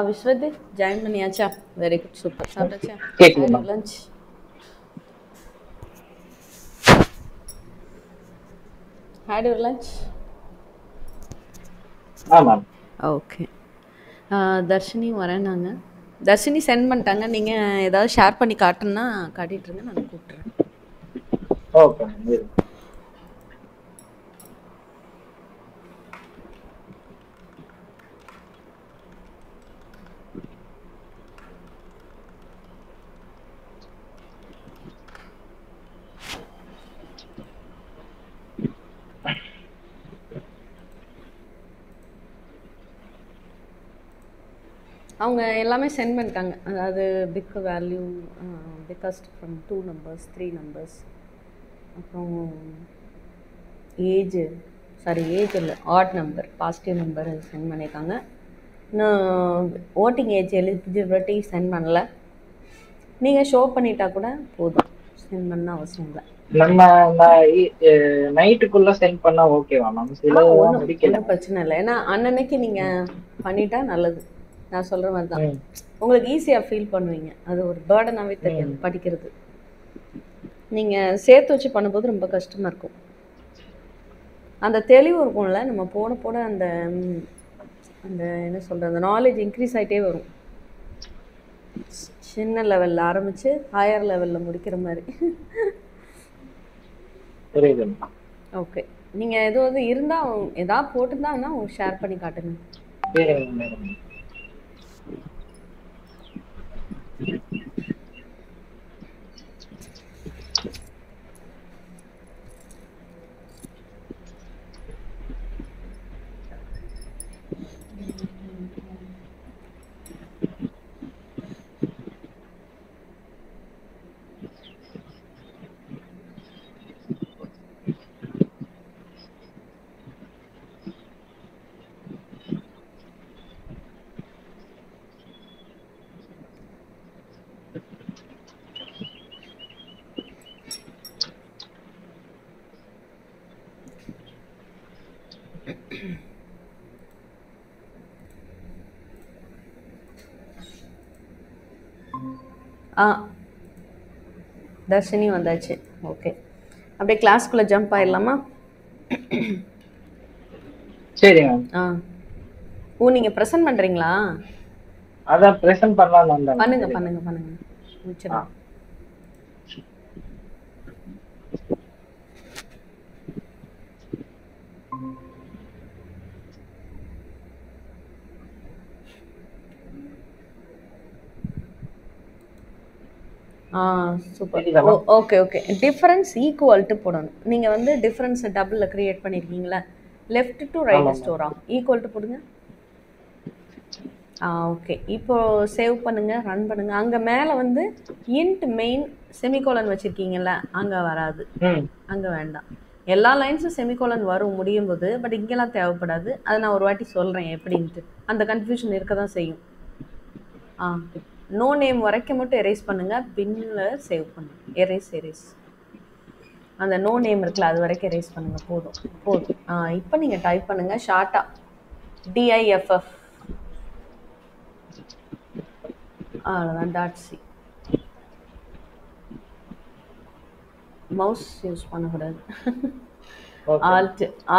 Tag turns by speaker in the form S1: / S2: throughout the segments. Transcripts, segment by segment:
S1: விஸ்வதி join பண்ணியாச்சா? Very good, super. சாப்பிட்டாச்சா?
S2: கேக்குது
S1: had
S2: ma'am.
S1: Your lunch? Had your lunch?
S2: Ma'am.
S1: Okay. Dharshini வரேன்னாங்க. Dharshini sent பண்ணிட்டாங்க. நீங்கள் ஏதாவது ஷேர் பண்ணி காட்டுன்னா காட்டிட்டுருங்க, நான் கூப்பிட்றேன்.
S2: Okay ma'am.
S1: அவங்க எல்லாமே சென்ட் பண்ணிட்டாங்க. அதாவது big value, biggest from 2 numbers, 3 numbers, அப்புறம் ஏஜ் இல்லை, odd number, positive number sent பண்ணியிருக்காங்க. இன்னும் ஓட்டிங் ஏஜ் எலிஜிபிலிட்டி சென்ட் பண்ணல. நீங்கள் ஷோ பண்ணிட்டா கூட போதும், சென்ட் பண்ண அவசியம் இல்லை.
S2: நம்ம நைட்டுக்குள்ள சென்ட் பண்ணா ஓகேவா மேம்?
S1: ஒன்றும் பிரச்சனை இல்லை. ஏன்னா அன்னன்னைக்கு நீங்கள் பண்ணிட்டா நல்லது. நான் சொல்கிற மாதிரி தான் உங்களுக்கு ஈஸியாக ஃபீல் பண்ணுவீங்க. அது ஒரு பேர்டனாகவே தெரியாது படிக்கிறது. நீங்கள் சேர்த்து வச்சு பண்ணும்போது ரொம்ப கஷ்டமாக இருக்கும். அந்த தெளிவு இருக்கும்ல, நம்ம போட அந்த அந்த என்ன சொல்கிறது, அந்த நாலேஜ் இன்க்ரீஸ் ஆகிட்டே வரும். சின்ன லெவலில் ஆரம்பித்து ஹையர் லெவலில் முடிக்கிற மாதிரி. ஓகே, நீங்கள் எதுவும் இருந்தால் எதாவது போட்டுருந்தாங்கன்னா ஷேர் பண்ணி காட்டுங்க. தர்ஷினி வந்தாச்சு. ஓகே, அப்படியே கிளாஸ்க்குள்ளே ஜம்ப் ஆயிடலாமா?
S2: சரி மேம்.
S1: நீங்கள் ப்ரெசென்ட் பண்ணுறீங்களா?
S2: அதான் ப்ரெசென்ட் பண்ணலாம்.
S1: பண்ணுங்க முடிச்சிடலாம். Super. Okay. Difference equal to போடணும். நீங்கள் டிஃபரன்ஸை டபுளில் க்ரியேட் பண்ணியிருக்கீங்களா? லெஃப்ட் டு ரைட் ஸ்டோரா? ஈக்குவல் டு போடுங்க. ஓகே, இப்போ சேவ் பண்ணுங்க, ரன் பண்ணுங்க. அங்கே மேலே இன்ட் மெயின் செமிகோலன் வச்சுருக்கீங்கல்ல, அங்கே வராது, அங்கே வேண்டாம். எல்லா லைன்ஸும் செமிகோலன் வரும் முடியும் போது, பட் இங்கெல்லாம் தேவைப்படாது. அதை நான் ஒரு வாட்டி சொல்கிறேன் எப்படின்ட்டு. அந்த கன்ஃபியூஷன் இருக்க தான் செய்யும். நோ நேம் வரைக்கும் மட்டும் எரேஸ் பண்ணுங்க, பின்னில் சேவ் பண்ணுங்க. எரேஸ் அந்த நோ நேம் இருக்குல்ல, அது வரைக்கும் எரேஸ் பண்ணுங்க. போதும். இப்போ நீங்கள் டைப் பண்ணுங்க ஷார்ட்டா DIFF, அவ்வளோதான். .c. மவுஸ் யூஸ் பண்ணக்கூடாது.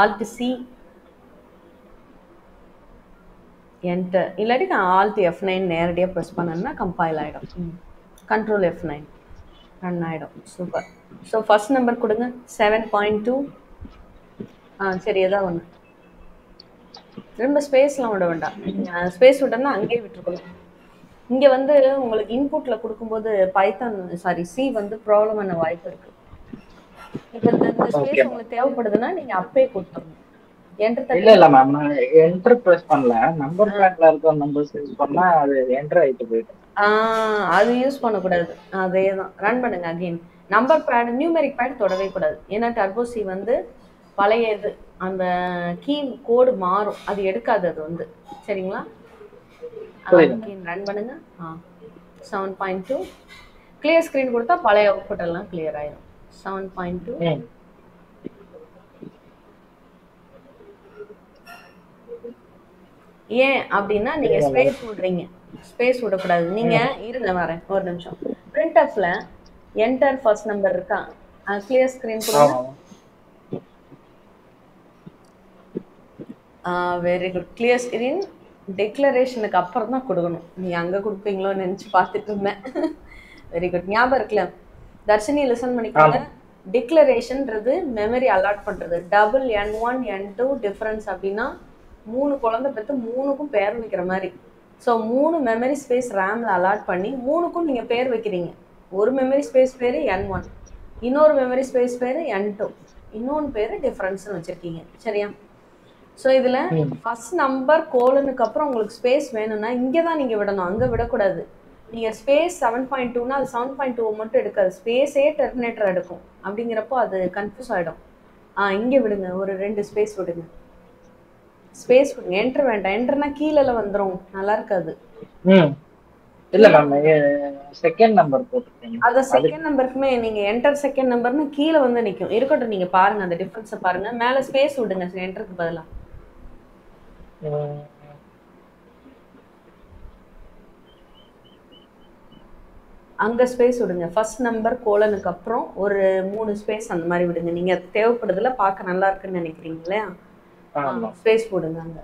S1: Alt C என்டர், இல்லாட்டி நான் Alt F9 நேரடியாக ப்ரெஸ் பண்ணேன்னா கம்பைல் ஆகிடும். Control F9 ரன் ஆகிடும். சூப்பர். ஸோ ஃபர்ஸ்ட் நம்பர் கொடுங்க, 7.2. சரி, ஏதாவது ஒன்று. ரொம்ப ஸ்பேஸ்லாம் விட வேண்டாம். ஸ்பேஸ் விட்டோம்னா அங்கேயே விட்டுருக்கணும். இங்கே உங்களுக்கு இன்புட்டில் கொடுக்கும்போது சி ப்ராப்ளம் பண்ண வாய்ப்பு இருக்குது. இப்போ இந்த ஸ்பேஸ் உங்களுக்கு தேவைப்படுதுன்னா நீங்கள் அப்பே கொடுத்துடணும்.
S2: இல்ல மேம், நான் என்டர் பிரஸ் பண்ணல. நம்பர் பேட்ல இருக்க நம்பர்ஸ் யூஸ் பண்ணா அது என்டர் ஆயிட்டு போயிடும்.
S1: அது யூஸ் பண்ணக்கூடாது. அதே தான். ரன் பண்ணுங்க again. Number pad, numeric pad தொடவே கூடாது. ஏன்னா டர்போ சி பழையது, அந்த கீ கோடு மாறும், அது எடுக்காது. அது சரிங்களா? ரன் பண்ணுங்க. 7.2 கிளியர் ஸ்கிரீன் கொடுத்தா பழைய அவுட்புட் எல்லாம் கிளியர் ஆயிடும். 7.2 ஏன் அப்படின்னா நீங்க ஸ்பேஸ் விடுறீங்க, ஸ்பேஸ் விடக்கூடாது. நீங்க இருங்க வரேன் ஒரு நிமிஷம். பிரிண்ட் ஆஃப்ல என்டர் ஃபர்ஸ்ட் நம்பர் இருக்கா, கிளியர் ஸ்கிரீன் கொடுங்க. Very good, clear screen. டிக்ளரேஷனுக்கு அப்புறம் தான் கொடுக்கணும். நீ அங்க கொடுப்பீங்களோன்னு நினைச்சு பார்த்துட்டு இருந்தேன். வெரி குட், ஞாபகம் இருக்குல்ல தர்ஷினி, லிசன் பண்ணிக்கோங்க. டிக்ளரேஷன்ன்றது மெமரி அலாட் பண்றது. டபுள் N1 N2 டிஃபரன்ஸ் அப்படின்னா 3 குழந்தை பெற்று 3க்கும் பேர் வைக்கிற மாதிரி. ஸோ 3 மெமரி ஸ்பேஸ் ரேம்ல அலாட் பண்ணி 3க்கும் நீங்க பேர் வைக்கிறீங்க. ஒரு மெமரி ஸ்பேஸ் பேரு N1, இன்னொரு மெமரி ஸ்பேஸ் பேரு N2, இன்னொன்று பேரு டிஃபரன்ஸ்னு வச்சிருக்கீங்க. சரியா? ஸோ இதுல ஃபர்ஸ்ட் நம்பர் கோலனுக்கு அப்புறம் உங்களுக்கு ஸ்பேஸ் வேணும்னா இங்கே தான் நீங்க விடணும், அங்க விடக்கூடாது. நீங்க ஸ்பேஸ் 7.2னா அது 7.2 மட்டும் எடுக்காது, ஸ்பேஸே டெர்மினேட்டர் எடுக்கும். அப்படிங்கிறப்போ அது கன்ஃபியூஸ் ஆகிடும். இங்கே விடுங்க, ஒரு 2 ஸ்பேஸ் விடுங்க. ஸ்பேஸ் விடுங்க, என்டர் வேண்டாம். என்டர்னா கீழே வந்துடும், நல்லா இருக்காது.
S2: இல்ல மேம், செகண்ட் நம்பர் போட்டுருக்கீங்க.
S1: அத செகண்ட் நம்பருக்குமே நீங்க என்டர் செகண்ட் நம்பர்னு கீழே வந்து நிற்கும். இருக்கட்டும், நீங்க பாருங்க அந்த டிஃபரன்ஸை பாருங்க. மேலே ஸ்பேஸ் விடுங்க என்டருக்கு பதிலாக. அங்கே ஸ்பேஸ் விடுங்க. ஃபர்ஸ்ட் நம்பர் கோலனுக்கு அப்புறம் ஒரு 3 ஸ்பேஸ் அந்த மாதிரி விடுங்க. நீங்கள் தேவைப்படுறதுல பார்க்க நல்லா இருக்குன்னு நினைக்கிறீங்க இல்லையா? ஸ்பேஸ் போடுங்க. அங்கே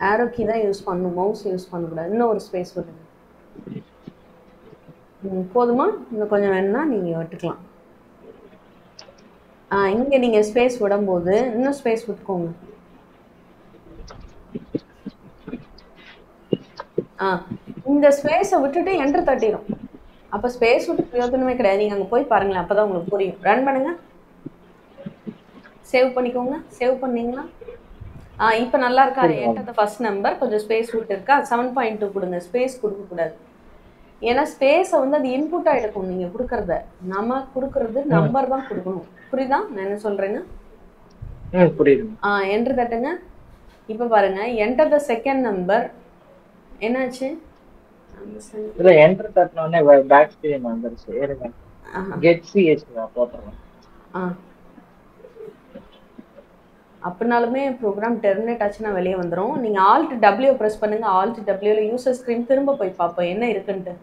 S1: ஆரோ கீ தான் யூஸ் பண்ணணும், மவுஸ் யூஸ் பண்ணக்கூடாது. இன்னும் ஒரு ஸ்பேஸ் விடுங்க. போதுமா? இன்னும் கொஞ்சம் வேணும்னா நீங்கள் விட்டுக்கலாம். இங்கே நீங்கள் ஸ்பேஸ் விடும்போது இன்னும் ஸ்பேஸ் விட்டுக்கோங்க. இந்த ஸ்பேஸை விட்டுட்டு என்டர் தட்டிடும். அப்போ ஸ்பேஸ் விட்டு பிரயோஜனமே கிடையாது. நீங்கள் அங்கே போய் பாருங்களேன், அப்போ தான் உங்களுக்கு புரியும். ரன் பண்ணுங்க, சேவ் பண்ணிக்கோங்க. சேவ் பண்ணீங்களா? இப்போ நல்லா இருக்கா? என்டர் த ஃபர்ஸ்ட் நம்பர், கொஞ்சம் ஸ்பேஸ் விட்டு இருக்கா. 7.2 கொடுங்க, ஸ்பேஸ் கொடுக்கக்கூடாது. ஏன்னா ஸ்பேஸை வந்து அது இன்புட்டாக எடுக்கும். நீங்கள் கொடுக்கறத நம்ம கொடுக்கறது நம்பர் தான் கொடுக்கணும். புரியுதா நான் என்ன சொல்றேன்னு?
S2: புரியுது.
S1: என்டர் தட்டுங்க. இப்போ பாருங்க, என்டர் த செகண்ட் நம்பர். என்னாச்சு?
S2: இல்ல என்டர் தட்டனோனே பேக் ஸ்கிரீன் வந்துருச்சு. ஏறுங்க, கெட் சிஹெச் போட்டுறேன்.
S1: அப்படினாலுமே ப்ரோக்ராம் டெர்மினேட் ஆச்சுன்னா வெளியே வந்துடும். நீங்கள் Alt W ப்ரெஸ் பண்ணுங்க. Alt Wல யூசர் ஸ்க்ரீன் திரும்ப போய் பார்ப்போம் என்ன இருக்குன்ட்டு.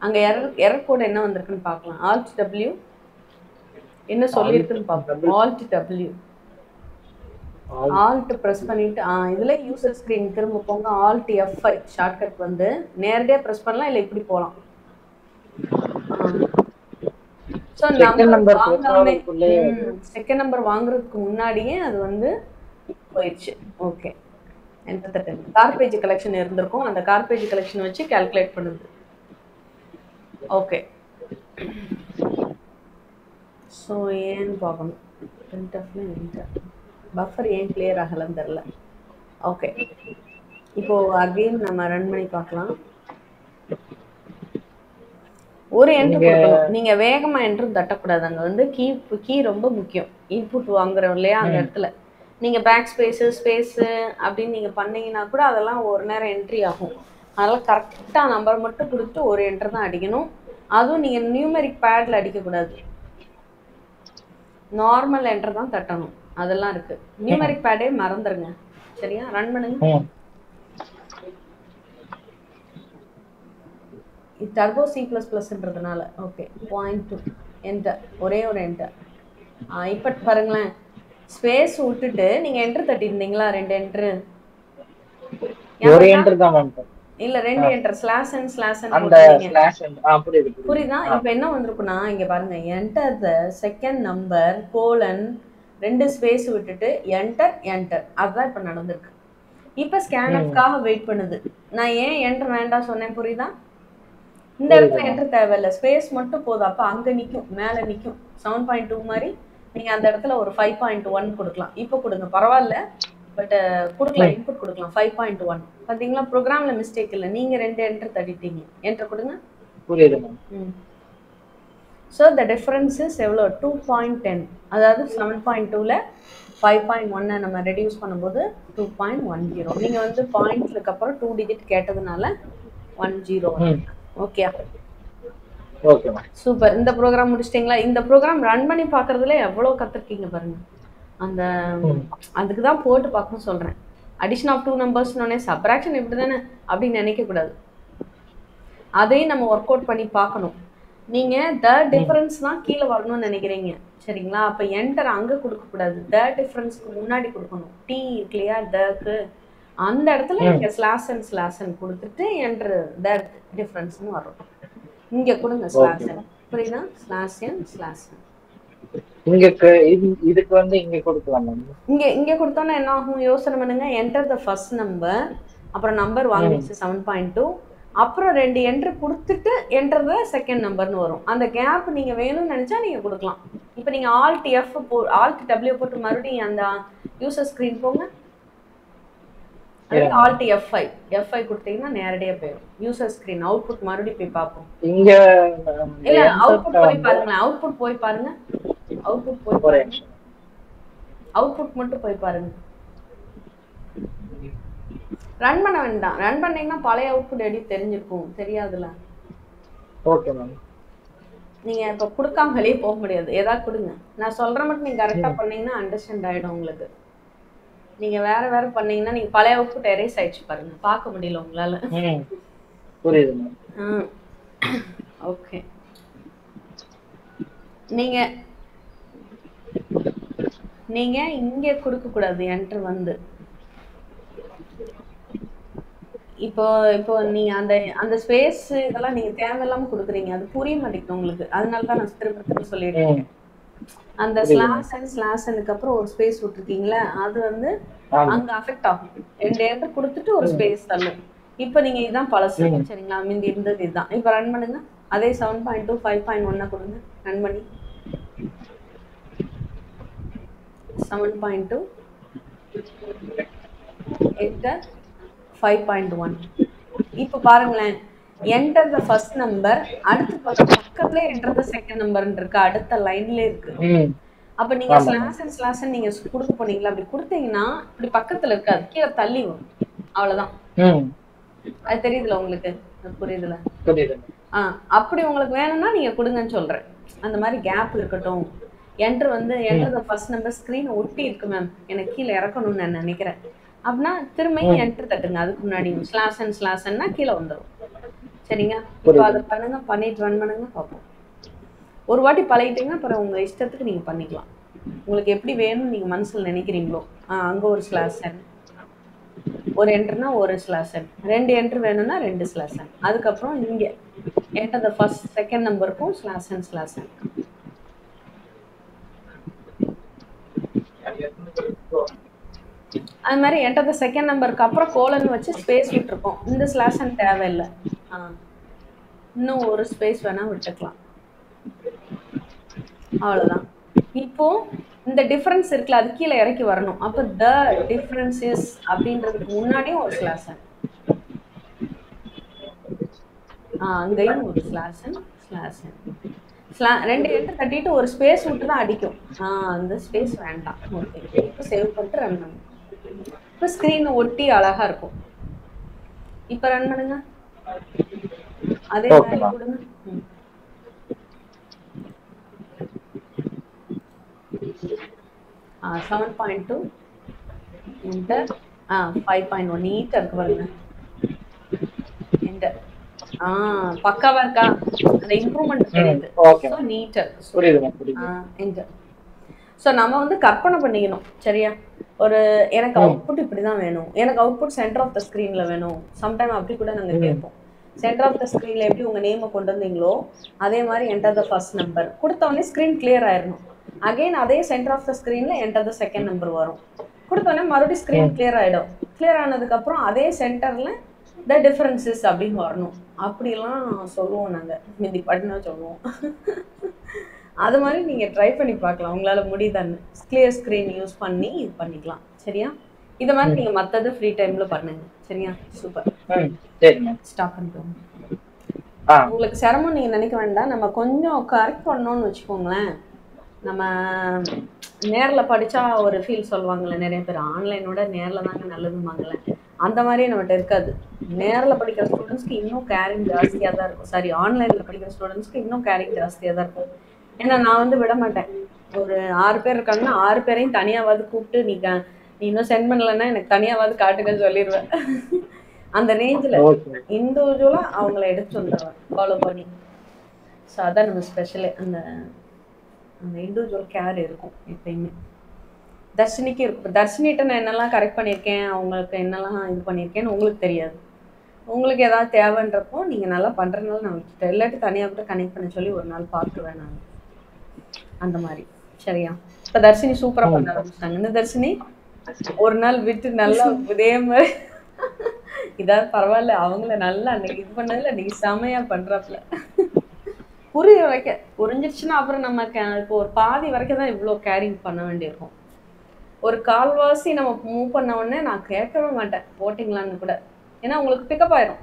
S1: அங்கே எரர் கோட் என்ன வந்திருக்குன்னு பார்க்கலாம். Alt W என்ன சொல்லியிருக்குன்னு பார்ப்போம். Alt W Alt ப்ரெஸ் பண்ணிட்டு இதில் யூசர் ஸ்க்ரீன் திரும்ப போங்க. Alt F5 ஷார்ட்கட் வந்து நேரடியாக ப்ரெஸ் பண்ணலாம், இல்லை இப்படி போகலாம். ஸோ நம்பர் வாங்காமே செகண்ட் நம்பர் வாங்குறதுக்கு முன்னாடியே அது வந்து போயிடுச்சு. ஓகே, என்டர் கார்பேஜ் கலெக்ஷன் இருந்திருக்கும், அந்த கார்பேஜ் கலெக்ஷன் வச்சு கால்குலேட் பண்ணுது. ஓகே, ஸோ ஏன்னு பார்க்கணும். பஃபர் ஏன் கிளியர் ஆகலன்னு தெரில. ஓகே, இப்போ அகைன் நம்ம ரன் பண்ணி பார்க்கலாம். ஒரு என்ட்ரு கொடுக்கணும். நீங்க வேகமா என்ட்ரு தட்டக்கூடாது. அங்க வந்து கீ ரொம்ப முக்கியம். இன்புட் வாங்குறோம் இல்லையா, அந்த இடத்துல நீங்க பேக் ஸ்பேஸு ஸ்பேஸு அப்படின்னு நீங்க பண்ணீங்கன்னா கூட அதெல்லாம் ஒரு நேரம் என்ட்ரி ஆகும். அதனால கரெக்டா நம்பர் மட்டும் கொடுத்து ஒரு என்ட்ரு தான் அடிக்கணும். அதுவும் நீங்க நியூமெரிக் பேட்ல அடிக்கக்கூடாது, நார்மல் என்ட்ரு தான் தட்டணும். அதெல்லாம் இருக்கு. நியூமெரிக் பேடே மறந்துருங்க. சரியா? ரன் பண்ணுங்க. டர்போ C++ன்றதுனால. ஓகே, 0.2 என்டர், ஒரே ஒரு என்டர். இப்போ பாருங்களேன், ஸ்பேஸ் விட்டுட்டு நீங்க என்டர் தட்டி இருந்தீங்களா? 2 என்டர்.
S2: ஒரு என்டர் தான் மேம்.
S1: இல்ல 2 என்டர், ஸ்லாஷ் அண்ட்
S2: அந்த ஸ்லாஷ் அண்ட்
S1: புரியுதா? இப்போ என்ன வந்திருக்குன்னா இங்க பாருங்க, enter the second number colon 2 space விட்டுட்டு என்டர் என்டர். அதுதான் இப்போ நடந்திருக்கு. இப்போ ஸ்கேனப்காக வெயிட் பண்ணுது. நான் ஏன் என்டர் வேண்டாம் சொன்னேன் புரியுதா? இந்த இடத்துல என்டர் தேவையில்லை, ஸ்பேஸ் மட்டும் போதும். அப்போ அங்கே நிற்கும், மேலே நிற்கும். 7.2 மாதிரி நீங்கள் அந்த இடத்துல ஒரு 5.1 கொடுக்கலாம். இப்போ கொடுங்க, பரவாயில்ல, பட் கொடுக்கலாம், இன்புட் கொடுக்கலாம். 5.1 பார்த்தீங்களா? ப்ரோக்ராமில் மிஸ்டேக் இல்லை, நீங்கள் 2 என்டர் தட்டிட்டீங்க. என்டர் கொடுங்க.
S2: புரியுது.
S1: ஸோ த டிஃபரன்ஸஸ் எவ்வளோ? 2.10. அதாவது 7.2ல் 5.1 நம்ம ரெடியூஸ் பண்ணும்போது 2.10. நீங்கள் வந்து பாயிண்ட்ஸுக்கு அப்புறம் 2 டிஜிட் கேட்டதுனால 10. Okay,
S2: okay,
S1: super. இந்த ப்ரோக்ராம் முடிச்சிட்டிங்களா? இந்த ப்ரோக்ராம் ரன் பண்ணி பார்க்கறதுல எவ்வளோ கற்றுருக்கீங்க பாருங்க. அந்த அதுக்கு தான் போட்டு பார்க்கணும் சொல்கிறேன். அடிஷன் ஆஃப் 2 நம்பர்ஸ்னோடனே சப்ராக்ஷன் இப்படி தானே அப்படின்னு நினைக்கக்கூடாது. அதையும் நம்ம ஒர்க் அவுட் பண்ணி பார்க்கணும். நீங்கள் த டிஃபரன்ஸ் தான் கீழே வரணும்னு நினைக்கிறீங்க சரிங்களா? அப்போ என்டர் அங்கே கொடுக்கக்கூடாது, த டிஃபரன்ஸ்க்கு முன்னாடி கொடுக்கணும். டி இருக்கு இல்லையா தக்கு, அந்த இடத்துல நீங்கள் ஸ்லாஷன் கொடுத்துட்டு என்டர் த டிஃபரன்ஸ்னு வரும். இங்கே கொடுங்க ஸ்லாஷன், புரியுதா? ஸ்லாஷன்
S2: இதுக்கு வந்து இங்க கொடுக்கலாம்.
S1: இங்க கொடுத்தோன்னா என்ன ஆகும் யோசனை பண்ணுங்க. என்டர் த ஃபர்ஸ்ட் நம்பர், அப்புறம் நம்பர் வாங்கிச்சு 7.2, அப்புறம் 2 என்டர் கொடுத்துட்டு என்டர் த செகண்ட் நம்பர்னு வரும். அந்த கேப் நீங்க வேணும்னு நினைச்சா நீங்க கொடுக்கலாம். இப்போ நீங்க ஆல்ட் எஃப் ஆல்ட் டபிள்யூ போட்டு மறுபடியும் அந்த யூசர் ஸ்கிரீன் போங்க. ஆல்ட் F5 கொடுத்தீங்கன்னா நேரடியா போயிடும் யூசர் ஸ்கிரீன். அவுட்புட் மறுபடியும் போய் பார்ப்போம்.
S2: இங்க
S1: இல்ல அவுட்புட் போய் பாருங்க, அவுட்புட் போய் பாருங்க, அவுட்புட் மட்டும் போய் பாருங்க. ரன் பண்ண வேண்டாம். ரன் பண்ணீங்கன்னா பழைய அவுட்புட் எப்படி தெரிஞ்சிருக்கும், தெரியாதுல்ல.
S2: Okay ma'am.
S1: நீங்க இப்ப கொடுக்காம வெளியே போக முடியாது. ஏதாவது கொடுங்க, நான் சொல்ற மட்டும் நீங்க கரெக்டா பண்ணீங்கன்னா அண்டர்ஸ்டாண்ட் ஆயிடும் உங்களுக்கு. நீங்க வேற பண்ணீங்கன்னா நீங்க பழைய அவுட்புட் எரேஸ் ஆயிடுச்சு பாருங்க, பார்க்க முடியல உங்களால.
S2: புரியுது மேம்.
S1: ஓகே. நீங்க இங்க கொடுக்க கூடாது என்டர் வந்து. இப்போ நீங்க அந்த ஸ்பேஸ் இதெல்லாம் நீங்க தேவையில்லாம கொடுக்குறீங்க, அது புரிய மாட்டேங்குது உங்களுக்கு. அதனாலதான் நான் திரும்ப சொல்லிடுறேன். அந்த ஸ்லாஷனுக்கு அப்புறம் ஒரு ஸ்பேஸ் விட்டுருக்கீங்களா, அது வந்து அங்க அஃபெக்ட் ஆகும். 2 என்டர் கொடுத்துட்டு ஒரு ஸ்பேஸ் தள்ளும். இப்போ நீங்க இதுதான் பழசு சரிங்களா, முந்தி இருந்தது இதுதான். இப்போ ரன் பண்ணுங்க. அதே 7.2 5.1 கொடுங்க. ரன் பண்ணி 7.2 enter 5.1. இப்போ பாருங்களேன், enter the first number, அடுத்து பக்கத்துல enter the second number இருக்கு, அடுத்த லைன்ல இருக்கு. அப்ப நீங்க ஸ்லாஷ் நீங்க கொடுக்க போனீங்களா, அப்படி கொடுத்தீங்கன்னா இப்படி பக்கத்துல இருக்காது, கீழே தள்ளி வரும். அவ்வளவுதான். அது தெரியுதுல உங்களுக்கு, புரியுதுல? அப்படி உங்களுக்கு வேணும்னா நீங்க கொடுங்கன்னு சொல்றேன். அந்த மாதிரி கேப் இருக்கட்டும். Enter the first number screen ஒட்டி இருக்கு மேம், எனக்கு கீழே இறக்கணும்னு நான் நினைக்கிறேன் அப்படின்னா திரும்பியும் என்டர் தட்டுங்க. அதுக்கு முன்னாடி ஸ்லாஷன்னா கீழே வந்துடும் சரிங்க. இப்போ அதை பண்ணுங்க, பண்ணிட்டு ரன் பண்ணுங்க பார்ப்போம். ஒரு வாட்டி பழகிட்டீங்கன்னா அப்புறம் உங்க இஷ்டத்துக்கு நீங்க பண்ணிக்கலாம். உங்களுக்கு எப்படி வேணும்னு நீங்க மனசுல நினைக்கிறீங்களோ. அங்க ஒரு ஸ்லாஷன், ஒரு என்டர்னா ஒரு ஸ்லாஷன், 2 என்டர் வேணும்னா 2 ஸ்லாஷன். அதுக்கப்புறம் இங்க என்டர் த ஃபர்ஸ்ட் செகண்ட் நம்பருக்கும் ஸ்லாஷன். அது மாதிரி என்டர் த செகண்ட் நம்பருக்கு அப்புறம் கோலன் வச்சு ஸ்பேஸ் விட்டுருக்கோம். இந்த ஸ்லாஷன் தேவையில்லை, இன்னும் ஒரு ஸ்பேஸ் வேணா விட்டுக்கலாம். அவ்வளவுதான். இப்போ இந்த டிஃபரன்ஸ் இருக்குல்ல, அது கீழே இறக்கி வரணும். அப்போ த டிஃபரன்ஸ் இஸ் அப்படின்றதுக்கு முன்னாடியும் ஒரு ஸ்லாஷன், அங்கேயும் ஒரு ஸ்லாஷன். 2 என்டர் தட்டிட்டு ஒரு ஸ்பேஸ் விட்டு தான் அடிக்கும். அந்த ஸ்பேஸ் வேண்டாம். ஓகே, இப்போ சேவ் பண்ணிட்டு ரன் பண்ணுங்க. இப்போ ஸ்கிரீனை ஒட்டி அழகா இருக்கும். இப்போ ரன் பண்ணுங்க. அதே மாதிரி கொடுங்க. 7.2 என்டர் 5.1 நீட்டா இருக்கு பாருங்க. என்டர் பக்காவா இருக்கா, அந்த இம்ப்ரூவ்மெண்ட் தெரியுது. சோ நீட்டா என்டர். ஸோ நம்ம வந்து கற்பனை பண்ணிக்கணும் சரியா. எனக்கு அவுட்புட் இப்படிதான் வேணும், எனக்கு அவுட்புட் சென்டர் ஆஃப் த ஸ்கிரீன்ல வேணும். சம்டைம் அப்படி கூட நாங்க கேட்போம். சென்டர் ஆஃப் த ஸ்கிரீன்ல எப்படி உங்க நேமை கொண்டு வந்தீங்களோ அதே மாதிரி என்டர் த ஃபர்ஸ்ட் நம்பர் கொடுத்த உடனே ஸ்கிரீன் கிளியர் ஆயிடணும். அகைன் அதே சென்டர் ஆஃப் த ஸ்கிரீன்ல என்டர் த செகண்ட் நம்பர் வரும். கொடுத்த உடனே மறுபடியும் ஸ்கிரீன் கிளியர் ஆயிடும். கிளியர் ஆனதுக்கு அப்புறம் அதே சென்டர்ல த டிஃபரன்சஸ் அப்படின்னு வரணும். அப்படிலாம் சொல்லுவோம் நாங்க, மிந்தி படினா சொல்லுவோம். அது மாதிரி நீங்க ட்ரை பண்ணி பார்க்கலாம், உங்களால முடியுதான்னு. கிளியர் ஸ்கிரீன் யூஸ் பண்ணி இது பண்ணிக்கலாம் சரியா. இத மாதிரி நீங்க மத்தது ஃப்ரீ டைம்ல பண்ணுங்க சரியா. சூப்பர். ஸ்டாப் பண்ணிக்கோங்க. உங்களுக்கு சிரமம் நீங்க நினைக்க வேண்டாம். நம்ம கொஞ்சம் கரெக்ட் பண்ணோம்னு வச்சுக்கோங்களேன். நம்ம நேர்ல படிச்சா ஒரு ஃபீல் சொல்லுவாங்கல்ல நிறைய பேர், ஆன்லைனோட நேர்ல தாங்க நல்லதுமாங்கல்ல. அந்த மாதிரியே நம்மகிட்ட இருக்காது. நேரில் படிக்கிற ஸ்டூடெண்ட்ஸ்க்கு இன்னும் கேரிங் ஜாஸ்தியாக தான் இருக்கும். சாரி, ஆன்லைனில் படிக்கிற ஸ்டூடெண்ட்ஸ்க்கு இன்னும் கேரிங் ஜாஸ்தியாக தான் இருக்கும். ஏன்னா நான் வந்து விட மாட்டேன். ஒரு 6 பேர் இருக்காங்கன்னா 6 பேரையும் தனியாவது கூப்பிட்டு நீ இன்னும் சென்ட் பண்ணலன்னா எனக்கு தனியாவது காட்டுங்கன்னு சொல்லிடுவேன். அந்த ரேஞ்சில் இண்டிவிஜுவலாக அவங்கள எடுத்து வந்துடுவேன் ஃபாலோ பண்ணி. ஸோ அதான் நம்ம ஸ்பெஷலு. அந்த அந்த இண்டிவிஜுவல் கேர் இருக்கும் எப்பயுமே. தர்ஷினிக்கு இருக்கும். இப்போ தர்ஷினிகிட்ட நான் என்னெல்லாம் கரெக்ட் பண்ணியிருக்கேன், அவங்களுக்கு என்னெல்லாம் இது பண்ணியிருக்கேன்னு உங்களுக்கு தெரியாது. உங்களுக்கு ஏதாவது தேவைன்றப்போ நீங்கள் நல்லா பண்ணுறதுனால நான் விட்டுட்டேன். இல்லாட்டி தனியாக கூட கனெக்ட் பண்ண சொல்லி ஒரு நாள் பார்த்துருவேன் நான். அந்த மாதிரி சரியா? இப்போ தர்ஷினி சூப்பராக பண்ண ஆரம்பிச்சிட்டாங்க. இந்த தர்ஷினி ஒரு நாள் விட்டு நல்லா இதே மாதிரி இதாவது பரவாயில்ல, அவங்கள நல்லா அன்னைக்கு இது பண்ணதில்ல, அன்னைக்கு செமையாக பண்ணுறாப்புல. புரிய வைக்க புரிஞ்சிடுச்சுன்னா அப்புறம் நம்ம இப்போ ஒரு பாதி வரைக்கும் தான் இவ்வளோ கேரிங் பண்ண வேண்டியிருக்கும். ஒரு கால்வாசி நம்ம மூவ் பண்ண உடனே நான் கேட்கவே மாட்டேன் போட்டிங்களான்னு கூட, ஏன்னா உங்களுக்கு பிக்கப் ஆயிரும்.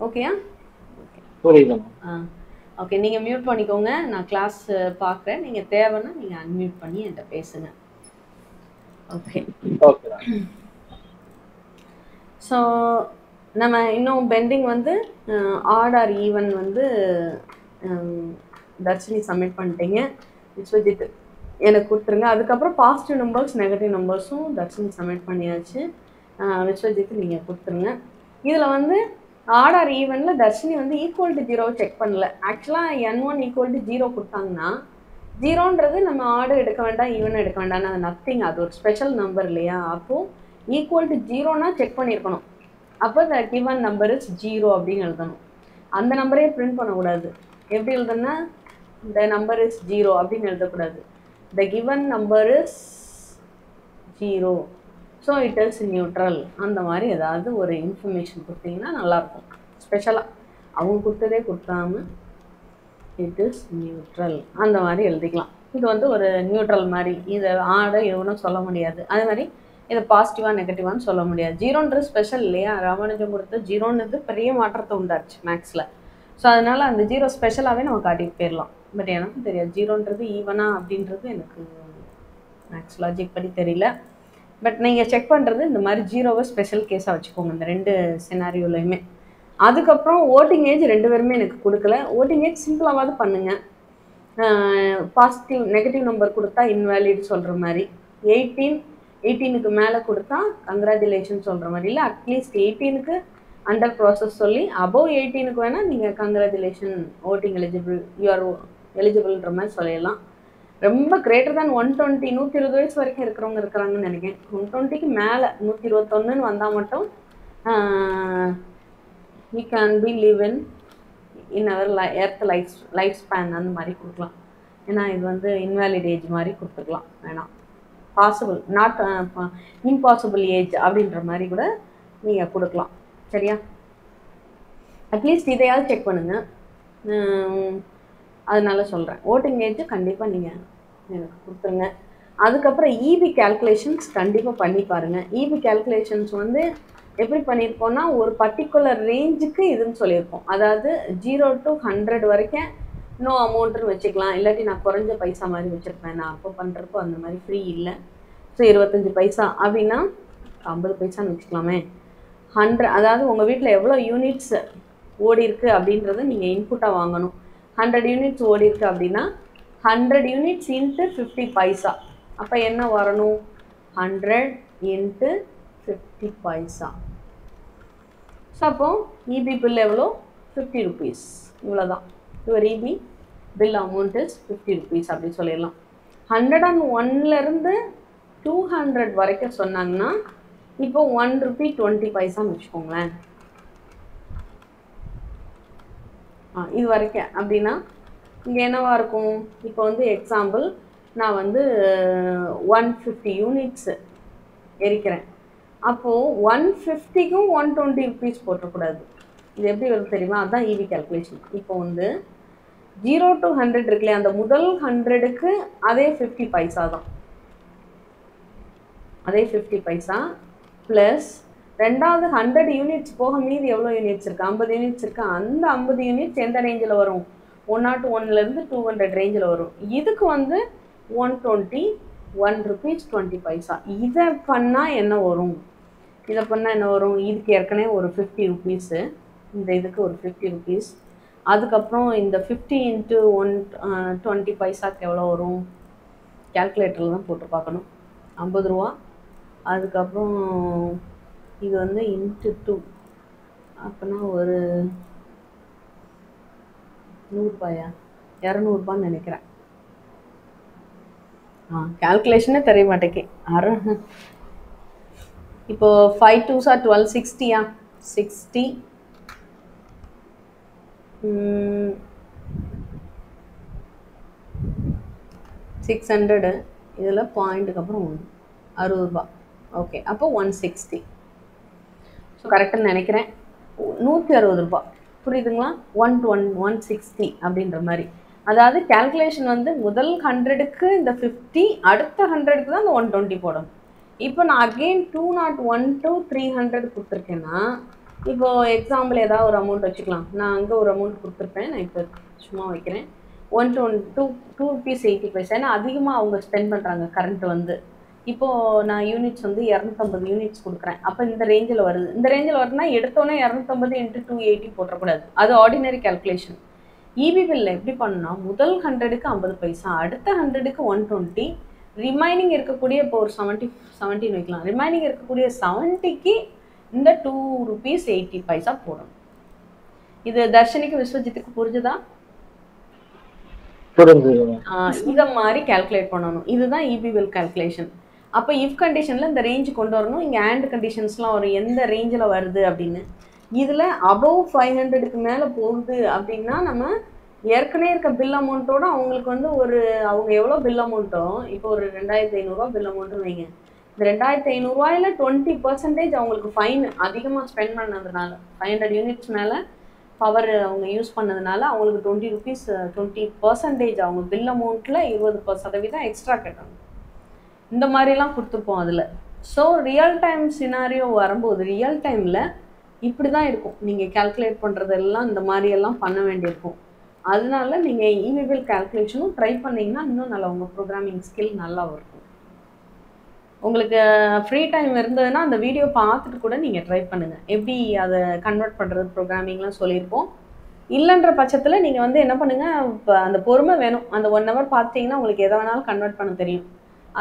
S1: ஓகேயா? ஓகே, நீங்கள் மியூட் பண்ணிக்கோங்க. நான் கிளாஸ் பார்க்குறேன். நீங்கள் தேவைன்னா நீங்கள் அன்மியூட் பண்ணி என்கிட்ட பேசுங்க. ஓகே. ஸோ நம்ம இன்னும் பெண்டிங் வந்து ஆட் ஆர் ஈவன் வந்து தர்ஷினி சப்மிட் பண்ணிட்டீங்க. விஸ்வஜித் எனக்கு கொடுத்துருங்க. அதுக்கப்புறம் பாசிட்டிவ் நம்பர்ஸ் நெகட்டிவ் நம்பர்ஸும் தர்ஷினி சப்மிட் பண்ணியாச்சு. விஸ்வஜித் நீங்கள் கொடுத்துருங்க. இதில் வந்து ஆட் ஆர் ஈவனில் தர்ஷினி வந்து ஈக்குவல் டு 0 செக் பண்ணல. ஆக்சுவலாக N1 ஈக்குவல் டு 0 கொடுத்தாங்கன்னா 0ன்றது நம்ம ஆடு எடுக்க வேண்டாம், ஈவன் எடுக்க வேண்டாம்னு அது நத்திங். அது ஒரு ஸ்பெஷல் நம்பர் இல்லையா? அப்போது ஈக்குவல் டு 0னா செக் பண்ணியிருக்கணும். அப்போ த கிவன் நம்பர் இஸ் 0 அப்படின்னு எழுதணும். அந்த நம்பரே பிரிண்ட் பண்ணக்கூடாது. எப்படி எழுதுனா த நம்பர் இஸ் 0 அப்படின்னு எழுதக்கூடாது. The given number is 0 so it is neutral. அந்த மாதிரி ஏதாவது ஒரு இன்ஃபர்மேஷன் கொடுத்தீங்கன்னா நல்லாயிருக்கும். ஸ்பெஷலாக அவங்க கொடுத்ததே கொடுக்காம இட் இஸ் நியூட்ரல் அந்த மாதிரி எழுதிக்கலாம். இது வந்து ஒரு நியூட்ரல் மாதிரி. இதை ஆடை எவனும் சொல்ல முடியாது. அதே மாதிரி இதை பாசிட்டிவாக நெகட்டிவான்னு சொல்ல முடியாது. 0ன்றது ஸ்பெஷல் இல்லையா? ராமானுஜம் கொடுத்த 0ன்றது பெரிய மாற்றத்தை உண்டாச்சு மேக்ஸில். ஸோ அதனால் அந்த 0 ஸ்பெஷலாகவே நம்ம காட்டிட்டு போயிடலாம். பட் எனக்கும் தெரியாது 0ன்றது ஈவனா அப்படின்றது எனக்கு மேக்ஸ் லாஜிக் படி தெரியல. பட் நீங்கள் செக் பண்ணுறது இந்த மாதிரி 0வை ஸ்பெஷல் கேஸாக வச்சுக்கோங்க இந்த 2 சினாரியோலையுமே. அதுக்கப்புறம் ஓட்டிங் ஏஜ் 2 பேருமே எனக்கு கொடுக்கல. ஓட்டிங் ஏஜ் சிம்பிளாவது பண்ணுங்கள். பாசிட்டிவ் நெகட்டிவ் நம்பர் கொடுத்தா இன்வேலிட் சொல்கிற மாதிரி, 18க்கு மேலே கொடுத்தா கங்க்ராச்சுலேஷன் சொல்கிற மாதிரி, இல்லை அட்லீஸ்ட் 18க்கு அண்டர் ப்ராசஸ் சொல்லி அபவ் 18க்கு வேணால் நீங்கள் கங்க்ராச்சுலேஷன் ஓட்டிங் எலிஜிபிள் யூஆர் எலிஜிபிள்ன்ற மாதிரி சொல்லிடலாம். ரொம்ப கிரேட்டர் தான் 120 120 வயசு வரைக்கும் இருக்கிறவங்க இருக்கிறாங்கன்னு நினைக்கிறேன். 120க்கு மேலே 121ன்னு வந்தால் மட்டும் we can be live in our earth life span அந்த மாதிரி கொடுக்கலாம். ஏன்னா இது வந்து இன்வேலிட் ஏஜ் மாதிரி கொடுத்துக்கலாம். வேணாம், பாசிபிள் நாட் இம்பாசிபிள் ஏஜ் அப்படின்ற மாதிரி கூட நீங்கள் கொடுக்கலாம். சரியா? அட்லீஸ்ட் இதையாவது செக் பண்ணுங்கள். அதனால சொல்கிறேன் ஓட்டிங் ஏஜ் கண்டிப்பாக நீங்கள் எனக்கு கொடுத்துருங்க. அதுக்கப்புறம் இபி கேல்குலேஷன்ஸ் கண்டிப்பாக பண்ணி பாருங்கள். இபி கேல்குலேஷன்ஸ் வந்து எப்படி பண்ணியிருக்கோன்னா ஒரு பர்டிகுலர் ரேஞ்சுக்கு இதுன்னு சொல்லியிருக்கோம். அதாவது 0 to 100 வரைக்கும் நோ அமௌண்ட்டுன்னு வச்சுக்கலாம். இல்லாட்டி நான் குறைஞ்ச பைசா மாதிரி வச்சுருப்பேன். நான் அப்போ பண்ணுறப்போ அந்த மாதிரி ஃப்ரீ இல்லை. ஸோ 25 பைசா அப்படின்னா 50 பைசான்னு வச்சுக்கலாமே. 100 அதாவது உங்கள் வீட்டில் எவ்வளோ யூனிட்ஸ் ஓடி இருக்குது அப்படின்றத நீங்கள் இன்புட்டாக வாங்கணும். 100 யூனிட்ஸ் ஓடி இருக்குது அப்படின்னா 100 யூனிட்ஸ் இன்ட்டு 50 பைசா. அப்போ என்ன வரணும்? 100 இன்ட்டு 50 பைசா. ஸோ அப்போது இபி பில் எவ்வளோ? 50 rupees. இவ்வளோதான். Your EB bill amount is 50 rupees அப்படின்னு சொல்லிடலாம். 101லேருந்து 200 வரைக்கும் சொன்னாங்கன்னா இப்போ 1 rupee 20 பைசான்னு வச்சுக்கோங்களேன். இது வரைக்கும் அப்படின்னா இங்கே என்னவா இருக்கும்? இப்போ வந்து எக்ஸாம்பிள் நான் வந்து 150 யூனிட்ஸ் எரிக்கிறேன். அப்போது 150க்கும் 120 rupees போட்டக்கூடாது. இது எப்படி வருது தெரியுமா? அதுதான் இவி கேல்குலேஷன். இப்போ வந்து 0 to 100 இருக்குல்லையே, அந்த முதல் 100க்கு அதே 50 பைசா தான். அதே 50 பைசா ப்ளஸ் ரெண்டாவது 100 யூனிட்ஸ் போக மீதி எவ்வளோ யூனிட்ஸ் இருக்குது? 50 யூனிட்ஸ் இருக்குது. அந்த 50 யூனிட்ஸ் எந்த ரேஞ்சில் வரும்? 101லேருந்து 200 ரேஞ்சில் வரும். இதுக்கு வந்து 120 1 rupees 20 பைசா. இதை பண்ணால் என்ன வரும்? இதை பண்ணால் என்ன வரும்? இதுக்கு ஏற்கனவே ஒரு 50 rupees, இந்த இதுக்கு ஒரு 50 rupees, அதுக்கப்புறம் இந்த 50 இன்ட்டு 120 பைசாக்கு எவ்வளோ வரும், கேல்குலேட்டரில் தான் போட்டு பார்க்கணும். 50 ரூபா. அதுக்கப்புறம் இது வந்து இன்ட்டு 2 அப்போனா ஒரு 100 ரூபாயா 200 ரூபான்னு நினைக்கிறேன். கால்குலேஷனே தெரிய மாட்டேங்க. இப்போ 5 2s are 12, 60யா 60 600 இதில் பாயிண்ட்டுக்கு அப்புறம் 60 ரூபா. ஓகே, அப்போ 160. ஸோ கரெக்டாக நினைக்கிறேன். 160 ரூபா, புரியுதுங்களா? 160 அப்படின்ற மாதிரி. அதாவது கேல்குலேஷன் வந்து முதல் 100க்கு இந்த 50, அடுத்த 100க்கு தான் இந்த 120 போடணும். இப்போ நான் அகெயின் 201 to 300 கொடுத்துருக்கேன்னா, இப்போ எக்ஸாம்பிள் ஏதாவது ஒரு அமௌண்ட் வச்சுக்கலாம். நான் அங்கே ஒரு அமௌண்ட் கொடுத்துருப்பேன், நான் இப்போ சும்மா வைக்கிறேன். 2 rupees 80 பைசா. ஏன்னா அதிகமாக அவங்க ஸ்பெண்ட் பண்ணுறாங்க கரண்ட் வந்து. இப்போது நான் யூனிட்ஸ் வந்து 250 யூனிட்ஸ் கொடுக்குறேன். அப்போ இந்த ரேஞ்சில் வருது. இந்த ரேஞ்சில் வருதுன்னா எடுத்தோன்னே 250 × 280 போட்டக்கூடாது. அது ஆர்டினரி கேல்குலேஷன். இபி பில்ல எப்படி பண்ணா, முதல் 100க்கு 50 பைசா, அடுத்த 100க்கு 120, ரிமைனிங் இருக்கக்கூடிய இப்போ ஒரு 17 வைக்கலாம். ரிமைனிங் இருக்கக்கூடிய 70க்கு இந்த 2 rupees 80 பைசா போடணும். இது தர்ஷனிக்கு விஸ்வஜித்துக்கு புரிஞ்சுதா? இதை மாதிரி கால்குலேட் பண்ணணும். இதுதான் இபி பில் கால்குலேஷன். அப்போ இஃப் கண்டிஷனில் இந்த ரேஞ்சு கொண்டு வரணும். இங்கே ஆண்ட் கண்டிஷன்ஸ்லாம் வரும், எந்த ரேஞ்சில் வருது அப்படின்னு. இதில் அபவ் 500க்கு மேலே போகுது அப்படின்னா நம்ம ஏற்கனவே இருக்க பில் அமௌண்ட்டோட அவங்களுக்கு வந்து ஒரு அவங்க எவ்வளோ பில் அமௌண்ட்டோ, இப்போ ஒரு 2500 பில் அமௌண்ட்டுன்னு வைங்க. இந்த 2500 20% அவங்களுக்கு ஃபைன் அதிகமாக ஸ்பெண்ட் பண்ணதுனால, 500 யூனிட்ஸ் மேலே பவர் அவங்க யூஸ் பண்ணதுனால அவங்களுக்கு 20 rupees 20% அவங்க பில் அமௌண்ட்டில் 20% எக்ஸ்ட்ரா கட்டணும். இந்த மாதிரிலாம் கொடுத்துருப்போம் அதில். ஸோ ரியல் டைம் சினாரியோ வரும்போது ரியல் டைமில் இப்படி தான் இருக்கும். நீங்கள் கால்குலேட் பண்ணுறதெல்லாம் இந்த மாதிரியெல்லாம் பண்ண வேண்டியிருக்கும். அதனால நீங்கள் இபி பில் கால்குலேஷனும் ட்ரை பண்ணிங்கன்னா இன்னும் நல்லா உங்கள் ப்ரோக்ராமிங் ஸ்கில் நல்லா இருக்கும். உங்களுக்கு ஃப்ரீ டைம் இருந்ததுன்னா அந்த வீடியோ பார்த்துட்டு கூட நீங்கள் ட்ரை பண்ணுங்கள். எப்படி அதை கன்வெர்ட் பண்ணுறது ப்ரோக்ராமிங்லாம் சொல்லியிருப்போம். இல்லைன்ற பட்சத்தில் நீங்கள் வந்து என்ன பண்ணுங்கள், இப்போ அந்த பொறுமை வேணும். அந்த 1 hour பார்த்தீங்கன்னா உங்களுக்கு எதை வேணாலும் கன்வெர்ட் பண்ண தெரியும்.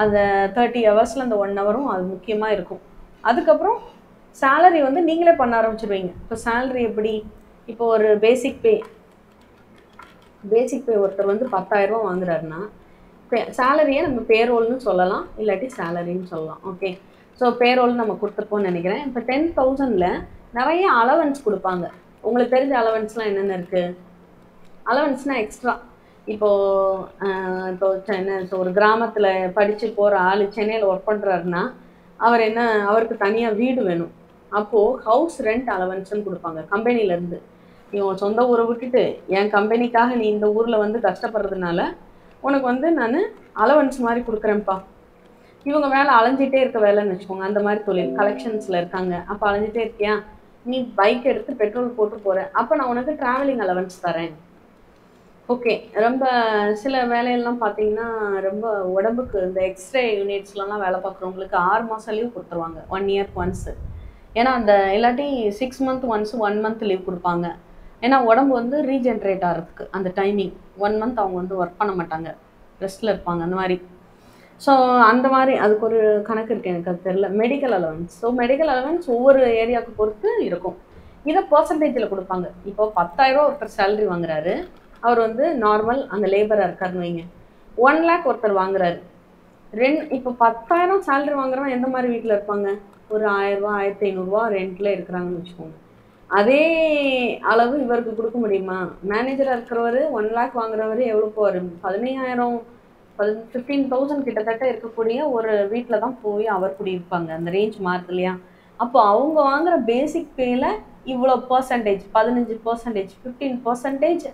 S1: அந்த 30 hours அந்த 1 hour அது முக்கியமாக இருக்கும். அதுக்கப்புறம் சேலரி வந்து நீங்களே பண்ண ஆரம்பிச்சிடுவீங்க. இப்போ சேலரி எப்படி, இப்போ ஒரு பேசிக் பே ஒருத்தர் வந்து 10,000 ரூபா வாங்குறாருன்னா சேலரியை நம்ம பேரோல்னு சொல்லலாம், இல்லாட்டி சேலரின்னு சொல்லலாம். ஓகே, ஸோ பேரோல் நம்ம கொடுத்துருப்போம்னு நினைக்கிறேன். இப்போ 10,000ல் நிறைய அலவன்ஸ் கொடுப்பாங்க. உங்களுக்கு தெரிஞ்ச அலவன்ஸ்லாம் என்னென்ன இருக்குது? அலவன்ஸ்னால் எக்ஸ்ட்ரா. இப்போ ஒரு கிராமத்தில் படித்து போகிற ஆள் சென்னையில் ஒர்க் பண்ணுறாருன்னா அவருக்கு தனியாக வீடு வேணும். அப்போது ஹவுஸ் ரெண்ட் அலவன்ஸ்ன்னு கொடுப்பாங்க கம்பெனிலேருந்து. இவன் சொந்த ஊரை விட்டுட்டு என் கம்பெனிக்காக நீ இந்த ஊரில் வந்து கஷ்டப்படுறதுனால உனக்கு வந்து நான் அலவன்ஸ் மாதிரி கொடுக்குறேன்ப்பா. இவங்க வேலை அலைஞ்சிட்டே இருக்க வேலைன்னு வச்சுக்கோங்க. அந்த மாதிரி தொழில் கலெக்ஷன்ஸில் இருக்காங்க. அப்போ அலைஞ்சிட்டே இருக்கியா, நீ பைக் எடுத்து பெட்ரோல் போட்டு போகிற, அப்போ நான் உனக்கு ட்ராவலிங் அலவன்ஸ் தரேன். ஓகே, ரொம்ப சில வேலையெல்லாம் பார்த்தீங்கன்னா ரொம்ப உடம்புக்கு இந்த எக்ஸ்ரே யூனிட்ஸ்லாம் வேலை பார்க்குறவங்களுக்கு 6 மாதம் லீவ் கொடுத்துருவாங்க, 1 year ஒன்ஸு. ஏன்னா அந்த இல்லாட்டி 6 month ஒன்ஸ் 1 month லீவ் கொடுப்பாங்க. ஏன்னா உடம்பு வந்து ரீஜென்ரேட் ஆகிறதுக்கு அந்த டைமிங் 1 month அவங்க வந்து ஒர்க் பண்ண மாட்டாங்க, ரெஸ்ட்டில் இருப்பாங்க அந்த மாதிரி. ஸோ அந்த மாதிரி அதுக்கு ஒரு கணக்கு இருக்குது, எனக்கு அது தெரியல. Medical allowance. So medical allowance ஒவ்வொரு ஏரியாவுக்கு பொறுத்து இருக்கும். இதை பர்சன்டேஜில் கொடுப்பாங்க. இப்போ 10,000 ஒருத்தர் சேலரி வாங்குறாரு, அவர் வந்து நார்மல் அங்கே லேபராக இருக்காருன்னு வைங்க. 1 lakh ஒருத்தர் வாங்குறாரு. இப்போ 10,000 சேலரி வாங்குறவங்க எந்த மாதிரி வீட்டில் இருப்பாங்க? ஒரு 1000 ரூபா 1500 ரூபா ரெண்டில் இருக்கிறாங்கன்னு வச்சுக்கோங்க. அதே அளவு இவருக்கு கொடுக்க முடியுமா? மேனேஜராக இருக்கிறவர் 1 lakh வாங்குறவர் எவ்வளோ போவார்? 15,000 15,000 கிட்டத்தட்ட இருக்கக்கூடிய ஒரு வீட்டில் தான் போய் அவர் குடியிருப்பாங்க. அந்த ரேஞ்ச் மாறுது இல்லையா? அப்போ அவங்க வாங்குகிற பேசிக் பேயில் இவ்வளோ பர்சன்டேஜ் 15%, 15%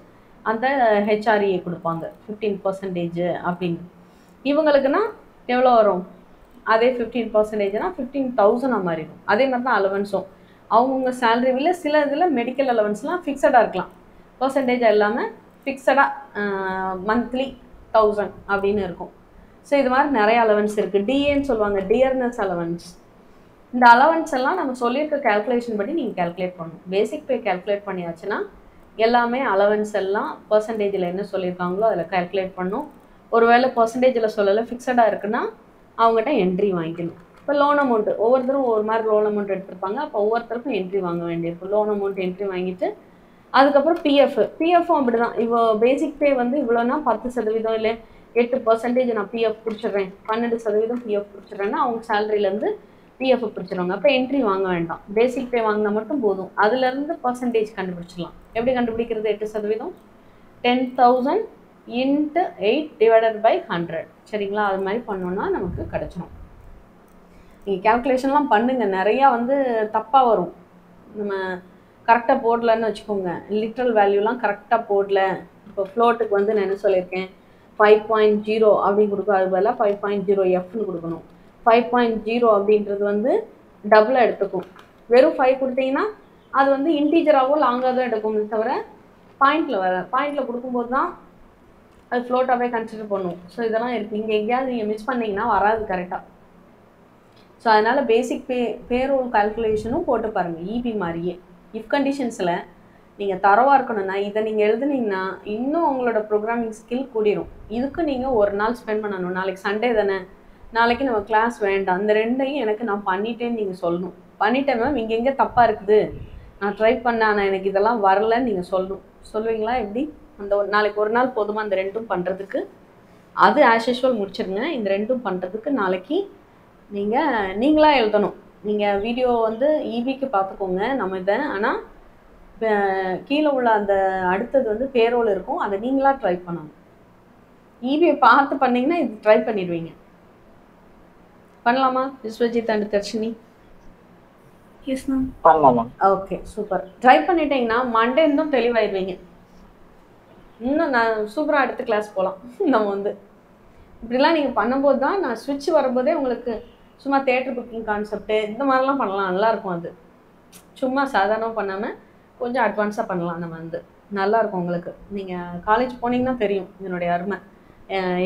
S1: அந்த ஹெச்ஆர்ஏ கொடுப்பாங்க 15% அப்படின்னு. இவங்களுக்குன்னா எவ்வளோ வரும்? அதே 15%னா 15,000 மாறிடும். அதே மாதிரி தான் அலவன்ஸும் அவங்கவுங்க சேலரியில் சில இதில் மெடிக்கல் அலவன்ஸ்லாம் ஃபிக்ஸடாக இருக்கலாம், பர்சன்டேஜாக இல்லாமல் ஃபிக்ஸடாக மந்த்லி 1000 அப்படின்னு இருக்கும். ஸோ இது மாதிரி நிறைய அலவன்ஸ் இருக்குது. டிஏன்னு சொல்லுவாங்க, டியர்னஸ் அலவன்ஸ். இந்த அலவன்ஸ் எல்லாம் நம்ம சொல்லியிருக்க கேல்குலேஷன் படி நீங்கள் கேல்குலேட் பண்ணணும். பேசிக் பே கேல்குலேட் பண்ணியாச்சுன்னா எல்லாமே அலவன்ஸ் எல்லாம் பர்சன்டேஜில் என்ன சொல்லியிருக்காங்களோ அதில் கால்குலேட் பண்ணும். ஒருவேளை பர்சன்டேஜில் சொல்லலை ஃபிக்ஸடாக இருக்குன்னா அவங்ககிட்ட என்ட்ரி வாங்கிக்கணும். இப்போ லோன் அமௌண்ட்டு ஒவ்வொருத்தரும் ஒரு மாதிரி லோன் அமௌண்ட் எடுத்திருப்பாங்க. அப்போ ஒவ்வொருத்தருக்கும் என்ட்ரி வாங்க வேண்டியிருக்கும். லோன் அமௌண்ட் என்ட்ரி வாங்கிட்டு அதுக்கப்புறம் பிஎஃப்பும் அப்படி தான். இப்போ பேசிக் பே வந்து இவ்வளோனா 10% இல்லை 8% நான் பிஎஃப் பிடிச்சிடுறேன், 12% பிஎஃப் பிடிச்சிடுறேன்னா அவங்க சேலரியிலேருந்து பிஎஃப் பிடிச்சிடுவாங்க. அப்போ என்ட்ரி வாங்க வேண்டாம், பேசிக் பே வாங்கினா மட்டும் போதும். அதுலேருந்து பர்சன்டேஜ் கண்டுபிடிச்சிடலாம். எப்படி கண்டுபிடிக்கிறது? 8%, 10,000 × 8/100. சரிங்களா? அது மாதிரி பண்ணோன்னா நமக்கு கிடச்சிடும். நீங்கள் கேல்குலேஷன்லாம் பண்ணுங்கள். நிறையா வந்து தப்பாக வரும். நம்ம கரெக்டாக போடலன்னு வச்சுக்கோங்க, லிட்ரல் வேல்யூலாம் கரெக்டாக போடல. இப்போ ஃப்ளோட்டுக்கு வந்து நான் என்ன சொல்லியிருக்கேன், 5.0 அப்படின்னு கொடுக்கும். அது பதிலாக 5.0Fன்னு கொடுக்கணும். 5.0 அப்படின்றது வந்து டபுளாக எடுத்துக்கும். வெறும் 5 கொடுத்தீங்கன்னா அது வந்து இன்டீஜராகவோ லாங்காக தான் எடுக்கும். தவிர பாயிண்டில் கொடுக்கும்போது தான் அது ஃப்ளோட்டாகவே கன்சிடர் பண்ணும். ஸோ இதெல்லாம் இருக்குது. இங்கே எங்கேயாவது நீங்கள் மிஸ் பண்ணிங்கன்னா வராது கரெக்டாக. ஸோ அதனால் பேசிக் பேரோல் கால்குலேஷனும் போட்டு பாருங்கள். இபி மாதிரியே இஃப் கண்டிஷன்ஸில் நீங்கள் தரவாக இருக்கணும்னா இதை நீங்கள் எழுதுனீங்கன்னா இன்னும் உங்களோட ப்ரோக்ராமிங் ஸ்கில் கூடிரும். இதுக்கு நீங்கள் ஒரு நாள் ஸ்பெண்ட் பண்ணணும். நாளைக்கு சண்டே தானே, நாளைக்கு நம்ம கிளாஸ் வேண்டாம், அந்த ரெண்டையும் எனக்கு நான் பண்ணிட்டேன்னு நீங்கள் சொல்லணும். பண்ணிட்டேன்னா இங்கே எங்கே தப்பாக இருக்குது, நான் ட்ரை பண்ணேன் ஆனால் எனக்கு இதெல்லாம் வரலன்னு நீங்கள் சொல்லணும். சொல்லுவீங்களா? எப்படி? அந்த நாளைக்கு ஒரு நாள் போதுமா அந்த ரெண்டும் பண்ணுறதுக்கு? அது ஆஸ் யூஷுவல் முடிச்சிருங்க. இந்த ரெண்டும் பண்ணுறதுக்கு நாளைக்கு நீங்களாக எழுதணும். நீங்கள் வீடியோ வந்து இபிக்கு பார்த்துக்கோங்க நம்ம இதை. ஆனால் கீழே உள்ள அந்த அடுத்தது வந்து பேரோல் இருக்கும், அதை நீங்களாக ட்ரை பண்ணணும். இபியை பார்த்து பண்ணிங்கன்னா இது ட்ரை பண்ணிடுவீங்க. பண்ணலாமா Viswajit and Dharshini?
S3: Yes ma'am.
S2: பண்ணலாமா?
S1: Okay, super. ட்ரை பண்ணிட்டீங்கன்னா மண்டே இன்னும் தெளிவாயிடுவீங்க. இன்னும் நான் சூப்பராக அடுத்த கிளாஸ் போகலாம். நம்ம வந்து இப்படிலாம் நீங்கள் பண்ணும்போது தான் நான் ஸ்விட்ச் வரும்போதே உங்களுக்கு சும்மா தேட்டர் புக்கிங் கான்செப்ட்டு இந்த மாதிரிலாம் பண்ணலாம். நல்லாயிருக்கும். அது சும்மா சாதாரணமாக பண்ணாமல் கொஞ்சம் அட்வான்ஸாக பண்ணலாம். நம்ம வந்து நல்லாயிருக்கும் உங்களுக்கு. நீங்கள் காலேஜ் போனீங்கன்னா தெரியும் இதனுடைய அருமை,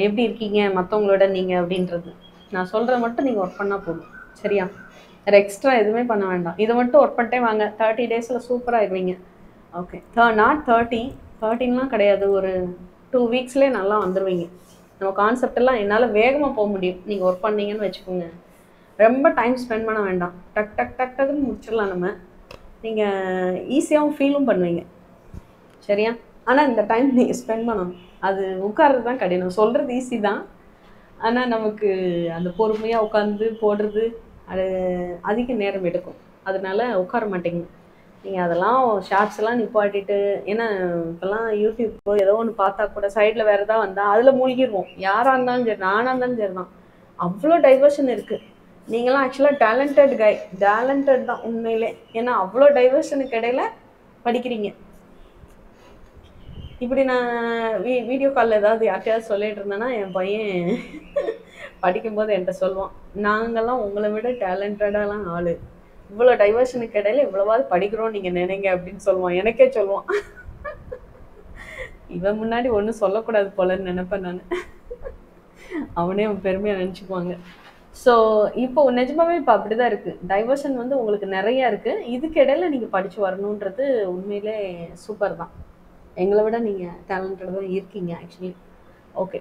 S1: எப்படி இருக்கீங்க மற்றவங்களோட நீங்கள் அப்படின்றது. நான் சொல்கிறத மட்டும் நீங்கள் ஒர்க் பண்ணால் போதும். சரியா? வேறு எக்ஸ்ட்ரா எதுவுமே பண்ண வேண்டாம். இதை மட்டும் ஒர்க் பண்ணிட்டே வாங்க. 30 டேஸில் சூப்பராக ஆயிடுவீங்க. ஓகே, நாட் 13லாம் கிடையாது, ஒரு 2 வீக்ஸ்லேயே நல்லா வந்துடுவீங்க. நம்ம கான்செப்டெல்லாம் என்னால் வேகமாக போக முடியும் நீங்கள் ஒர்க் பண்ணீங்கன்னு வச்சுக்கோங்க. ரொம்ப டைம் ஸ்பெண்ட் பண்ண வேண்டாம், டக் டக் டக் டக்குன்னு முடிச்சிடலாம் நம்ம. நீங்கள் ஈஸியாகவும் ஃபீலும் பண்ணுவீங்க. சரியா? ஆனால் இந்த டைம் நீங்கள் ஸ்பெண்ட் பண்ணணும். அது உட்கார்றது தான் கடினம். சொல்கிறது ஈஸி தான், ஆனால் நமக்கு அந்த பொறுமையாக உட்காந்து போடுறது அது அதிக நேரம் எடுக்கும். அதனால உட்கார மாட்டேங்குது. நீங்கள் அதெல்லாம் ஷார்ட்ஸ்லாம் நிப்பாட்டிட்டு, ஏன்னா இப்போல்லாம் யூடியூப் ஏதோ ஒன்று பார்த்தா கூட சைடில் வேறு எதாவது வந்தால் அதில் மூழ்கிடுவோம். யாராக இருந்தாலும் சரி, நானாக இருந்தாலும் சரி தான். அவ்வளோ டைவர்ஷன் இருக்குது. நீங்களாம் ஆக்சுவலாக டேலண்டட் தான் உண்மையிலே. ஏன்னா அவ்வளோ டைவர்ஷனுக்கு இடையில படிக்கிறீங்க. இப்படி நான் வீடியோ காலில் ஏதாவது யார்ட்டையாவது சொல்லிட்டு இருந்தேன்னா என் பையன் படிக்கும்போது என்கிட்ட சொல்லுவான், நாங்கள்லாம் உங்களை விட டேலண்டடாலாம் ஆள், இவ்வளோ டைவர்ஷனுக்கு இடையில இவ்வளவாது படிக்கிறோம் நீங்கள் நினைங்க அப்படின்னு சொல்லுவான். எனக்கே சொல்லுவான். இவன் முன்னாடி ஒன்றும் சொல்லக்கூடாது போலன்னு நினைப்பேன் நான். அவனே அவன் பெருமையாக நினச்சிக்குவாங்க. ஸோ இப்போ நிஜமாவே இப்போ அப்படி தான் இருக்குது. டைவர்ஷன் வந்து உங்களுக்கு நிறையா இருக்குது. இதுக்கு இடையில நீங்கள் படித்து வரணுன்றது உண்மையிலே சூப்பர் தான். எங்களை விட நீங்கள் டேலண்டட் தான் இருக்கீங்க ஆக்சுவலி. ஓகே,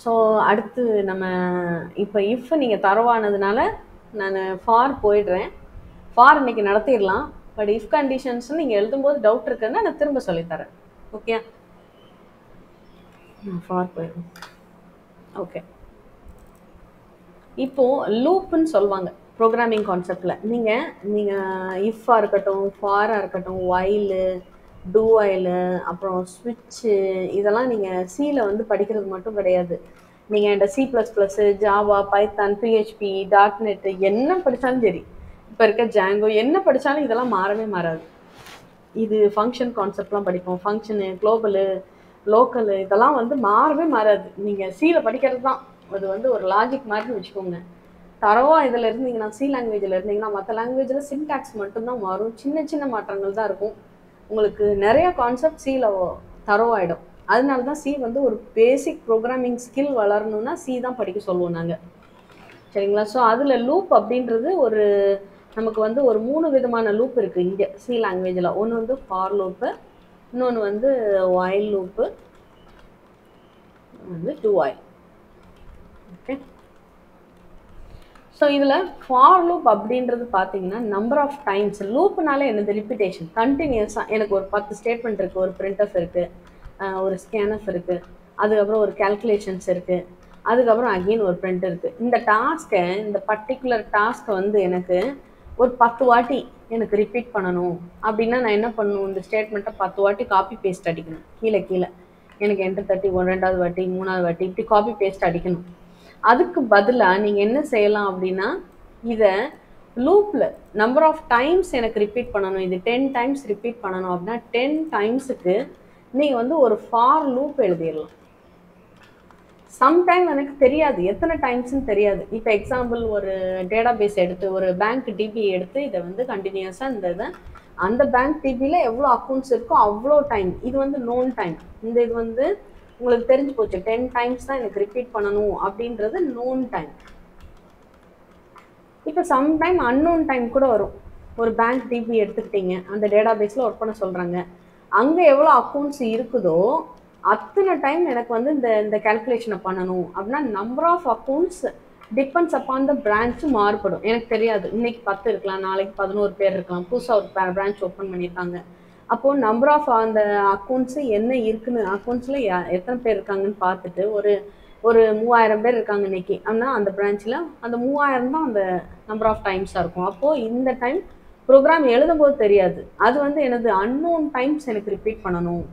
S1: ஸோ அடுத்து நம்ம இப்போ இஃப் நீங்கள் தரவானதுனால நான் ஃபார் போயிடுறேன். ஃபார் இன்னைக்கு நடத்திடலாம். பட் இஃப் கண்டிஷன்ஸ் நீங்கள் எழுதும்போது டவுட் இருக்குன்னா நான் திரும்ப சொல்லித்தரேன். ஓகே, ஃபார் போயிடுறேன். ஓகே, இப்போது லூப்புன்னு சொல்லுவாங்க ப்ரோக்ராமிங் கான்செப்டில். நீங்கள் இஃப்பாக இருக்கட்டும், ஃபாராக இருக்கட்டும், ஒயிலு, டூ ஒயிலு, அப்புறம் ஸ்விட்சு, இதெல்லாம் நீங்கள் சியில் வந்து படிக்கிறது மட்டும் கிடையாது. நீங்கள் என்கிட்ட C++, Java, Python, PHP, .NET என்ன படித்தாலும் சரி, இப்போ இருக்க ஜாங்கோ என்ன படித்தாலும் இதெல்லாம் மாறவே மாறாது. இது ஃபங்க்ஷன் கான்செப்ட்லாம் படிப்போம். ஃபங்க்ஷனு, குளோபலு, லோக்கலு, இதெல்லாம் வந்து மாறவே மாறாது. நீங்கள் சியில் படிக்கிறது தான். அது வந்து ஒரு லாஜிக் மாதிரி வச்சுக்கோங்க. தரவாக இதில் இருந்தீங்கன்னா, சி லாங்குவேஜில் இருந்தீங்கன்னா, மற்ற லாங்குவேஜில் சின்டாக்ஸ் மட்டும்தான் மாறும். சின்ன சின்ன மாற்றங்கள் தான் இருக்கும். உங்களுக்கு நிறையா கான்செப்ட் சியில் தரவாயிடும். அதனால தான் சி வந்து ஒரு பேசிக் ப்ரோக்ராமிங் ஸ்கில் வளரணுன்னா சி தான் படிக்க சொல்லுவோம் நாங்கள். சரிங்களா? ஸோ அதில் லூப் அப்படின்றது ஒரு நமக்கு வந்து ஒரு 3 விதமான லூப் இருக்குது இங்கே சி லாங்குவேஜில். ஒன்று வந்து ஃபார் லூப்பு, இன்னொன்று வந்து while லூப்பு, வந்து டு while. ஓகே, ஸோ இதில் ஃபார் லூப் அப்படின்றது பார்த்தீங்கன்னா நம்பர் ஆஃப் டைம்ஸ். லூப்புனால என்னது? ரிப்பீட்டேஷன், கண்டினியூஸாக. எனக்கு ஒரு 10 ஸ்டேட்மெண்ட் இருக்குது, ஒரு பிரிண்ட்எஃப் இருக்குது, ஒரு ஸ்கேன்எஃப் இருக்குது, அதுக்கப்புறம் ஒரு கேல்குலேஷன்ஸ் இருக்குது, அதுக்கப்புறம் அகெயின் ஒரு பிரிண்ட் இருக்குது. இந்த டாஸ்க்கை, இந்த பர்டிகுலர் டாஸ்க்கை வந்து எனக்கு ஒரு 10 வாட்டி எனக்கு ரிப்பீட் பண்ணணும் அப்படின்னா நான் என்ன பண்ணணும்? இந்த ஸ்டேட்மெண்ட்டை 10 வாட்டி காப்பி பேஸ்ட் அடிக்கணும். கீழே கீழே எனக்கு என்டர் தட்டி 2வது வாட்டி 3வது வாட்டி இப்படி காப்பி பேஸ்ட் அடிக்கணும். அதுக்கு பதிலாக நீங்கள் என்ன செய்யலாம் அப்படின்னா, இதை லூப்பில் நம்பர் ஆஃப் டைம்ஸ் எனக்கு ரிப்பீட் பண்ணணும், இது 10 டைம்ஸ் ரிப்பீட் பண்ணணும் அப்படின்னா 10 டைம்ஸுக்கு நீங்கள் வந்து ஒரு ஃபார் லூப் எழுதிடலாம். சம்டைம் எனக்கு தெரியாது எத்தனை டைம்ஸ்ன்னு தெரியாது. இப்போ எக்ஸாம்பிள் ஒரு டேட்டா பேஸ் எடுத்து, ஒரு பேங்க் டிபி எடுத்து இதை வந்து கண்டினியூஸாக இந்த இதை அந்த பேங்க் டிபியில் எவ்வளோ அக்கௌண்ட்ஸ் இருக்கோ அவ்வளோ டைம், இது வந்து நோன் டைம். இந்த இது வந்து உங்களுக்கு தெரிஞ்சு போச்சு, 10 டைம்ஸ் தான் எனக்கு ரிப்பீட் பண்ணணும் அப்படின்றது நோன் டைம். இப்போ சம்டைம் அன்னோன் டைம் கூட வரும். ஒரு பேங்க் டிபி எடுத்துக்கிட்டீங்க, அந்த டேட்டா பேஸில் ஒர்க் பண்ண சொல்கிறாங்க, அங்கே எவ்வளோ அக்கௌண்ட்ஸ் இருக்குதோ அத்தனை டைம் எனக்கு வந்து இந்த கேல்குலேஷனை பண்ணணும் அப்படின்னா number of accounts depends upon the branch மாறுபடும். எனக்கு தெரியாது, இன்னைக்கு 10 இருக்கலாம், நாளைக்கு 11 பேர் இருக்கலாம், புதுசாக ஒரு பிரான்ச் ஓப்பன் பண்ணியிருக்காங்க. அப்போது நம்பர் ஆஃப் அந்த அக்கௌண்ட்ஸு என்ன இருக்குன்னு, அக்கௌண்ட்ஸில் எத்தனை பேர் இருக்காங்கன்னு பார்த்துட்டு ஒரு 3000 பேர் இருக்காங்க இன்னைக்கு அப்படின்னா அந்த பிரான்ச்சில் அந்த 3000 தான் அந்த நம்பர் ஆஃப் டைம்ஸாக இருக்கும். அப்போது இந்த டைம் ப்ரோக்ராம் எழுதும்போது தெரியாது, அது வந்து எனது அன்னோன் டைம்ஸ் எனக்கு ரிப்பீட் பண்ணணும்.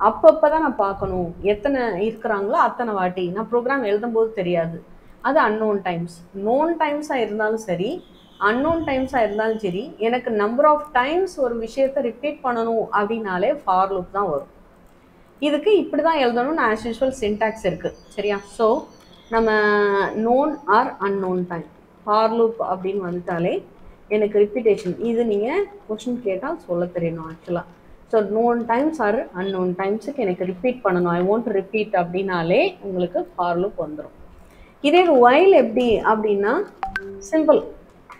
S1: அப்பப்போ தான் நான் பார்க்கணும் எத்தனை இருக்கிறாங்களோ அத்தனை வாட்டி. நான் ப்ரோக்ராம் எழுதும்போது தெரியாது, அது அன்னோன் டைம்ஸ். நோன் டைம்ஸாக இருந்தாலும் சரி, அன்னோன் டைம்ஸாக இருந்தாலும் சரி, எனக்கு நம்பர் ஆஃப் டைம்ஸ் ஒரு விஷயத்தை ரிப்பீட் பண்ணணும் அப்படின்னாலே ஃபார் லூப் தான் வரும். இதுக்கு இப்படி தான் எழுதணும்னு ஆஸ் யூஷுவல் சின்டாக்ஸ் இருக்குது, சரியா? ஸோ நம்ம known or unknown time, for loop அப்படின்னு வந்துட்டாலே எனக்கு ரிப்பீட்டேஷன், இது நீங்கள் கொஸ்டின் கேட்டால் சொல்ல தெரியணும் ஆக்சுவலாக. So known times or unknown டைம்ஸுக்கு எனக்கு ரிப்பீட் பண்ணணும், ஐ வாண்ட் ரிப்பீட் அப்படின்னாலே உங்களுக்கு ஃபார் லூப் வந்துடும். இதே while எப்படி அப்படின்னா சிம்பிள்,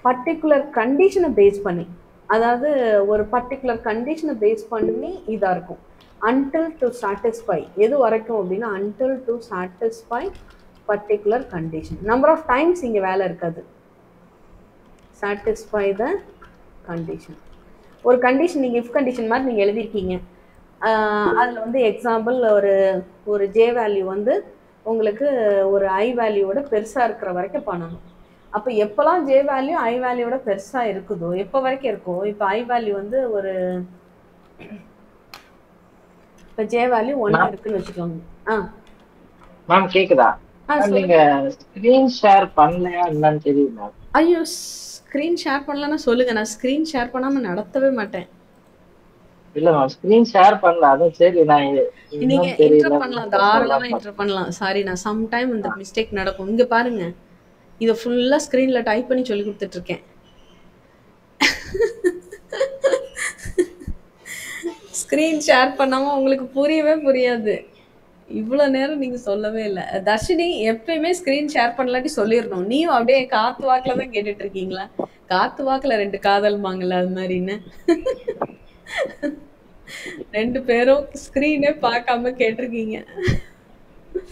S1: பர்டிகுலர் கண்டிஷனை பேஸ் பண்ணி, அதாவது ஒரு பர்டிகுலர் கண்டிஷனை பேஸ் பண்ணி இதாக இருக்கும். until to satisfy, எது வரைக்கும் அப்படின்னா until to satisfy particular condition. number of times இங்கே வேலை இருக்காது, satisfy the condition. ஒரு கண்டிஷன் நீங்கள் இஃப் கண்டிஷன் மாதிரி நீங்கள் எழுதியிருக்கீங்க, அதில் வந்து எக்ஸாம்பிள் ஒரு ஜே வேல்யூ வந்து உங்களுக்கு ஒரு ஐ வேல்யூவோட பெருசாக இருக்கிற வரைக்கும் பண்ணணும். அப்போ எப்போல்லாம் ஜே வேல்யூ ஐ வேல்யூவோட பெருசாக இருக்குதோ, எப்போ வரைக்கும் இருக்கோ, இப்போ ஐ வேல்யூ வந்து ஒரு இப்போ ஜே வேல்யூ 1 இருக்குன்னு வச்சுக்கோங்க.
S2: மேம் கேக்குதா? நீங்க ஸ்கிரீன் ஷேர் பண்ணலையா என்னன்னு தெரியுமா?
S1: ஐயோ, ஸ்க்ரீன் ஷேர் பண்ணலன்னா சொல்லுங்க, நான் ஸ்க்ரீன் ஷேர் பண்ணாம நடத்தவே மாட்டேன்.
S2: இல்ல மேம், ஸ்கிரீன் ஷேர் பண்ணல, அதான் சரி. நான்
S1: நீங்க என்டர் பண்ணலாம், தாராளமா என்டர் பண்ணலாம். சாரி, நான் சம் டைம் இந்த மிஸ்டேக் நடக்கும். இங்க பாருங்க, இதை ஃபுல்லா ஸ்க்ரீன்ல டைப் பண்ணி சொல்லி கொடுத்துட்டு இருக்கேன். ஸ்க்ரீன் ஷேர் பண்ணாம உங்களுக்கு புரியவே புரியாது. இவ்வளோ நேரம் நீங்க சொல்லவே இல்லை. தர்ஷினி, எப்பயுமே ஸ்க்ரீன் ஷேர் பண்ணலாட்டி சொல்லிடணும். நீயும் அப்படியே காத்து வாக்கில் தான் கேட்டுட்டு இருக்கீங்களா? காத்து வாக்கில் 2 காதல்மாங்கல்ல, அது மாதிரின்னு 2 பேரும் ஸ்க்ரீனே பார்க்காம கேட்டிருக்கீங்க.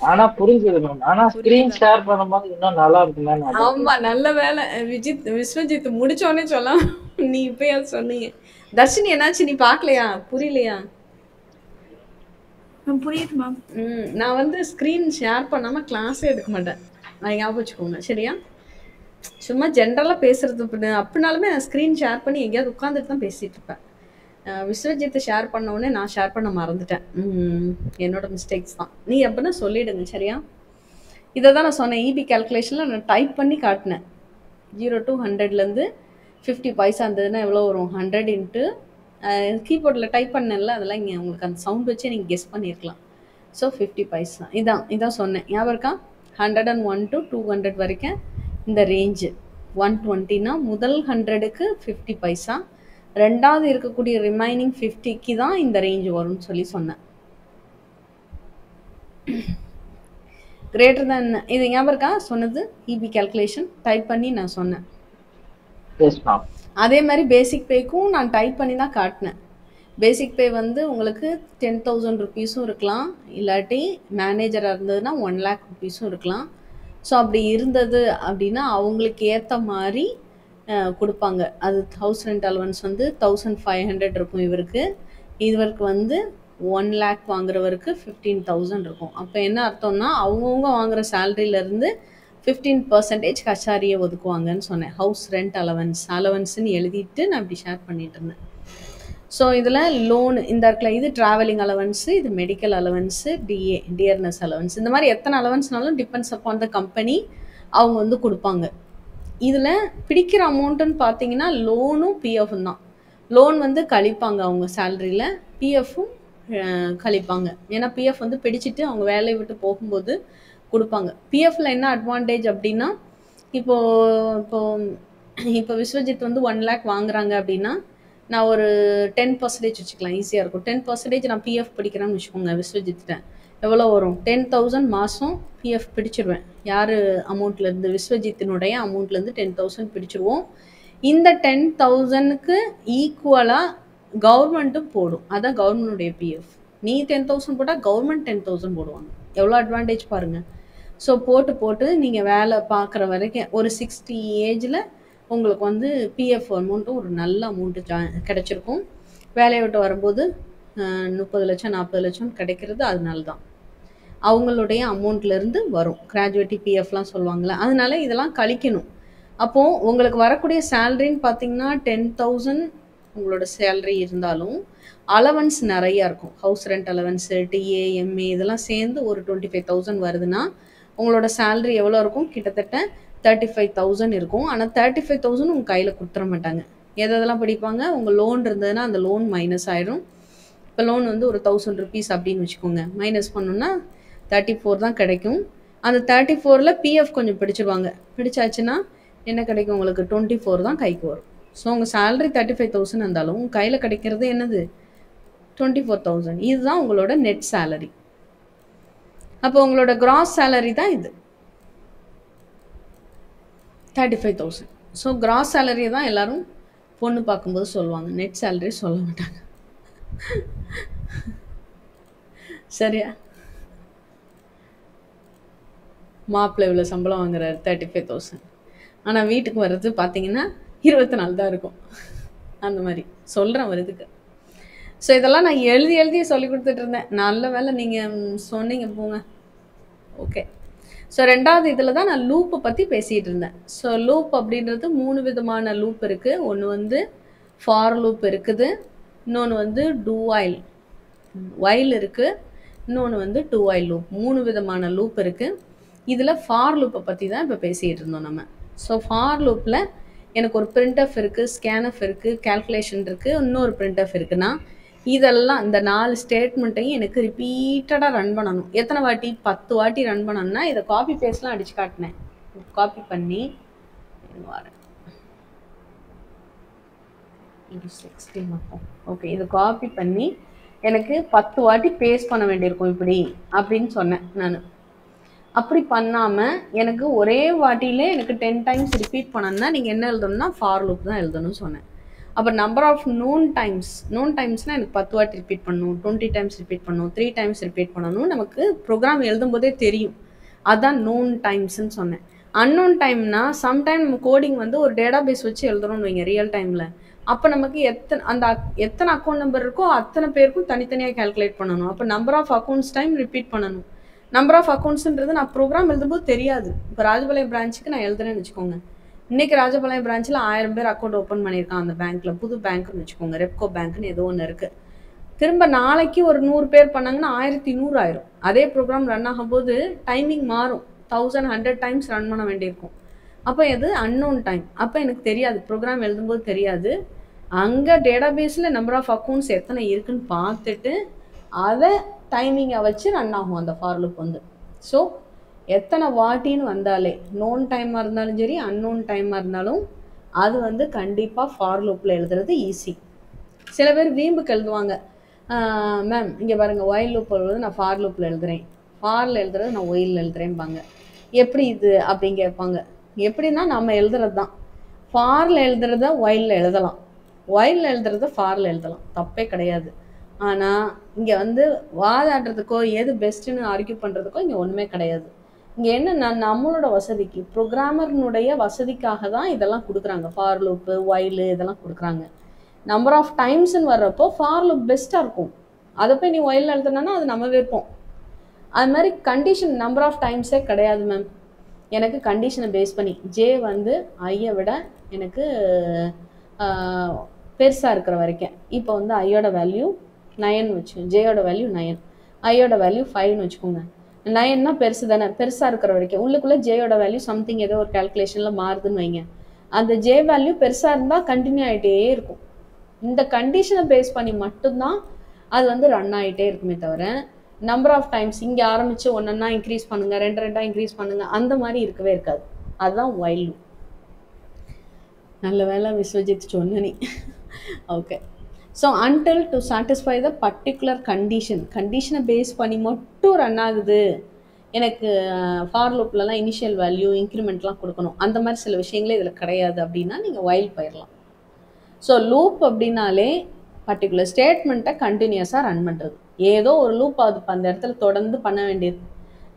S2: ஆனா புரிஞ்சது மேம். ஆனா ஸ்கிரீன் ஷேர் பண்ணும்போது இன்னும் நல்லா இருக்குமே.
S1: ஆமா, நல்ல வேலை. விஸ்வஜித் முடிச்சோடனே சொல்லலாம், நீ இப்பயா சொன்னீங்க. தர்ஷினி, என்னாச்சு, நீ பார்க்கலையா? புரியலையா?
S3: புரியுது மேம்.
S1: நான் வந்து ஸ்க்ரீன் ஷேர் பண்ணாமல் கிளாஸே எடுக்க மாட்டேன், நான் ஞாபகம் வச்சுக்கோங்க, சரியா? சும்மா ஜென்ரலாக பேசுறது அப்படின்னாலுமே நான் ஸ்க்ரீன் ஷேர் பண்ணி எங்கேயாவது உட்காந்துட்டு தான் பேசிகிட்டு இருப்பேன். விஸ்வஜித்தை ஷேர் பண்ணோடனே நான் ஷேர் பண்ண மறந்துட்டேன். என்னோட மிஸ்டேக்ஸ் தான். நீ எப்படின்னா சொல்லிவிடுங்க, சரியா? இதை தான் நான் சொன்னேன். இபி கேல்குலேஷனில் நான் டைப் பண்ணி காட்டினேன். 0 to 100லேருந்து 50 பைசா இருந்ததுன்னா எவ்வளோ வரும்? 100 இன்ட்டு கீபோர்டில் டைப் பண்ணல, அதெல்லாம் இங்கே உங்களுக்கு அந்த சவுண்ட் வச்சே நீங்கள் கெஸ் பண்ணியிருக்கலாம். ஸோ 50 பைசா இதான் சொன்னேன், ஞாபகம் இருக்கா? 101 to 200 வரைக்கும் இந்த ரேஞ்சு. 120னா முதல் 100க்கு 50 பைசா, ரெண்டாவது இருக்கக்கூடிய ரிமைனிங் 50க்கு தான் இந்த ரேஞ்சு வரும்னு சொல்லி சொன்னேன். கிரேட்டர் தான் இது ஞாபகம் இருக்கா சொன்னது? இபி கேல்குலேஷன் டைப் பண்ணி நான் சொன்னேன்.
S2: Yes ma'am.
S1: அதே மாதிரி பேசிக் பேக்கும் நான் டைப் பண்ணி தான் காட்டினேன். பேசிக் பே வந்து உங்களுக்கு 10,000 ருபீஸும் இருக்கலாம், இல்லாட்டி மேனேஜராக இருந்ததுன்னா 1 லேக் ருபீஸும் இருக்கலாம். ஸோ அப்படி இருந்தது அப்படின்னா அவங்களுக்கு ஏற்ற மாதிரி கொடுப்பாங்க. அது ஹவுஸ் ரெண்ட் அலவன்ஸ் வந்து 1500 இருக்கும் இவருக்கு வந்து 1 லேக் வாங்குறவருக்கு 15,000 இருக்கும். அப்போ என்ன அர்த்தம்னா அவங்கவுங்க வாங்குற சேலரியிலேருந்து 15% கச்சாரியை ஒதுக்குவாங்கன்னு சொன்னேன். ஹவுஸ் ரெண்ட் அலவன்ஸ்ன்னு எழுதிட்டு நான் இப்படி ஷேர் பண்ணிட்டு இருந்தேன். ஸோ இதில் லோன் இந்த இடத்துல இது ட்ராவலிங் அலவன்ஸு, இது மெடிக்கல் அலவன்ஸு, டியர்னஸ் அலவன்ஸ், இந்த மாதிரி எத்தனை அலவன்ஸ்னாலும் டிபெண்ட்ஸ் அப்பான் த கம்பெனி அவங்க வந்து கொடுப்பாங்க. இதில் பிடிக்கிற அமௌண்ட்டுன்னு பார்த்தீங்கன்னா லோனும் பிஎஃப்பும் தான். லோன் வந்து கழிப்பாங்க அவங்க சேலரியில், பிஎஃப்பும் கழிப்பாங்க. ஏன்னா பிஎஃப் வந்து பிடிச்சிட்டு அவங்க வேலையை விட்டு போகும்போது கொடுப்பாங்க. பிஎஃப்ல என்ன அட்வான்டேஜ் அப்படின்னா இப்போ விஸ்வஜித் வந்து 1 லேக் வாங்குறாங்க அப்படின்னா நான் ஒரு 10% வச்சுக்கலாம், ஈஸியாக இருக்கும். 10% நான் பிஎஃப் பிடிக்கிறேன்னு வச்சுக்கோங்க. விஸ்வஜித்திட்ட எவ்வளோ வரும்? 10,000 மாதம் பிஎஃப் பிடிச்சிருவேன். யார் அமௌண்ட்லேருந்து? விஸ்வஜித்தினுடைய அமௌண்ட்லேருந்து 10,000 பிடிச்சிருவோம். இந்த 10,000க்கு ஈக்குவலாக கவர்மெண்ட்டும் போடும். அதான் கவர்மெண்டுடைய பிஎஃப். நீ 10,000 போட்டால் கவர்மெண்ட் 10,000 போடுவாங்க. எவ்வளோ அட்வான்டேஜ் பாருங்கள். ஸோ போட்டு நீங்கள் வேலை பார்க்குற வரைக்கும் ஒரு 60 ஏஜில் உங்களுக்கு வந்து பிஎஃப் அமௌண்ட்டும் ஒரு நல்ல அமௌண்ட்டு கிடச்சிருக்கும். வேலையை விட்டு வரும்போது 30 லட்சம் 40 லட்சம் கிடைக்கிறது அதனால தான். அவங்களுடைய அமௌண்ட்லேருந்து வரும். கிராஜுவேட்டி பிஎஃப்லாம் சொல்லுவாங்களே, அதனால இதெல்லாம் கழிக்கணும். அப்போது உங்களுக்கு வரக்கூடிய சேலரின்னு பார்த்தீங்கன்னா 10,000 உங்களோட சேலரி இருந்தாலும் அலவன்ஸ் நிறையா இருக்கும். House rent allowance, DA, MA இதெல்லாம் சேர்ந்து ஒரு 25,000 வருதுன்னா உங்களோட சேலரி எவ்வளோ இருக்கும்? கிட்டத்தட்ட 35,000 இருக்கும். ஆனால் 35,000 உங்கள் கையில் கொடுத்துட மாட்டாங்க. எதெல்லாம் பிடிப்பாங்க? உங்கள் லோன் இருந்ததுன்னா அந்த லோன் மைனஸ் ஆயிடும். இப்போ லோன் வந்து ஒரு 1000 ருபீஸ் அப்படின்னு வச்சுக்கோங்க. மைனஸ் பண்ணோன்னா 34 தான் கிடைக்கும். அந்த 34ல் பிஎஃப் கொஞ்சம் பிடிச்சிருவாங்க. பிடிச்சாச்சுன்னா என்ன கிடைக்கும்? உங்களுக்கு 24 தான் கைக்கு வரும். ஸோ உங்கள் சேலரி 35,000 இருந்தாலும் உங்கள் கையில் கிடைக்கிறது என்னது? 24,000. இதுதான் உங்களோட நெட் சேலரி. அப்போ உங்களோட கிராஸ் சேலரி தான் இது 35,000. ஸோ கிராஸ் சேலரி தான் எல்லாரும் பொண்ணு பார்க்கும்போது சொல்லுவாங்க, நெட் சேலரி சொல்ல மாட்டாங்க. சரியா? மாப்பிள்ளை இவ்வளோ சம்பளம் வாங்குறாரு 35,000, ஆனால் வீட்டுக்கு வர்றது பார்த்தீங்கன்னா 24 தான் இருக்கும். அந்த மாதிரி சொல்கிறேன் வருதுக்கு. ஸோ இதெல்லாம் நான் எழுதி சொல்லி கொடுத்துட்டு இருந்தேன். நல்ல வேலை நீங்கள் சொன்னீங்க போங்க. ஓகே. ஸோ ரெண்டாவது இதில் தான் நான் லூப்பை பற்றி பேசிகிட்டு இருந்தேன். ஸோ லூப் அப்படின்றது 3 விதமான லூப் இருக்குது. ஒன்று வந்து ஃபார் லூப் இருக்குது, இன்னொன்று வந்து டூ வைல் இருக்குது, இன்னொன்று வந்து டூ வைல் லூப். 3 விதமான லூப் இருக்குது. இதில் ஃபார் லூப்பை பற்றி தான் இப்போ பேசிகிட்டு இருந்தோம் நம்ம. ஸோ ஃபார் லூப்பில் எனக்கு ஒரு பிரிண்ட்எஃப் இருக்குது, ஸ்கேன்எஃப் இருக்குது, கேல்குலேஷன் இருக்குது, இன்னொரு பிரிண்ட்எஃப் இருக்குன்னா இதெல்லாம் இந்த 4 ஸ்டேட்மெண்ட்டையும் எனக்கு ரிப்பீட்டடாக ரன் பண்ணணும். எத்தனை வாட்டி? 10 வாட்டி ரன் பண்ணணும்னா இதை காப்பி பேஸ்ட்லாம் அடித்து காட்டினேன். காப்பி பண்ணி வரேன். இது 16 மட்டும். ஓகே, இதை காப்பி பண்ணி எனக்கு 10 வாட்டி பேஸ்ட் பண்ண வேண்டியிருக்கும் இப்படி அப்படின்னு சொன்னேன் நான். அப்படி பண்ணாமல் எனக்கு ஒரே வாட்டியிலே எனக்கு 10 டைம்ஸ் ரிப்பீட் பண்ணணும்னா நீங்கள் என்ன எழுதணும்னா ஃபார் லூப் தான் எழுதணும்னு சொன்னேன். அப்போ நம்பர் ஆஃப் நோன் டைம்ஸ்னால் எனக்கு 10 வாட்டி ரிப்பீட் பண்ணணும், 20 டைம்ஸ் ரிப்பீட் பண்ணணும், 3 டைம்ஸ் ரிப்பீட் பண்ணணும். நமக்கு ப்ரோக்ராம் எழுதும்போதே தெரியும். அதுதான் நோன் டைம்ஸ்ன்னு சொன்னேன். அன்னோன் டைம்னா சம்டைம் நம்ம கோடிங் வந்து ஒரு டேட்டா பேஸ் வச்சு எழுதுறோம்னு வைங்க ரியல் டைமில். அப்போ நமக்கு எத்தனை அக்கௌண்ட் நம்பர் இருக்கோ அத்தனை பேருக்கும் தனித்தனியாக கேல்குலேட் பண்ணணும். அப்போ number of accounts time repeat பண்ணணும். நம்பர் ஆஃப் அக்கௌண்ட்ஸுன்றது நான் ப்ரோக்ராம் எழுதும்போது தெரியாது. இப்போ ராஜபாளையம் பிரான்ச்சுக்கு நான் எழுதுறேன்னு வச்சுக்கோங்க. இன்றைக்கி ராஜபாளையம் பிரான்ச்சில் 1000 பேர் அக்கௌண்ட் ஓப்பன் பண்ணியிருக்கான் அந்த பேங்க்கில். புது பேங்க்னு வச்சுக்கோங்க, ரெப்கோ பேங்க்னு ஏதோ ஒன்று இருக்குது. திரும்ப நாளைக்கு ஒரு 100 பேர் பண்ணாங்கன்னா 1100 ஆயிரும். அதே ப்ரோக்ராம் ரன் ஆகும்போது டைமிங் மாறும். 1100 டைம்ஸ் ரன் பண்ண வேண்டியிருக்கும். அப்போ இது அன்னோன் டைம். அப்போ எனக்கு தெரியாது, ப்ரோக்ராம் எழுதும்போது தெரியாது. அங்கே டேட்டாபேஸில் நம்பர் ஆஃப் அக்கௌண்ட்ஸ் எத்தனை இருக்குன்னு பார்த்துட்டு அதை டைமிங்கை வச்சு ரன் ஆகும் அந்த ஃபார் லூப் வந்து. ஸோ எத்தனை வாட்டின்னு வந்தாலே நோன் டைமாக இருந்தாலும் சரி அன்னோன் டைமாக இருந்தாலும் அது வந்து கண்டிப்பாக ஃபார் லூப்பில் எழுதுறது ஈஸி. சில பேர் வீம்புக்கு எழுதுவாங்க, மேம் இங்கே பாருங்கள் ஒயில் லூப் எழுதுறது நான் ஃபார் லூப்பில் எழுதுகிறேன், ஃபாரில் எழுதுறது நான் ஒயில் எழுதுறேன்பாங்க. எப்படி இது அப்படின்னு கேட்பாங்க. எப்படின்னா நம்ம எழுதுறது தான். ஃபாரில் எழுதுறத ஒயிலில் எழுதலாம், ஒயிலில் எழுதுறத ஃபாரில் எழுதலாம், தப்பே கிடையாது. ஆனால் இங்கே வந்து வாதாடுறதுக்கோ எது பெஸ்ட்டுன்னு ஆர்கியூ பண்ணுறதுக்கோ இங்கே ஒன்றுமே கிடையாது. இங்கே என்னென்னா நம்மளோட வசதிக்கு, ப்ரோக்ராமர்னுடைய வசதிக்காக தான் இதெல்லாம் கொடுக்குறாங்க. ஃபார் லூப்பு, ஒயிலு இதெல்லாம் கொடுக்குறாங்க. நம்பர் ஆஃப் டைம்ஸ்ன்னு வர்றப்போ ஃபார் லூப் பெஸ்ட்டாக இருக்கும். அதை போய் நீ ஒயிலில் எழுதுனா அது நம்ம விருப்பம். அது மாதிரி கண்டிஷன் நம்பர் ஆஃப் டைம்ஸே கிடையாது மேம். எனக்கு கண்டிஷனை பேஸ் பண்ணி ஜே வந்து ஐயை விட எனக்கு பெருசாக இருக்கிற வரைக்கும், இப்போ வந்து ஐயோட வேல்யூ 9 வச்சு, ஜேயோட வேல்யூ 9, ஐயோட வேல்யூ 5ன்னு வச்சுக்கோங்க. 9னா பெருசு தானே, பெருசாக இருக்கிற வரைக்கும் உள்ளுக்குள்ளே ஜேயோட வேல்யூ சம்திங் ஏதோ ஒரு கேல்குலேஷனில் மாறுதுன்னு வைங்க. அந்த ஜே வேல்யூ பெருசாக இருந்தால் கண்டினியூ ஆகிட்டே இருக்கும். இந்த கண்டிஷனை பேஸ் பண்ணி மட்டும்தான் அது வந்து ரன் ஆகிட்டே இருக்குமே தவிர நம்பர் ஆஃப் டைம்ஸ் இங்கே ஆரம்பித்து ஒன்றா இன்க்ரீஸ் பண்ணுங்கள், ரெண்டாக இன்க்ரீஸ் பண்ணுங்கள், அந்த மாதிரி இருக்கவே இருக்காது. அதுதான் ஒயில் லூப். நல்ல வேலை விஸ்வஜித் சொன்ன நீ. Okay. So until to satisfy the particular கண்டிஷனை பேஸ் பண்ணி மட்டும் ரன் ஆகுது. எனக்கு ஃபார் லூப்லலாம் இனிஷியல் வேல்யூ இன்க்ரிமெண்ட்லாம் கொடுக்கணும், அந்த மாதிரி சில விஷயங்களே இதில் கிடையாது அப்படின்னா நீங்கள் ஒயில் போயிடலாம். ஸோ லூப் அப்படின்னாலே பர்டிகுலர் ஸ்டேட்மெண்ட்டை கண்டினியூஸாக ரன் பண்ணுறது. ஏதோ ஒரு லூப் அது அந்த இடத்துல தொடர்ந்து பண்ண வேண்டியது.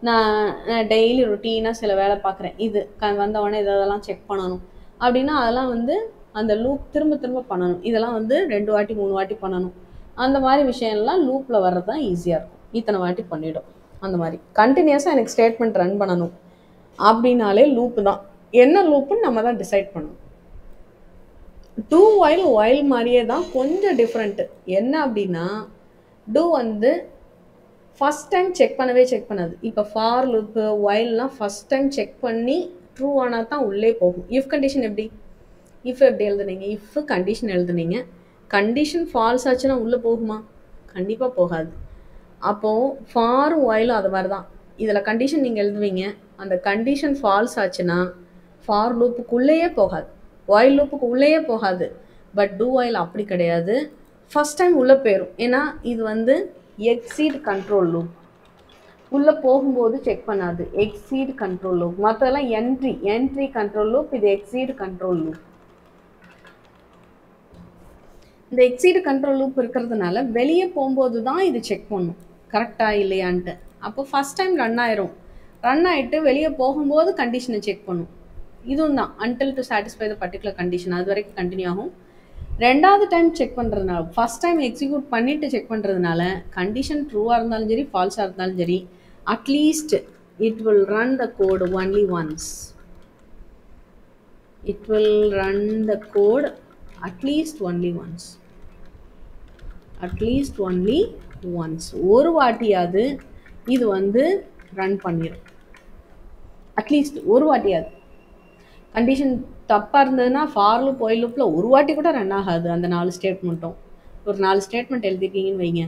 S1: நான் டெய்லி ரொட்டீனாக சில வேலை பார்க்குறேன், இது வந்தவொடனே இதெல்லாம் செக் பண்ணணும் அப்படின்னா அதெல்லாம் வந்து அந்த லூப் திரும்ப திரும்ப பண்ணணும். இதெல்லாம் வந்து 2 வாட்டி 3 வாட்டி பண்ணணும். அந்த மாதிரி விஷயம்லாம் லூப்பில் வர்றது தான் ஈஸியாக இருக்கும். இத்தனை வாட்டி பண்ணிவிடும். அந்த மாதிரி கண்டினியூஸாக எனக்கு ஸ்டேட்மெண்ட் ரன் பண்ணணும் அப்படின்னாலே லூப்பு தான். என்ன லூப்புன்னு நம்ம தான் டிசைட் பண்ணணும். டூ ஒயில் மாதிரியே தான், கொஞ்சம் டிஃப்ரெண்ட்டு. என்ன அப்படின்னா டூ வந்து ஃபஸ்ட் டைம் செக் பண்ணாது. இப்போ ஃபார் லூப்பு ஒயில்லாம் ஃபஸ்ட் டைம் செக் பண்ணி ட்ரூ ஆனால் தான் உள்ளே போகும். இஃப் கண்டிஷன் எப்படி எழுதுனீங்க, இஃப் கண்டிஷன் எழுதுனீங்க, கண்டிஷன் ஃபால்ஸ் ஆச்சுன்னா உள்ளே போகுமா? கண்டிப்பாக போகாது. அப்போது ஃபாரும் ஒயிலும் அது மாதிரி தான். இதில் கண்டிஷன் நீங்கள் எழுதுவீங்க, அந்த கண்டிஷன் ஃபால்ஸ் ஆச்சுன்னா ஃபார் லூப்புக்குள்ளேயே போகாது, ஒயில் லூப்புக்கு உள்ளேயே போகாது. பட் டூ ஒயில் அப்படி கிடையாது, ஃபஸ்ட் டைம் உள்ளே போயிடும். ஏன்னா இது வந்து எக்ஸீட் கண்ட்ரோல் லூப், உள்ளே போகும்போது செக் பண்ணாது. எக்ஸீட் கண்ட்ரோல் லூப், மற்றதெல்லாம் என்ட்ரி கண்ட்ரோல் லூப், இது எக்ஸீட் கண்ட்ரோல் லூப். இந்த எக்ஸீட் கண்ட்ரோல் லூப் இருக்கிறதுனால வெளியே போகும்போது தான் இது செக் பண்ணும் கரெக்டாக இல்லையான்ட்டு. அப்போ ஃபஸ்ட் டைம் ரன் ஆகிட்டு வெளியே போகும்போது கண்டிஷனை செக் பண்ணும். இதுவும் தான் until to satisfy the particular condition, அது வரைக்கும் கண்டினியூ ஆகும். ரெண்டாவது டைம் செக் பண்ணுறதுனால, ஃபஸ்ட் டைம் எக்ஸிக்யூட் பண்ணிவிட்டு செக் பண்ணுறதுனால கண்டிஷன் ட்ரூவாக இருந்தாலும் சரி ஃபால்ஸாக இருந்தாலும் சரி, at least it will run the code only once. It will run the code at least only once. ஒரு வாட்டியாவது இது வந்து ரன் பண்ணிடும். அட்லீஸ்ட் ஒரு வாட்டியாவது. கண்டிஷன் தப்பாக இருந்ததுன்னா ஃபார் லூப் ஒயில் லூப்பில் ஒரு வாட்டி கூட ரன் ஆகாது. அந்த 4 ஸ்டேட்மெண்ட்டும், ஒரு 4 ஸ்டேட்மெண்ட் எழுதிட்டீங்கன்னு வைங்க,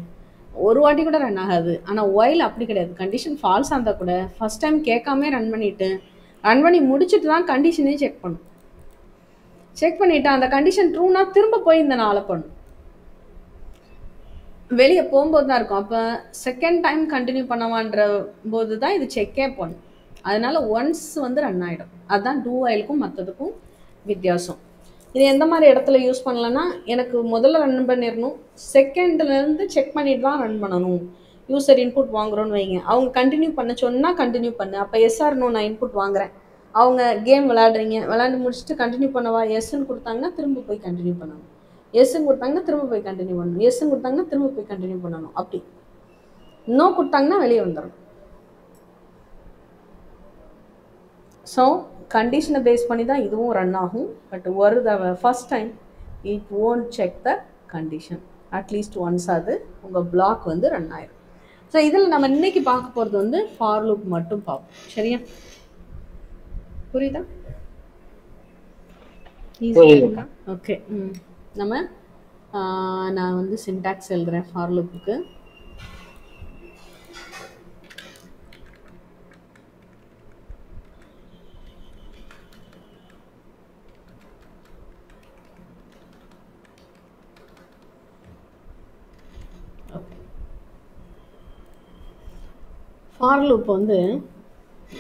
S1: ஒரு வாட்டி கூட ரன் ஆகாது. ஆனால் ஒயில் அப்படி கிடையாது. கண்டிஷன் ஃபால்ஸாக இருந்தால் கூட ஃபஸ்ட் டைம் கேட்காமே ரன் பண்ணி முடிச்சுட்டு தான் கண்டிஷனே செக் பண்ணிவிட்டு அந்த கண்டிஷன் ட்ரூனா திரும்ப போய் இந்த 4 பண்ணும். வெளியே போகும்போது தான் இருக்கும். அப்போ செகண்ட் டைம் கண்டினியூ பண்ணவான்ற போது தான் இது செக்கே பண்ணும். அதனால ஒன்ஸ் வந்து ரன் ஆகிடும். அதுதான் டூ ஒயிலுக்கும் மற்றதுக்கும் வித்தியாசம். இது எந்த மாதிரி இடத்துல யூஸ் பண்ணலன்னா, எனக்கு முதல்ல ரன் பண்ணிடணும், செகண்ட்லேருந்து செக் பண்ணிட்டு தான் ரன் பண்ணணும். யூசர் இன்புட் வாங்குறோன்னு வைங்க, அவங்க கண்டினியூ பண்ண சொன்னால் கண்டினியூ பண்ணு. அப்போ எஸ்ஆர்னோ நான் இன்புட் வாங்குறேன், அவங்க கேம் விளையாண்டு முடிச்சுட்டு கண்டினியூ பண்ணவா, எஸ்ன்னு கொடுத்தாங்கன்னா திரும்ப போய் கண்டினியூ பண்ணணும், எஸ்ன்னு கொடுத்தாங்கன்னா திரும்ப போய் கண்டினியூ பண்ணணும், எஸ்ன்னு கொடுத்தாங்கன்னா திரும்ப போய் கண்டினியூ பண்ணணும். அப்படி நோ கொடுத்தாங்கன்னா வெளியே வந்துடும். ஸோ கண்டிஷனை பேஸ் பண்ணி தான் இதுவும் ரன் ஆகும். பட் ஒரு தடவை first time it won't check the condition, at least once அது உங்கள் பிளாக் வந்து ரன் ஆயிடும். ஸோ இதில் நம்ம இன்னைக்கு பார்க்க போகிறது வந்து ஃபார் லூப் மட்டும் பார்ப்போம். சரியா? புரியுதா? ஈஸியாக? ஓகே. நம்ம நான் வந்து சின்டாக்ஸ் எழுதுகிறேன் ஃபார் லூப்புக்கு. ஃபார் லூப் வந்து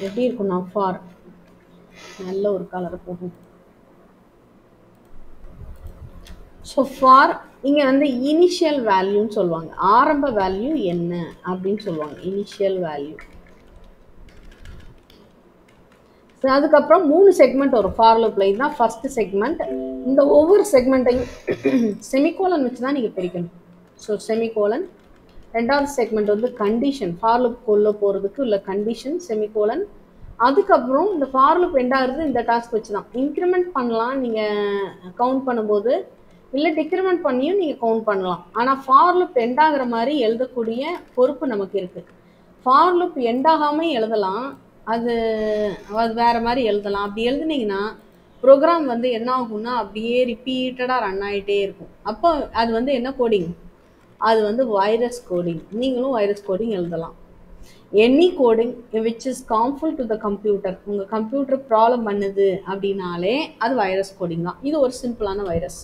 S1: எப்படி இருக்குன்னா, ஃபார் நல்ல ஒரு கலரை போகும். ஸோ ஃபார் இங்கே வந்து இனிஷியல் வேல்யூன்னு சொல்லுவாங்க. ஆரம்ப வேல்யூ என்ன அப்படின்னு சொல்லுவாங்க, இனிஷியல் வேல்யூ. ஸோ அதுக்கப்புறம் 3 செக்மெண்ட் வரும் ஃபார் லூப்ல. இதுதான் ஃபர்ஸ்ட் செக்மெண்ட். இந்த ஒவ்வொரு செக்மெண்ட்டையும் செமிகோலன் வச்சு தான் நீங்கள் பிரிக்கணும். So semicolon. ரெண்டாவது செக்மெண்ட் வந்து கண்டிஷன், ஃபார் லூப்குள்ளே போகிறதுக்கு உள்ள கண்டிஷன், செமிகோலன். அதுக்கப்புறம் இந்த ஃபார் லூப் எண்ட் ஆகுறது இந்த டாஸ்க் வச்சு தான். இன்க்ரிமெண்ட் பண்ணலாம் நீங்கள் கவுண்ட் பண்ணும்போது, இல்லை டிக்ரிமெண்ட் பண்ணியும் நீங்கள் கவுண்ட் பண்ணலாம். ஆனால் ஃபார் லூப் எண்ட் ஆகிற மாதிரி எழுதக்கூடிய பொறுப்பு நமக்கு இருக்குது. ஃபார் லூப் எண்ட் ஆகாமல் எழுதலாம், அது வேறு மாதிரி எழுதலாம். அப்படி எழுதுனீங்கன்னா ப்ரோக்ராம் வந்து என்ன ஆகும்னா அப்படியே ரிப்பீட்டடாக ரன் ஆகிட்டே இருக்கும். அப்போ அது வந்து என்ன கோடிங், அது வந்து வைரஸ் கோடிங். நீங்களும் வைரஸ் கோடிங் எழுதலாம். Any coding which is harmful to the computer, உங்கள் கம்ப்யூட்டர் ப்ராப்ளம் பண்ணுது அப்படின்னாலே அது வைரஸ் கோடிங் தான். இது ஒரு சிம்பிளான வைரஸ்.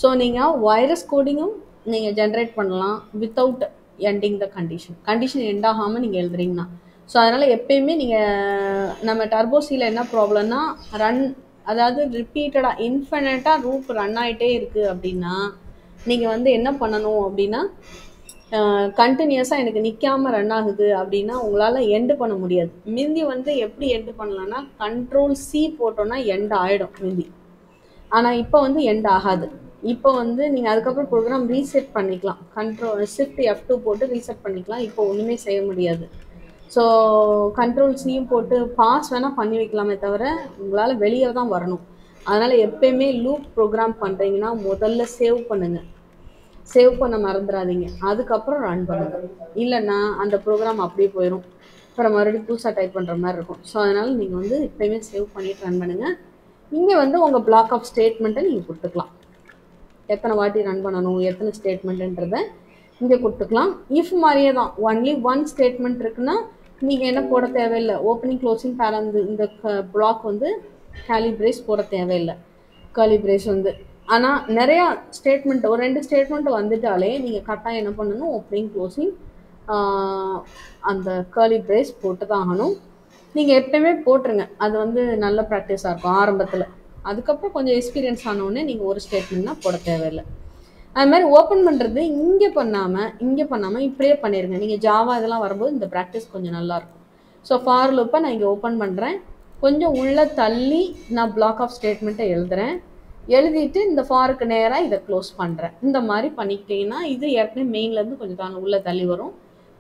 S1: ஸோ நீங்கள் வைரஸ் கோடிங்கும் நீங்கள் ஜென்ரேட் பண்ணலாம் without ending the condition. Condition end ஆகாமல் நீங்கள் எழுதுறீங்கன்னா. ஸோ அதனால் எப்பயுமே நீங்கள் நம்ம டர்போசியில் என்ன ப்ராப்ளம்னா அதாவது ரிப்பீட்டடாக இன்ஃபினிட்டாக ரூப் ரன் ஆகிட்டே இருக்குது அப்படின்னா நீங்கள் வந்து என்ன பண்ணணும் அப்படின்னா, கண்டினியூஸாக எனக்கு நிற்காமல் ரன் ஆகுது அப்படின்னா உங்களால் எண்டு பண்ண முடியாது. மிந்தி வந்து எப்படி எண்டு பண்ணலான்னா Ctrl+C போட்டோன்னா எண்ட் ஆகிடும் மிந்தி. ஆனால் இப்போ வந்து எண்ட் ஆகாது. இப்போ வந்து நீங்கள் அதுக்கப்புறம் ப்ரோக்ராம் ரீசெட் பண்ணிக்கலாம். Shift+F2 போட்டு ரீசெட் பண்ணிக்கலாம். இப்போ ஒன்றுமே செய்ய முடியாது. ஸோ Ctrl+C போட்டு பாஸ் வேணால் பண்ணி வைக்கலாமே தவிர உங்களால் வெளியே தான் வரணும். அதனால் எப்பயுமே லூப் ப்ரோக்ராம் பண்ணுறீங்கன்னா முதல்ல சேவ் பண்ணுங்கள். சேவ் பண்ண மறந்துடாதீங்க. அதுக்கப்புறம் ரன் பண்ணுங்கள். இல்லைன்னா அந்த ப்ரோக்ராம் அப்படியே போயிடும். அப்புறம் மறுபடியும் புதுசாக டைப் பண்ணுற மாதிரி இருக்கும். ஸோ அதனால் நீங்கள் வந்து எப்பயுமே சேவ் பண்ணிவிட்டு ரன் பண்ணுங்கள். இங்கே வந்து உங்கள் பிளாக் ஆஃப் ஸ்டேட்மெண்ட்டை நீங்கள் கொடுத்துக்கலாம். எத்தனை வாட்டி ரன் பண்ணணும், எத்தனை ஸ்டேட்மெண்ட்டுன்றதை இங்கே கொடுத்துக்கலாம். இஃப் மாதிரியே தான், ஒன்லி ஒன் ஸ்டேட்மெண்ட் இருக்குன்னா நீங்கள் என்ன போட தேவையில்லை. ஓப்பனிங் க்ளோசிங் பேரண்ட் இந்த பிளாக் வந்து கேர்லி பிரேஸ் போட தேவையில்லை. கேர்லி பிரேஸ் வந்து ஆனால் நிறையா ஸ்டேட்மெண்ட், ஒரு 2 ஸ்டேட்மெண்ட் வந்துட்டாலே நீங்கள் கரெக்டாக என்ன பண்ணணும், ஓப்பனிங் க்ளோசிங் அந்த கேர்லி பிரேஸ் போட்டு தான் ஆகணும். நீங்கள் எப்பயுமே போட்டுருங்க. அது வந்து நல்ல ப்ராக்டிஸாக இருக்கும் ஆரம்பத்தில். அதுக்கப்புறம் கொஞ்சம் எக்ஸ்பீரியன்ஸ் ஆனோடனே நீங்கள் ஒரு ஸ்டேட்மெண்ட்னா போட தேவையில்லை. அது மாதிரி ஓப்பன் பண்ணுறது இங்கே பண்ணாமல் இப்படியே பண்ணிடுங்க. நீங்கள் ஜாவா இதெல்லாம் வரும்போது இந்த ப்ராக்டிஸ் கொஞ்சம் நல்லாயிருக்கும். ஸோ ஃபார் லூப்பை நான் இங்கே ஓப்பன் பண்ணுறேன். கொஞ்சம் உள்ளே தள்ளி நான் பிளாக் ஆஃப் ஸ்டேட்மெண்ட்டை எழுதுகிறேன். எழுதிட்டு இந்த ஃபாருக்கு நேராக இதை க்ளோஸ் பண்ணுறேன். இந்த மாதிரி பண்ணிக்கிட்டிங்கன்னா இது ஏற்கனவே மெயின்லேருந்து கொஞ்சம் தாங்க உள்ளே தள்ளி வரும்.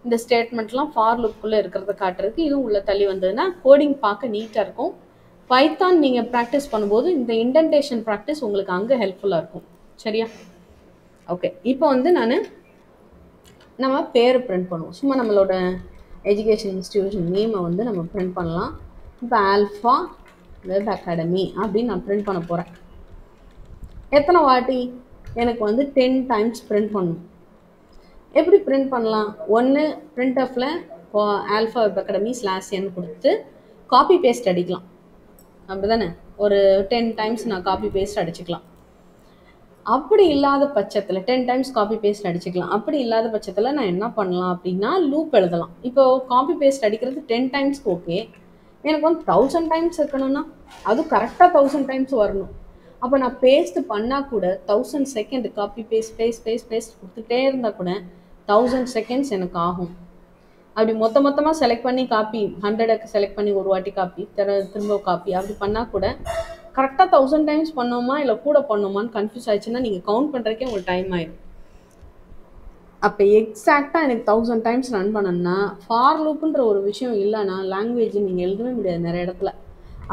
S1: இந்த ஸ்டேட்மெண்ட்லாம் ஃபார் லூப்புக்குள்ளே இருக்கிறத காட்டுறதுக்கு இதுவும் உள்ளே தள்ளி வந்ததுன்னா கோடிங் பார்க்க நீட்டாக இருக்கும். பைத்தான் நீங்கள் ப்ராக்டிஸ் பண்ணும்போது இந்த இண்டென்டேஷன் ப்ராக்டிஸ் உங்களுக்கு அங்கே ஹெல்ப்ஃபுல்லாக இருக்கும். சரியா? ஓகே. இப்போ வந்து நம்ம பேர் பிரிண்ட் பண்ணுவோம். சும்மா நம்மளோட எஜுகேஷன் இன்ஸ்டிடியூஷன் நேமை வந்து நம்ம பிரிண்ட் பண்ணலாம். இப்போ ஆல்ஃபா வெப் அகாடமி அப்படின்னு நான் பிரிண்ட் பண்ண போகிறேன். எத்தனை வாட்டி? எனக்கு வந்து 10 டைம்ஸ் பிரிண்ட் பண்ணணும். எப்படி பிரிண்ட் பண்ணலாம்? ஒன்று பிரிண்ட்எஃப்பில் ஆல்ஃபா வெப் அகாடமி /n கொடுத்து காப்பி பேஸ்ட் அடிக்கலாம். அப்படி தானே? ஒரு 10 டைம்ஸ் நான் காப்பி பேஸ்ட் அடிச்சுக்கலாம். அப்படி இல்லாத பட்சத்தில் 10 டைம்ஸ் காப்பி பேஸ்ட் அடிச்சுக்கலாம். அப்படி இல்லாத பட்சத்தில் நான் என்ன பண்ணலாம் அப்படின்னா லூப் எழுதலாம். இப்போது காப்பி பேஸ்ட் அடிக்கிறது 10 டைம்ஸ்க்கு ஓகே. எனக்கு வந்து 1000 டைம்ஸ் இருக்கணும்னா அதுவும் கரெக்டாக 1000 டைம்ஸ் வரணும். அப்போ நான் பேஸ்ட் பண்ணால் கூட 1000 செகண்ட் காப்பி பேஸ்ட் கொடுத்துட்டே இருந்தால் கூட 1000 செகண்ட்ஸ் எனக்கு ஆகும். அப்படி மொத்தமாக செலக்ட் பண்ணி காப்பி 100க்கு செலக்ட் பண்ணி ஒரு வாட்டி காப்பி திரும்ப காப்பி அப்படி பண்ணால் கூட கரெக்டாக 1000 டைம்ஸ் பண்ணோமா இல்லை கூட பண்ணோமான்னு கன்ஃபியூஸ் ஆயிடுச்சுன்னா நீங்கள் கவுண்ட் பண்ணுறதுக்கே உங்களுக்கு டைம் ஆயிடும். அப்போ எக்ஸாக்டாக எனக்கு 1000 டைம்ஸ் ரன் பண்ணணும்னா ஃபார் லூப்புன்ற ஒரு விஷயம் இல்லைன்னா லாங்குவேஜ் நீங்கள் எழுதவே முடியாது நிறைய இடத்துல.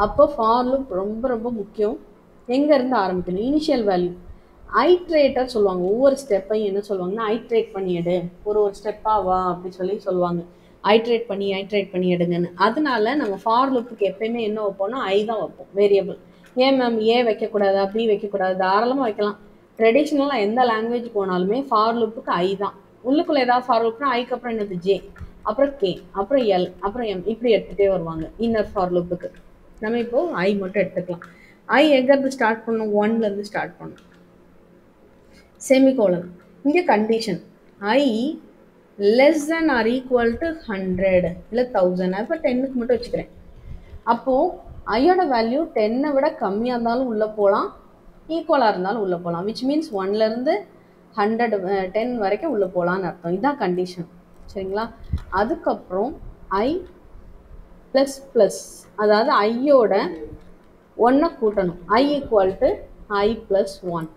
S1: அப்போ ஃபார் லூப் ரொம்ப ரொம்ப முக்கியம். எங்கேருந்து ஆரம்பிக்கணும்? இனிஷியல் வேல்யூ ஐட்ரேட்டர் சொல்லுவாங்க. ஒவ்வொரு ஸ்டெப்பையும் என்ன சொல்லுவாங்கன்னா ஐட்ரேட் பண்ணிவிடு, ஒரு ஸ்டெப்பாக வா அப்படி சொல்லுவாங்க. ஐட்ரேட் பண்ணி எடுங்கன்னு. அதனால நம்ம ஃபார் லூப்புக்கு எப்பயுமே என்ன வைப்போம்னா ஐ தான் வைப்போம் வேரியபிள். ஏன் மேம் ஏ வைக்கக்கூடாது, அப்படி வைக்கக்கூடாது? தாராளமாக வைக்கலாம். ட்ரெடிஷ்னலாக எந்த லாங்குவேஜ் போனாலுமே ஃபார் லூப்புக்கு ஐ தான். உள்ளுக்குள்ளே ஏதாவது ஃபார் லூப்னா ஐக்கு அப்புறம் என்னது ஜே, அப்புறம் கே, அப்புறம் எல், அப்புறம் எம், இப்படி எடுத்துகிட்டே வருவாங்க இன்னர் ஃபார் லூப்புக்கு. நம்ம இப்போது ஐ மட்டும் எடுத்துக்கலாம். ஐ எங்கேருந்து ஸ்டார்ட் பண்ணணும்? 1லேருந்து ஸ்டார்ட் பண்ணணும். செமிகோலன். இங்கே condition I less than or equal to 100 இல்லை 1000. அப்போ 10க்கு மட்டும் வச்சுக்கிறேன். அப்போது ஐயோட வேல்யூ 10 விட கம்மியாக இருந்தாலும் உள்ளே போகலாம், ஈக்குவலாக இருந்தாலும் உள்ளே போகலாம், விச் மீன்ஸ் 1லேருந்து 110 வரைக்கும் உள்ளே போகலான்னு அர்த்தம். இதுதான் கண்டிஷன். சரிங்களா? அதுக்கப்புறம் ஐ ப்ளஸ் ப்ளஸ், அதாவது ஐயோட 1 கூட்டணும். I equal to I plus 1.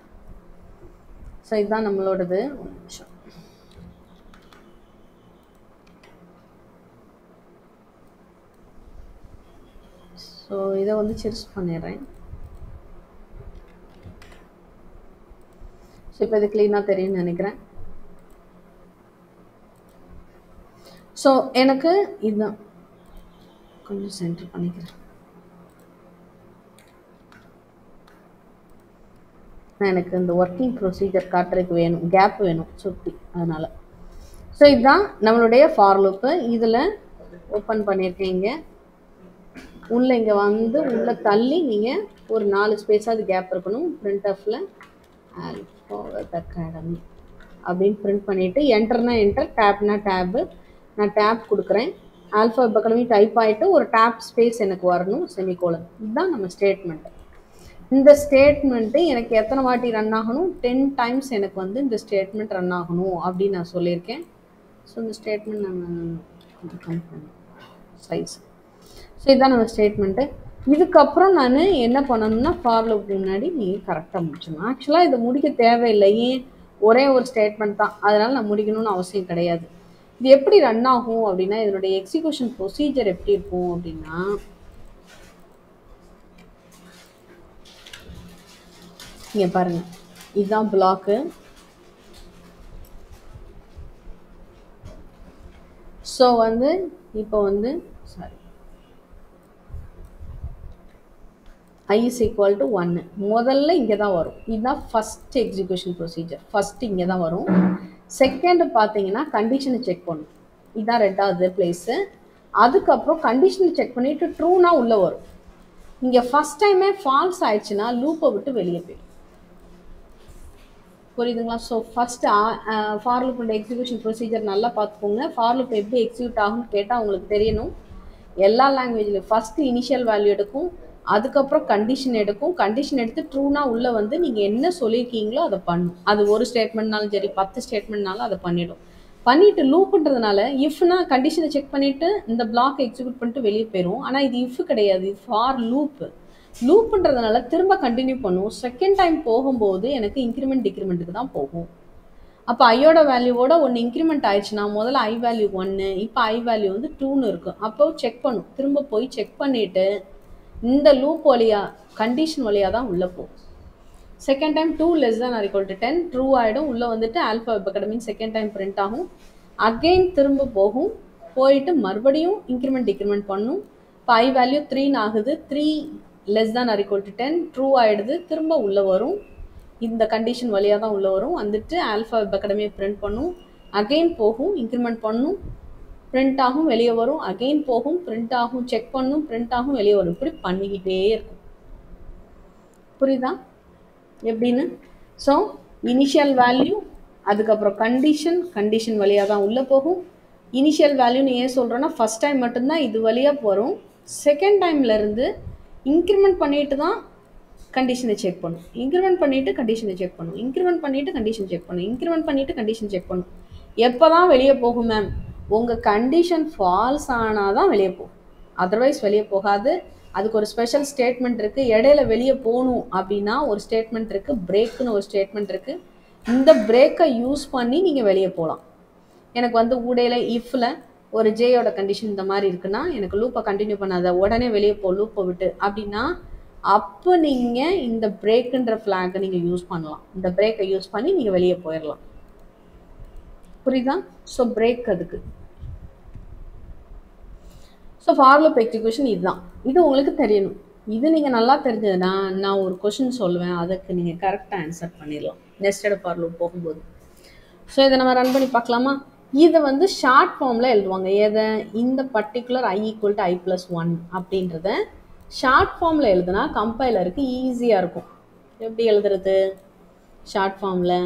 S1: So இதுதான் நம்மளோடது. ஒரு நிமிஷம். ஸோ இதை வந்து சிரிச்சு பண்ணிடுறேன். ஸோ இப்போ இது க்ளீனாக தெரியும்னு நினைக்கிறேன். ஸோ எனக்கு இதுதான் கொஞ்சம் சென்டர் பண்ணிக்கிறேன். எனக்கு இந்த ஒர்க்கிங் ப்ரொசீஜர் காட்டுறதுக்கு வேணும், கேப் வேணும் சுற்றி, அதனால். ஸோ இதுதான் நம்மளுடைய ஃபார் லூப்பு. இதில் ஓப்பன் பண்ணியிருக்கீங்க, உள்ளே இங்கே வந்து உள்ளே தள்ளி நீங்கள் ஒரு 4 ஸ்பேஸாக கேப் இருக்கணும். பிரிண்ட் ஆஃபில் ஆல்ஃபாபெட் அகாடமி அப்படின்னு பிரிண்ட் பண்ணிவிட்டு என்டர்னா என்டர், டேப்னா டேப்பு. நான் டேப் கொடுக்குறேன். ஆல்ஃபாபெட் அகாடமி டைப் ஆகிட்டு ஒரு டேப் ஸ்பேஸ் எனக்கு வரணும், செமிகோலன். இதுதான் நம்ம ஸ்டேட்மெண்ட்டு. இந்த ஸ்டேட்மெண்ட்டு எனக்கு எத்தனை வாட்டி ரன் ஆகணும்? 10 டைம்ஸ் எனக்கு வந்து இந்த ஸ்டேட்மெண்ட் ரன் ஆகணும் அப்படின்னு நான் சொல்லியிருக்கேன். ஸோ இந்த ஸ்டேட்மெண்ட் நம்ம கம்பெனி சைஸ். ஸோ இதுதான் நம்ம ஸ்டேட்மெண்ட்டு. இதுக்கப்புறம் நான் என்ன பண்ணணும்னா ஃபார் லூப் முன்னாடி நீங்கள் கரெக்டாக முடிச்சணும். ஆக்சுவலாக இதை முடிக்க தேவையில்லை, ஏன் ஒரே ஒரு ஸ்டேட்மெண்ட் தான், அதனால் நான் முடிக்கணும்னு அவசியம் கிடையாது. இது எப்படி ரன் ஆகும் அப்படின்னா, இதனுடைய எக்ஸிக்யூஷன் ப்ரொசீஜர் எப்படி இருக்கும் அப்படின்னா, இங்கே பாருங்கள், இதுதான் பிளாக்கு. ஸோ வந்து இப்போ வந்து sorry I is equal to 1 முதல்ல இங்கே தான் வரும். இதுதான் ஃபஸ்ட் எக்ஸிக்யூஷன் ப்ரொசீஜர். ஃபஸ்ட்டு இங்கே தான் வரும். செகண்ட் பார்த்தீங்கன்னா கண்டிஷனை செக் பண்ணும். இதுதான் 2வது பிளேஸு. அதுக்கப்புறம் கண்டிஷனை செக் பண்ணிவிட்டு ட்ரூனா உள்ளே வரும். இங்கே ஃபஸ்ட் டைமே ஃபால்ஸ் ஆயிடுச்சுன்னா லூப்பை விட்டு வெளியே போயிடும். புரியுதுங்களா? ஸோ ஃபஸ்ட்டு ஃபார் லூப்போட எக்ஸிக்யூஷன் ப்ரொசீஜர் நல்லா பார்த்துக்கோங்க. ஃபார் லூப் எப்படி எக்ஸிக்யூட் ஆகும்னு கேட்டால் உங்களுக்கு தெரியணும். எல்லா லாங்குவேஜ்லையும் ஃபஸ்ட்டு இனிஷியல் வேல்யூ எடுக்கும், அதுக்கப்புறம் கண்டிஷன் எடுக்கும். கண்டிஷன் எடுத்து ட்ரூனா உள்ளே வந்து நீங்கள் என்ன சொல்லியிருக்கீங்களோ அதை பண்ணும். அது ஒரு ஸ்டேட்மெண்ட்னாலும் சரி, 10 ஸ்டேட்மெண்ட்னாலும் அதை பண்ணிவிடும். பண்ணிவிட்டு லூப்புன்றதுனால இஃப்னா கண்டிஷனை செக் பண்ணிவிட்டு இந்த பிளாக் எக்ஸிக்யூட் பண்ணிட்டு வெளியே போயிடும். ஆனால் இது இஃப் கிடையாது, இது ஃபார் லூப்பு. லூப்புன்றதுனால திரும்ப கண்டினியூ பண்ணும். செகண்ட் டைம் போகும்போது எனக்கு இன்க்ரிமெண்ட் டிக்ரிமெண்ட்டுக்கு தான் போகும். அப்போ ஐயோட வேல்யூவோட 1 இன்க்ரிமெண்ட் ஆயிடுச்சுன்னா முதல்ல ஐ வேல்யூ 1, இப்போ ஐ வேல்யூ வந்து 2ன்னு இருக்கும். அப்போ செக் பண்ணும், திரும்ப போய் செக் பண்ணிவிட்டு இந்த லூப் வழியாக கண்டிஷன் வழியாக தான் உள்ளே போகும். செகண்ட் டைம் 2 < 10 ட்ரூ ஆகிடும். உள்ளே வந்துட்டு ஆல்ஃபாபெட் அகாடமின்னு செகண்ட் டைம் பிரிண்ட் ஆகும். அகெயின் திரும்ப போகும், போயிட்டு மறுபடியும் இன்க்ரிமெண்ட் டிக்ரிமெண்ட் பண்ணும். இப்போ ஐ வேல்யூ 3 ஆகுது, 3 < 10 ட்ரூ ஆகிடுது. திரும்ப உள்ளே வரும், இந்த கண்டிஷன் வழியாக தான் உள்ளே வரும். வந்துட்டு ஆல்ஃபாபெட் அகாடமியை பிரிண்ட் பண்ணும். அகெயின் போகும், இன்க்ரிமெண்ட் பண்ணும், பிரிண்ட் ஆகும், வெளியே வரும். அகெயின் போகும், பிரிண்ட் ஆகும், செக் பண்ணும், பிரிண்ட் ஆகும், வெளியே வரும். இப்படி பண்ணிக்கிட்டே இருக்கும். புரியுதா எப்படின்னு? ஸோ இனிஷியல் வேல்யூ, அதுக்கப்புறம் கண்டிஷன் வழியாக தான் உள்ளே போகும். இனிஷியல் வேல்யூன்னு ஏன் சொல்கிறோன்னா, ஃபஸ்ட் டைம் மட்டும்தான் இது வழியாக வரும். செகண்ட் டைம்லேருந்து இன்க்ரிமெண்ட் பண்ணிட்டு தான் கண்டிஷனை செக் பண்ணும். இன்க்ரிமெண்ட் பண்ணிவிட்டு கண்டிஷனை செக் பண்ணும், இன்க்ரிமெண்ட் பண்ணிவிட்டு கண்டிஷன் செக் பண்ணும், இன்க்ரிமெண்ட் பண்ணிவிட்டு கண்டிஷன் செக் பண்ணும். எப்போ தான் வெளியே போகும் மேம்? உங்கள் கண்டிஷன் ஃபால்ஸ் ஆனால் தான் வெளியே போகும், அதர்வைஸ் வெளியே போகாது. அதுக்கு ஒரு ஸ்பெஷல் ஸ்டேட்மெண்ட் இருக்குது. இடையில வெளியே போகணும் அப்படின்னா ஒரு ஸ்டேட்மெண்ட் இருக்குது, பிரேக்குன்னு ஒரு ஸ்டேட்மெண்ட் இருக்குது. இந்த பிரேக்கை யூஸ் பண்ணி நீங்கள் வெளியே போகலாம். எனக்கு வந்து ஊடையில் இஃப்பில் ஒரு ஜேயோட கண்டிஷன் இந்த மாதிரி இருக்குன்னா, எனக்கு லூப்பை கண்டினியூ பண்ணாத, உடனே வெளியே போ லூப்பை விட்டு அப்படின்னா, அப்போ நீங்கள் இந்த பிரேக்குன்ற ஃப்ளாகை நீங்கள் யூஸ் பண்ணலாம். இந்த பிரேக்கை யூஸ் பண்ணி நீங்கள் வெளியே போயிடலாம். புரியுதா? ஸோ பிரேக் அதுக்கு. ஸோ ஃபார் லூப் எக்ஸிக்யூஷன் இதுதான். இது உங்களுக்கு தெரியணும். இது நீங்கள் நல்லா தெரிஞ்சதுன்னா நான் ஒரு கொஷின் சொல்லுவேன், அதுக்கு நீங்கள் கரெக்டாக ஆன்சர் பண்ணிடலாம் நெஸ்டட் ஃபார் லூப் போகும்போது. ஸோ இதை நம்ம ரன் பண்ணி பார்க்கலாமா? இதை வந்து ஷார்ட் ஃபார்மில் எழுதுவாங்க. எதை? இந்த பர்டிகுலர் i = i + 1 அப்படின்றத ஷார்ட் ஃபார்மில் எழுதுனா கம்பைலருக்கு ஈஸியாக இருக்கும். எப்படி எழுதுறது ஷார்ட் ஃபார்மில்?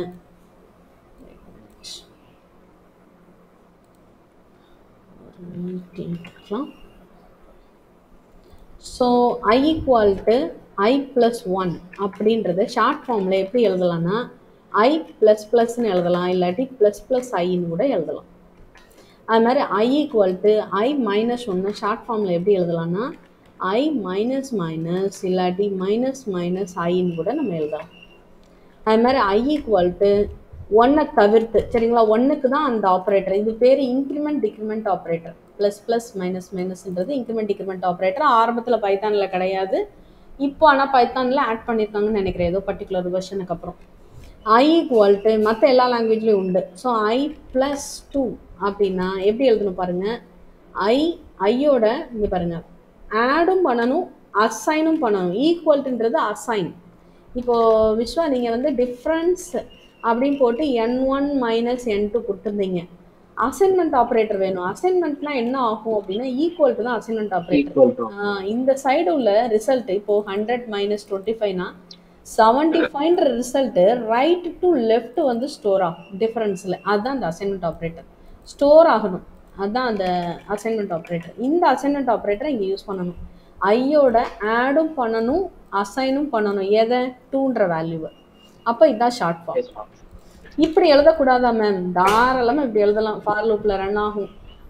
S1: So i = I plus one அப்படின்றத ஷார்ட் ஃபார்மில் எப்படி எழுதலாம்னா ஐ ப்ளஸ் ப்ளஸ்ன்னு எழுதலாம், இல்லாட்டி ப்ளஸ் ப்ளஸ் ஐன்னு கூட எழுதலாம். அது மாதிரி ஐ ஈக்குவல் டு ஐ மைனஸ் ஒன்று ஷார்ட் ஃபார்மில் எப்படி எழுதலாம்னா ஐ மைனஸ் மைனஸ் இல்லாட்டி மைனஸ் மைனஸ் ஐன்னு கூட நம்ம எழுதலாம். அது மாதிரி ஐ ஈக்குவல் டு ஒன்னை தவிர்த்து, சரிங்களா, ஒன்றுக்கு தான் அந்த ஆப்ரேட்டர், இது பேர் increment decrement operator. Plus plus minus மைனஸ்ன்றது இன்க்ரிமெண்ட் டிக்ரிமெண்ட் ஆப்ரேட்டர். ஆரம்பத்தில் பைத்தானில் கிடையாது, இப்போ ஆனால் பைத்தானில் ஆட் பண்ணியிருக்காங்கன்னு நினைக்கிறேன் ஏதோ பர்டிகுலர் வெர்ஷனுக்கு அப்புறம். ஐ ஈக்குவல் டு மற்ற எல்லா லாங்குவேஜ்லேயும் உண்டு. ஸோ ஐ ப்ளஸ் டூ அப்படின்னா எப்படி எழுதணும் பாருங்கள், ஐயோட இங்கே பாருங்கள் ஆடும் பண்ணணும் அசைனும் பண்ணணும். ஈக்குவல்ட்டுன்றது அசைன். இப்போது விஸ்வா நீங்கள் வந்து டிஃப்ரென்ஸ் அப்படின்னு போட்டு n1 மைனஸ் n2 கொடுத்துருந்தீங்க. அசைன்மெண்ட் ஆப்ரேட்டர் வேணும். அசைன்மெண்ட்னா என்ன ஆகும் அப்படின்னா ஈக்குவல் டு தான் அசைன்மெண்ட் ஆப்ரேட்டர். இந்த சைடு உள்ள ரிசல்ட் இப்போ 100 மைனஸ் 25னா 75ன்ற ரிசல்ட்டு ரைட் டு லெஃப்ட் வந்து ஸ்டோர் ஆகும் டிஃபரன்ஸில். அதுதான் அந்த அசைன்மெண்ட் ஆப்ரேட்டர் ஸ்டோர் ஆகணும். அதுதான் அந்த அசைன்மெண்ட் ஆப்ரேட்டர். இந்த அசைன்மெண்ட் ஆப்ரேட்டரை இங்கே யூஸ் பண்ணணும். ஐயோட ஆடும் பண்ணணும் அசைனும் பண்ணணும். எதை? 2ன்ற வேல்யூவை. அப்போ இதுதான் ஷார்ட் ஃபார்ம். இப்படி எழுதக்கூடாதா மேம்? தாராளமாக இப்படி எழுதலாம், ஃபார் லூப்பில் ரன் ஆகும்.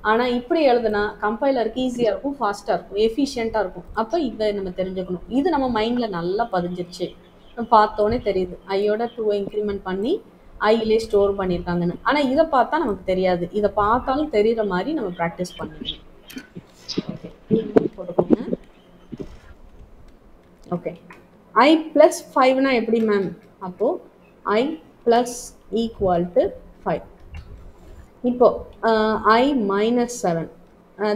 S1: ஆனால் இப்படி எழுதுனா கம்பைலருக்கு ஈஸியாக இருக்கும், ஃபாஸ்ட்டாக இருக்கும், எஃபிஷியண்ட்டாக இருக்கும். அப்போ இதை நம்ம தெரிஞ்சுக்கணும். இது நம்ம மைண்டில் நல்லா பதிஞ்சிருச்சு, பார்த்தோன்னே தெரியுது ஐயோட 2 இன்க்ரிமெண்ட் பண்ணி ஐயிலே ஸ்டோர் பண்ணியிருக்காங்கன்னு. ஆனால் இதை பார்த்தா நமக்கு தெரியாது, இதை பார்த்தாலும் தெரிகிற மாதிரி நம்ம ப்ராக்டிஸ் பண்ணிக்கணும். போட்டுக்கோங்க. ஓகே, ஐ ப்ளஸ் 5னா எப்படி மேம்? அப்போது ஐ ப்ளஸ் ஈக்குவல் டு 5. இப்போ ஐ மைனஸ் 7.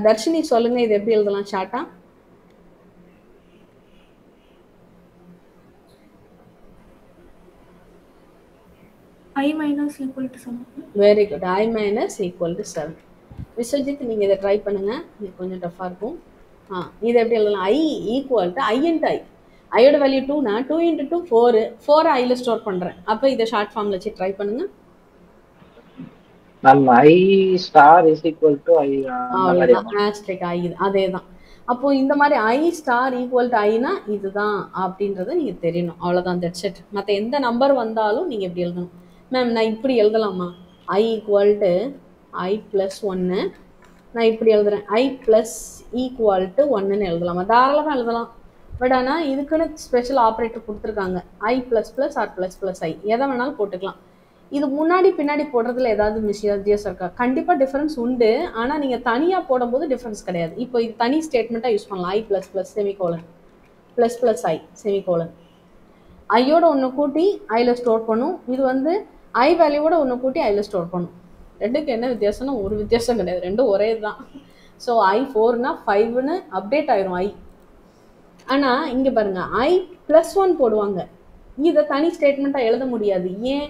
S1: தர்ஷினி சொல்லுங்கள், இது எப்படி எழுதலாம் ஷார்ட்டா?
S3: I minus equal to 7.
S1: Very good, I minus equal to 7. Vishwajit நீங்கள் இதை ட்ரை பண்ணுங்கள், இது கொஞ்சம் டஃப்பாக இருக்கும். இது எப்படி எழுதலாம்? I equal to I into I. ஐயோட வேல்யூ 2னா 2 இன்ட்டு 2 4. 4 ஐயில் ஸ்டோர் பண்ணுறேன். அப்போ இதை ஷார்ட் ஃபார்மில் வச்சு ட்ரை பண்ணுங்கள்.
S2: நம்ம I star is equal to I,
S1: அவ்வளோதான், ஆஸ்ட்ரிக் ஐ. அதே தான். அப்போ இந்த மாதிரி ஐ ஸ்டார் ஈக்குவல் டு ஐனா இதுதான் அப்படின்றத நீங்கள் தெரியணும். அவ்வளோதான், தட்ஸ் இட். மற்ற எந்த நம்பர் வந்தாலும் நீங்கள் எப்படி எழுதணும். மேம் நான் இப்படி எழுதலாமா? I equal to I plus 1. நான் இப்படி எழுதுறேன், ஐ ப்ளஸ் ஈக்குவல் டு 1ன்னு எழுதலாமா? தாராளமாக எழுதலாம். பட் ஆனால் இதுக்குன்னு ஸ்பெஷல் ஆப்ரேட்டர் கொடுத்துருக்காங்க, I plus plus or plus plus I, எதை வேணாலும் போட்டுக்கலாம். இது முன்னாடி பின்னாடி போடுறதுல ஏதாவது வித்தியாசம் இருக்கா? கண்டிப்பாக டிஃப்ரென்ஸ் உண்டு. ஆனால் நீங்கள் தனியாக போடும்போது டிஃப்ரென்ஸ் கிடையாது. இப்போ இது தனி ஸ்டேட்மெண்ட்டாக யூஸ் பண்ணலாம். I plus plus semicolon plus plus I semicolon. ஐயோட ஒன்று கூட்டி ஐயில் ஸ்டோர் பண்ணும். இது வந்து ஐ வேல்யூவோட ஒன்று கூட்டி ஐயில் ஸ்டோர் பண்ணும். ரெண்டுக்கு என்ன வித்தியாசம்னா ஒரு வித்தியாசம் கிடையாது, ரெண்டும் ஒரே தான். ஸோ ஐ 4னா 5ன்னு அப்டேட் ஆயிரும் ஐ. ஆனால் இங்கே பாருங்கள், ஐ ப்ளஸ் 1 போடுவாங்க. இதை தனி ஸ்டேட்மெண்ட்டாக எழுத முடியாது. ஏன்?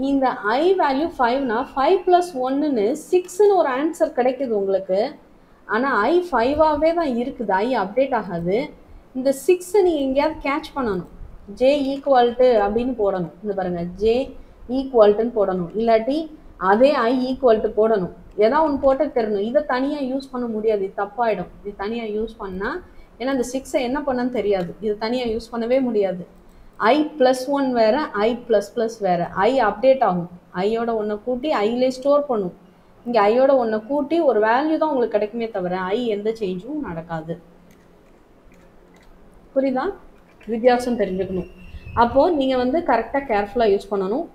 S1: இந்த ஐ வேல்யூ 5னா 5 + 1ன்னு 6ன்னு ஒரு ஆன்சர் கிடைக்குது உங்களுக்கு. ஆனால் ஐ 5ஆகவே தான் இருக்குது, ஐ அப்டேட் ஆகாது. இந்த 6 நீங்கள் எங்கேயாவது கேட்ச் பண்ணணும். ஜே ஈக்குவல்ட்டு அப்படின்னு போடணும். இந்த பாருங்கள், ஜே ஈக்குவல்ட்டுன்னு போடணும், இல்லாட்டி அதே ஐ ஈக்குவல்ட்டு போடணும். ஏதாவது ஒன்று போட்டு தெரியணும். இதை தனியாக யூஸ் பண்ண முடியாது, இது தப்பாயிடும். இது தனியாக யூஸ் பண்ணால், ஏன்னா இந்த 6ஐ என்ன பண்ணன்னு தெரியாது, இது தனியாக யூஸ் பண்ணவே முடியாது. ஐ ப்ளஸ் 1 வேறு, ஐ ப்ளஸ் ப்ளஸ் வேறு. ஐ அப்டேட் ஆகும், ஐயோட ஒன்றை கூட்டி ஐயிலே ஸ்டோர் பண்ணும். இங்கே ஐயோட ஒன்றை கூட்டி ஒரு வேல்யூ தான் உங்களுக்கு கிடைக்குமே தவிர ஐ எந்த சேஞ்சும் நடக்காது. புரியுதா? வித்தியாசம் தெரிஞ்சுக்கணும். அப்போது நீங்கள் வந்து கரெக்டாக கேர்ஃபுல்லாக யூஸ் பண்ணணும்.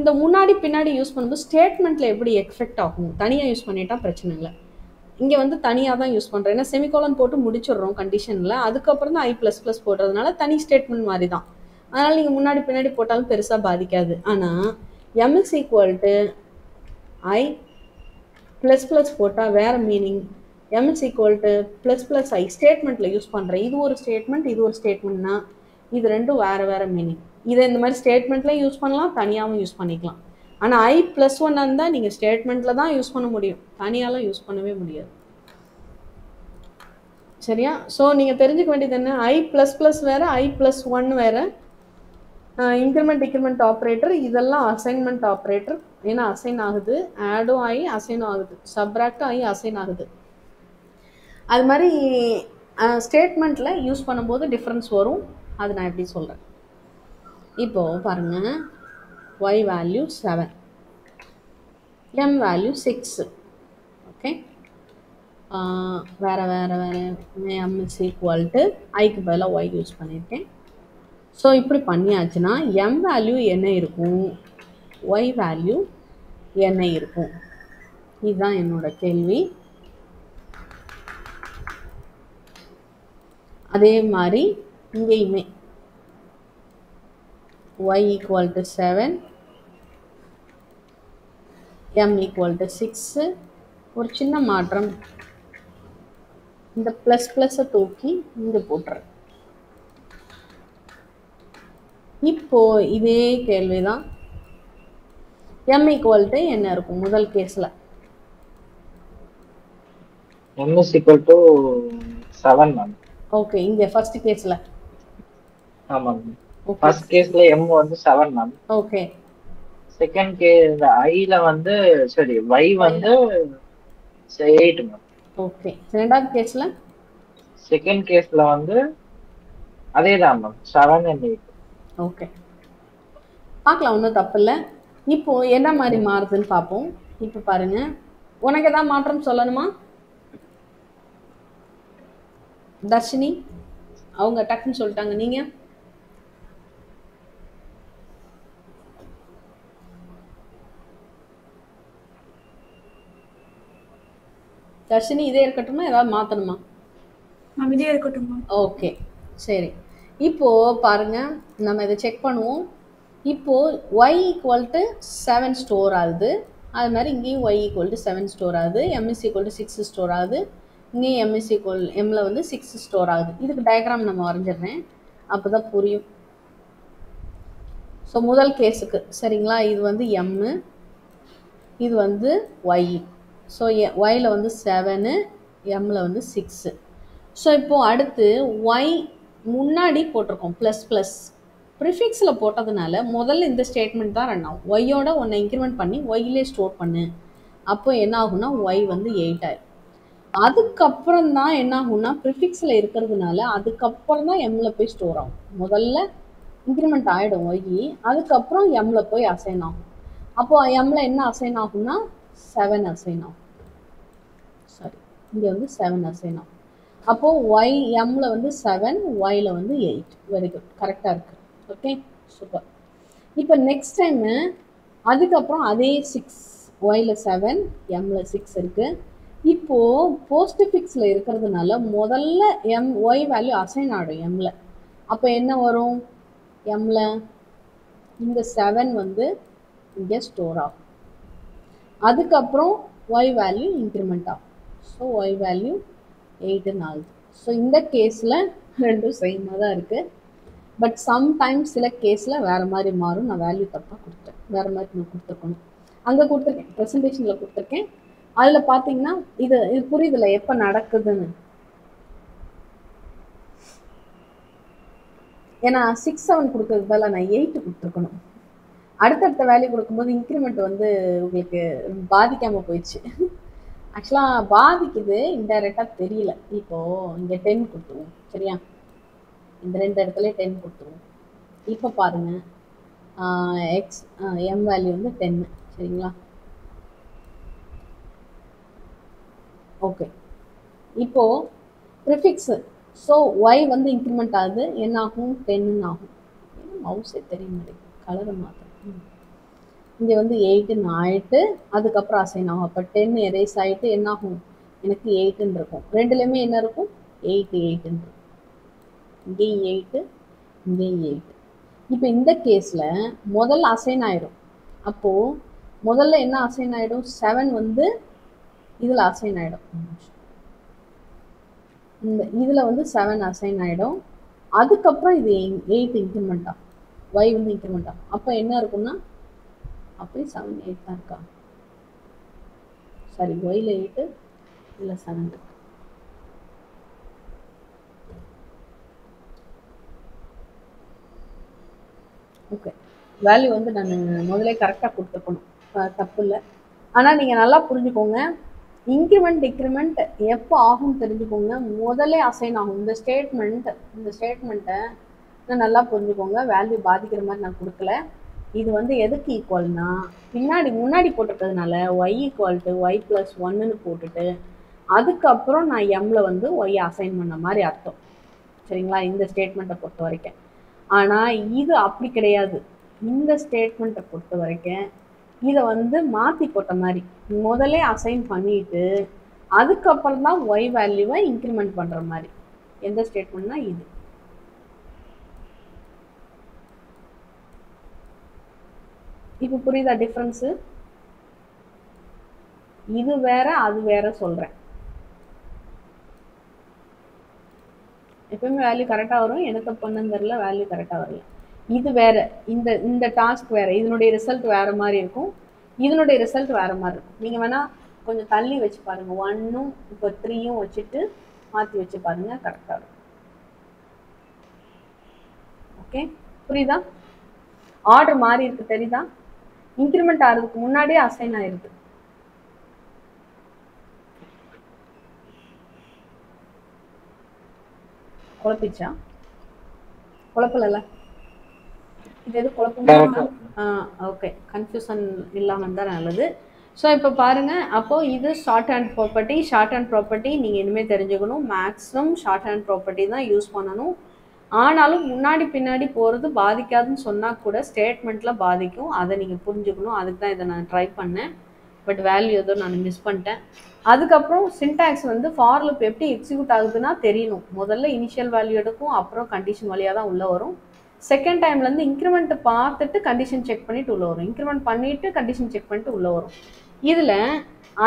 S1: இந்த முன்னாடி பின்னாடி யூஸ் பண்ணும்போது ஸ்டேட்மெண்ட்டில் எப்படி எஃபெக்ட் ஆகும்? தனியாக யூஸ் பண்ணிட்டா பிரச்சனை இல்லை. இங்கே வந்து தனியாக தான் யூஸ் பண்ணுறேன், ஏன்னா செமிகோலன் போட்டு முடிச்சிடுறோம் கண்டிஷனில். அதுக்கப்புறம் தான் ஐ ப்ளஸ் ப்ளஸ் போடுறதுனால தனி ஸ்டேட்மெண்ட் மாதிரி தான். அதனால் நீங்கள் முன்னாடி பின்னாடி போட்டாலும் பெருசாக பாதிக்காது. ஆனால் MS equal to I plus plus போட்டால் வேறு meaning. MS equal to plus plus I ஸ்டேட்மெண்ட்டில் யூஸ் பண்ணுறேன். இது ஒரு ஸ்டேட்மெண்ட், இது ஒரு ஸ்டேட்மெண்ட்னா இது ரெண்டும் வேறு வேறு மீனிங். இதை இந்த மாதிரி ஸ்டேட்மெண்ட்லேயும் யூஸ் பண்ணலாம், தனியாகவும் யூஸ் பண்ணிக்கலாம். ஆனால் ஐ ப்ளஸ் 1 இருந்தால் நீங்கள் ஸ்டேட்மெண்ட்டில் தான் யூஸ் பண்ண முடியும், தனியாலாம் யூஸ் பண்ணவே முடியாது. சரியா? ஸோ நீங்கள் தெரிஞ்சுக்க வேண்டியது என்ன, ஐ ப்ளஸ் ப்ளஸ் வேறு, ஐ ப்ளஸ் 1 வேறு. இன்க்ரிமெண்ட் டிக்ரிமெண்ட் ஆப்ரேட்டர் இதெல்லாம் அசைன்மெண்ட் ஆப்ரேட்டர். ஏன்னா அசைன் ஆகுது, ஆடும் ஆகி அசைனும் ஆகுது, சப்ராக்டும் ஆகி அசைன் ஆகுது. அது மாதிரி ஸ்டேட்மெண்ட்டில் யூஸ் பண்ணும்போது டிஃப்ரென்ஸ் வரும். அது நான் எப்படி சொல்கிறேன். இப்போது பாருங்கள், y value 7, m value 6. Okay, வேறு m இஸ் ஈக்குவல் டு ஐக்கு பதிலாக y யூஸ் பண்ணியிருக்கேன். ஸோ இப்படி பண்ணியாச்சுன்னா m வேல்யூ என்ன இருக்கும், y வேல்யூ என்ன இருக்கும், இதுதான் என்னோட கேள்வி. அதே மாதிரி இங்கேயுமே y equal to 7, m equal to 6. ஒரு சின்ன மாற்றம், இந்த ப்ளஸ் ப்ளஸ்ஸை தூக்கி இங்கே போட்டுறேன். இப்போ இதே கேள்வி தான். m ஈக்குவல் டு என்ன இருக்கும் முதல் கேஸில்?
S2: m is equal to 7 ma'am.
S1: Okay, இங்கே ஃபர்ஸ்ட் கேஸில்.
S2: ஆமாம், ஃபர்ஸ்ட் கேஸ்ல m வந்து 7 மேம்.
S1: ஓகே,
S2: செகண்ட் கேஸ் ஐல வந்து சரி y வந்து 8 மேம்.
S1: ஓகே, ரெண்டாவது கேஸில்?
S2: செகண்ட் கேஸ்ல வந்து அதே தான் மேம், 7 and 8.
S1: ஓகே, பார்க்கலாம், ஒன்றும் தப்பு இல்லை. இப்போ என்ன மாதிரி மாறுதுன்னு பார்ப்போம். இப்போ பாருங்க, உனக்கு ஏதாவது மாற்றம் சொல்லணுமா தர்ஷினி? அவங்க டக்குன்னு சொல்லிட்டாங்க, நீங்க? தர்ஷினி இதே இருக்கட்டுமா, ஏதாவது மாற்றணுமா?
S3: இதே இருக்கட்டும் மேம்.
S1: ஓகே, சரி. இப்போ பாருங்க, நம்ம இதை செக் பண்ணுவோம். இப்போ y ஈக்குவல் டு 7 ஸ்டோர் ஆகுது. அது மாதிரி இங்கேயும் y ஈக்குவல் டு 7 ஸ்டோர் ஆகுது. m is equal to 6 store ஆகுது. இங்கேயும் m இஸ் ஈக்குவல் mல வந்து 6 ஸ்டோர் ஆகுது. இதுக்கு டயக்ராம் நம்ம வரைஞ்சிடுறேன், அப்போ தான் புரியும். ஸோ முதல் கேஸுக்கு சரிங்களா, இது வந்து m, இது வந்து y. ஸோ yல வந்து 7, mல வந்து 6. ஸோ இப்போது அடுத்து y முன்னாடி போட்டிருக்கோம் ப்ளஸ் ப்ளஸ், ப்ரிஃபிக்ஸில் போட்டதுனால முதல்ல இந்த ஸ்டேட்மெண்ட் தான் ரன் ஆகும். ஒய்யோட ஒன்றை இன்க்ரிமெண்ட் பண்ணி ஒய்லே ஸ்டோர் பண்ணு, அப்போ என்ன ஆகும்னா y வந்து 8 ஆயிடும். அதுக்கப்புறம் தான் என்ன ஆகும்னா, ப்ரிஃபிக்ஸில் இருக்கிறதுனால அதுக்கப்புறம் தான் எம்மில் போய் ஸ்டோர் ஆகும். முதல்ல இன்க்ரிமெண்ட் ஆகிடும் ஒய், அதுக்கப்புறம் எம்மில் போய் அசைன் ஆகும். அப்போது எம்மில் என்ன அசைன் ஆகும்னா 7 அசைன் ஆகும். சாரி, இங்கே வந்து 7 அசைன் ஆகும். அப்போது ஒய் எம்மில் வந்து 7, ஒயில் வந்து 8. வெரி குட், கரெக்டாக இருக்குது. Okay, super. இப்போ நெக்ஸ்ட் டைமு அதுக்கப்புறம் அதே 6, ஒயில் 7, எம்மில் 6 இருக்குது. இப்போது போஸ்ட் ஃபிக்ஸில் இருக்கிறதுனால முதல்ல ஒய் வேல்யூ அசைன் ஆகிடும் எம்மில். அப்போ என்ன வரும், எம்மில் இந்த 7 வந்து இங்கே ஸ்டோர் ஆகும். அதுக்கப்புறம் ஒய் வேல்யூ இன்க்ரிமெண்ட் ஆகும். ஸோ ஒய் வேல்யூ 8 ஆகுது. ஸோ இந்த கேஸில் ரெண்டும் சேமாக தான் இருக்குது. பட் சம்டைம்ஸ் சில கேஸில் வேறு மாதிரி மாறும். நான் வேல்யூ தப்பாக கொடுத்தேன், வேறு மாதிரி நான் கொடுத்துருக்கணும். அங்கே கொடுத்துருக்கேன், ப்ரெசன்டேஷனில் கொடுத்துருக்கேன். அதில் பார்த்தீங்கன்னா இது புரியுதில்ல எப்போ நடக்குதுன்னு. ஏன்னா 6, 7 கொடுக்கறதுக்கு பதிலாக நான் 8 கொடுத்துருக்கணும். அடுத்தடுத்த வேல்யூ கொடுக்கும்போது இன்க்ரிமெண்ட் வந்து உங்களுக்கு பாதிக்காமல் போயிடுச்சு. ஆக்சுவலாக பாதிக்குது, இன்டைரக்டாக தெரியல. இப்போது இங்கே 10 கொடுத்துருவோம் சரியா, இந்த ரெண்டு இடத்துல 10 கொடுத்துருவோம். இப்போ பாருங்கள், எக்ஸ் எம் வேல்யூ வந்து 10 சரிங்களா. ஓகே, இப்போது ப்ரிஃபிக்ஸு, ஸோ ஒய் வந்து இன்க்ரிமெண்ட் ஆகுது, என்ன ஆகும் 10 ஆகும். மவுஸே தெரிய மாட்டேங்குது, கலரை மாற்ற. இங்கே வந்து 8 ஆகிட்டு அதுக்கப்புறம் அசைன் ஆகும். அப்போ 10 எரேஸ் ஆகிட்டு என்ன ஆகும், எனக்கு 8 இருக்கும். ரெண்டுலேயுமே என்ன இருக்கும், 8 இருக்கும். இங்கேயும் 8, இங்கேயும் 8. இப்போ இந்த கேஸில் முதல்ல அசைன் ஆகிடும். அப்போது முதல்ல என்ன அசைன் ஆகிடும், 7 வந்து இதில் அசைன் ஆகிடும். இந்த இதில் வந்து 7 அசைன் ஆகிடும். அதுக்கப்புறம் இது 8 இன்க்ரிமெண்ட் ஆகும், ஒய் வந்து இன்க்ரிமெண்ட் ஆகும். அப்போ என்ன இருக்குன்னா, அப்படி 7, 8 தான் இருக்கா, சாரி ஒயில் 8 இல்லை 7 இருக்கு. ஓகே, வேல்யூ வந்து நான் முதலே கரெக்டாக கொடுத்துருக்கணும், தப்பு இல்லை. ஆனால் நீங்கள் நல்லா புரிஞ்சுக்கோங்க, இன்க்ரிமெண்ட் டிக்ரிமெண்ட் எப்போ ஆகும்னு தெரிஞ்சுக்கோங்க. முதலே அசைன் ஆகும். இந்த ஸ்டேட்மெண்ட்டை நல்லா புரிஞ்சுக்கோங்க, வேல்யூ பாதிக்கிற மாதிரி நான் கொடுக்கல. இது வந்து எதுக்கு ஈக்குவல்னா, முன்னாடி போட்டிருக்கிறதுனால Y equal to Y plus ஒன்னுன்னு போட்டுட்டு அதுக்கப்புறம் நான் எம்ல வந்து ஒய் அசைன் பண்ண மாதிரி அர்த்தம். சரிங்களா, இந்த ஸ்டேட்மெண்ட்டை பொறுத்த வரைக்கும். ஆனால் இது அப்படி கிடையாது. இந்த ஸ்டேட்மெண்ட்டை பொறுத்த வரைக்கும் இதை வந்து மாற்றி போட்ட மாதிரி முதல்ல அசைன் பண்ணிட்டு அதுக்கப்புறம் தான் ஒய் வேல்யூவை இன்க்ரிமெண்ட் பண்ணுற மாதிரி. எந்த ஸ்டேட்மெண்ட்னா இது. இப்போ புரியுதா டிஃப்ரென்ஸு? இது வேற அது வேற சொல்கிறேன். எப்பவுமே வேல்யூ கரெக்டாக வரும், எனக்கு பண்ணுன்னு தெரியல, வேல்யூ கரெக்டாக வரல. இது வேற, இந்த டாஸ்க் வேற, இதனுடைய ரிசல்ட் வேற மாதிரி இருக்கும், இதனுடைய ரிசல்ட் வேற மாதிரி இருக்கும். நீங்கள் வேணா கொஞ்சம் தள்ளி வச்சு பாருங்க, 1ம் இப்போ 3யும் வச்சுட்டு மாற்றி வச்சு பாருங்க, கரெக்டாக இருக்கும். ஓகே, புரியுதா? ஆர்டர் மாறி இருக்கு, தெரியுதா? இன்க்ரிமெண்ட் ஆகிறதுக்கு முன்னாடியே அசைன் ஆயிருக்கு. குழப்பிச்சா? குழப்பல? இது எது குழப்பம்? ஓகே, கன்ஃபியூஷன் இல்லாமல் இருந்தால் நல்லது. ஸோ இப்போ பாருங்கள், அப்போது இது short hand property. Short hand property நீங்கள் இனிமேல் தெரிஞ்சுக்கணும். மேக்ஸிமம் ஷார்ட் ஹேண்ட் ப்ராப்பர்ட்டி தான் யூஸ் பண்ணணும். ஆனாலும் முன்னாடி பின்னாடி போகிறது பாதிக்காதுன்னு சொன்னால் கூட ஸ்டேட்மெண்ட்டில் பாதிக்கும். அதை நீங்கள் புரிஞ்சுக்கணும். அதுக்கு தான் இதை நான் ட்ரை பண்ணேன். பட் வேல்யூ ஏதோ நான் மிஸ் பண்ணிட்டேன். அதுக்கப்புறம் சின்டாக்ஸ் வந்து ஃபார் லூப் எப்படி எக்ஸிக்யூட் ஆகுதுன்னா தெரியணும். முதல்ல இனிஷியல் வேல்யூ எடுக்கும், அப்புறம் கண்டிஷன் வழியாக தான் உள்ளே வரும். செகண்ட் டைம்லேருந்து இன்க்ரிமெண்ட்டை பார்த்துட்டு கண்டிஷன் செக் பண்ணிவிட்டு உள்ளே வரும். இன்க்ரிமெண்ட் பண்ணிவிட்டு கண்டிஷன் செக் பண்ணிட்டு உள்ளே வரும். இதில்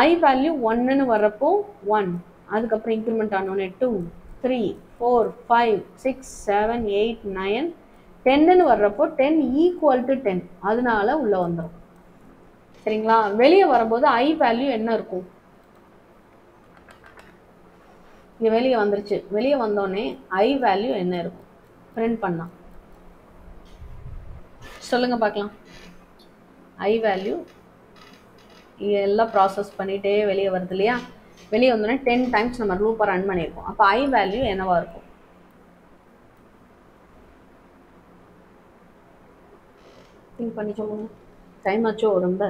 S1: ஐ வேல்யூ 1ன்னு வர்றப்போ 1, அதுக்கப்புறம் இன்க்ரிமெண்ட் ஆனோடனே 2, 3, 4, 5, 6, 7, 8, 9, 10ன்னு வர்றப்போ 10 ஈக்குவல் டு 10, அதனால உள்ளே வந்துடும். சரிங்களா? வெளியே வரும்போது ஐ வேல்யூ என்ன இருக்கும்? இங்கே வெளியே வந்துருச்சு. வெளியே வந்தோடனே ஐ வேல்யூ என்ன இருக்கும் பிரிண்ட் பண்ணா சொல்லுங்க பார்க்கலாம். ஐ வேல்யூ எல்லாம் ப்ராசஸ் பண்ணிகிட்டே வெளியே வருது இல்லையா? வெளியே வந்தோடனே 10 டைம்ஸ் நம்ம லூப்பை ரன் பண்ணியிருக்கோம். அப்போ ஐ வேல்யூ என்னவா இருக்கும்? திங்க் பண்ணி சொல்லுங்க. டைம் ஆச்சோ ரொம்ப?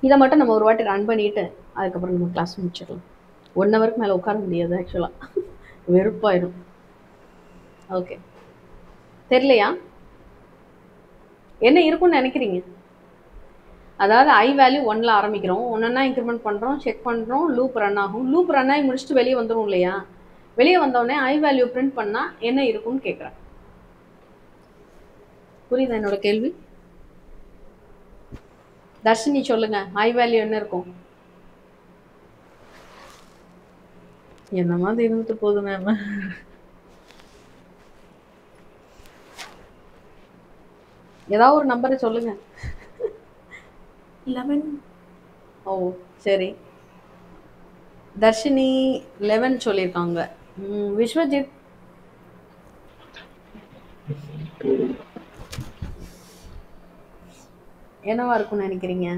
S1: இதை மட்டும் நம்ம ஒரு வாட்டி ரன் பண்ணிட்டு அதுக்கப்புறம் நம்ம கிளாஸ் முடிச்சிடலாம். 1 ஹவருக்கு மேலே உட்கார முடியாது, ஆக்சுவலாக வெறுப்பாயிடும். ஓகே, தெரியலையா என்ன இருக்குன்னு நினைக்கிறீங்க? அதாவது ஐ வேல்யூ 1ல் ஆரம்பிக்கிறோம், ஒன்றா இன்க்ரிமெண்ட் பண்ணுறோம், செக் பண்ணுறோம், லூப் ரன் ஆகும். லூப் ரன் ஆகி முடிச்சுட்டு வெளியே வந்துடும் இல்லையா? வெளியே வந்தோடனே ஐ வேல்யூ பிரிண்ட் பண்ணால் என்ன இருக்குன்னு கேட்குறேன். புரியுதா என்னோட கேள்வி? தர்ஷினி சொல்லுங்க, ஐ வேல்யூ என்ன இருக்கும்? என்ன மாதிரி இருந்துட்டு போகுது மேம். ஏதாவது ஒரு நம்பரை சொல்லுங்க.
S3: 11.
S1: ஓ சரி, தர்ஷினி 11 சொல்லியிருக்காங்க. விஸ்வஜித் என்னவா இருக்கும்னு நினைக்கிறீங்க?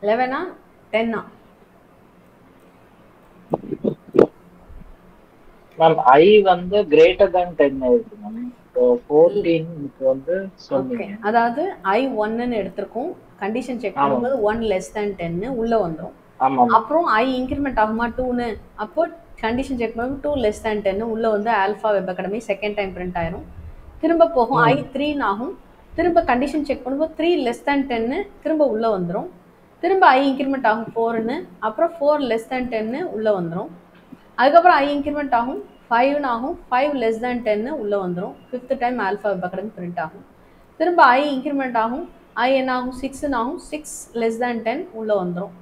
S1: லெவனா 10ஆ?
S2: மேம் ஐ வந்து கிரேட்டர் than 10 இருக்கு மேம். இப்போ 14 வந்து
S1: ஓகே, அதாவது ஐ 1ன்னு எடுத்திருக்கோம், கண்டிஷன் செக் பண்ணும்போது 1 லெஸ் தேன் 10 உள்ள வந்துடும். அப்புறம் ஐ இன்க்ரிமெண்ட் ஆகுமா 2ன்னு, அப்போ கண்டிஷன் செக் பண்ணும்போது 2 லெஸ் தேன் 10 உள்ள வந்து alpha web academy second time print ஆயிரும். திரும்ப போகும் ஐ 3ன்னு ஆகும், திரும்ப கண்டிஷன் செக் பண்ணும்போது 3 லெஸ் தேன் 10 திரும்ப உள்ள வந்துடும். திரும்ப ஐ இன்க்ரிமெண்ட் ஆகும் 4ன்னு, அப்புறம் 4 லெஸ் தேன் 10 உள்ள வந்துடும். அதுக்கப்புறம் ஐ இன்க்ரிமெண்ட் ஆகும் 5ன்னு ஆகும், 5 லெஸ் தேன் 10 உள்ளே வந்துடும். 5th time alpha web academy print ஆகும். திரும்ப ஐ இன்க்ரிமெண்ட் ஆகும், ஐ என்ன ஆகும் 6ன்னு ஆகும், 6 லெஸ் தேன் 10 உள்ளே வந்துடும்.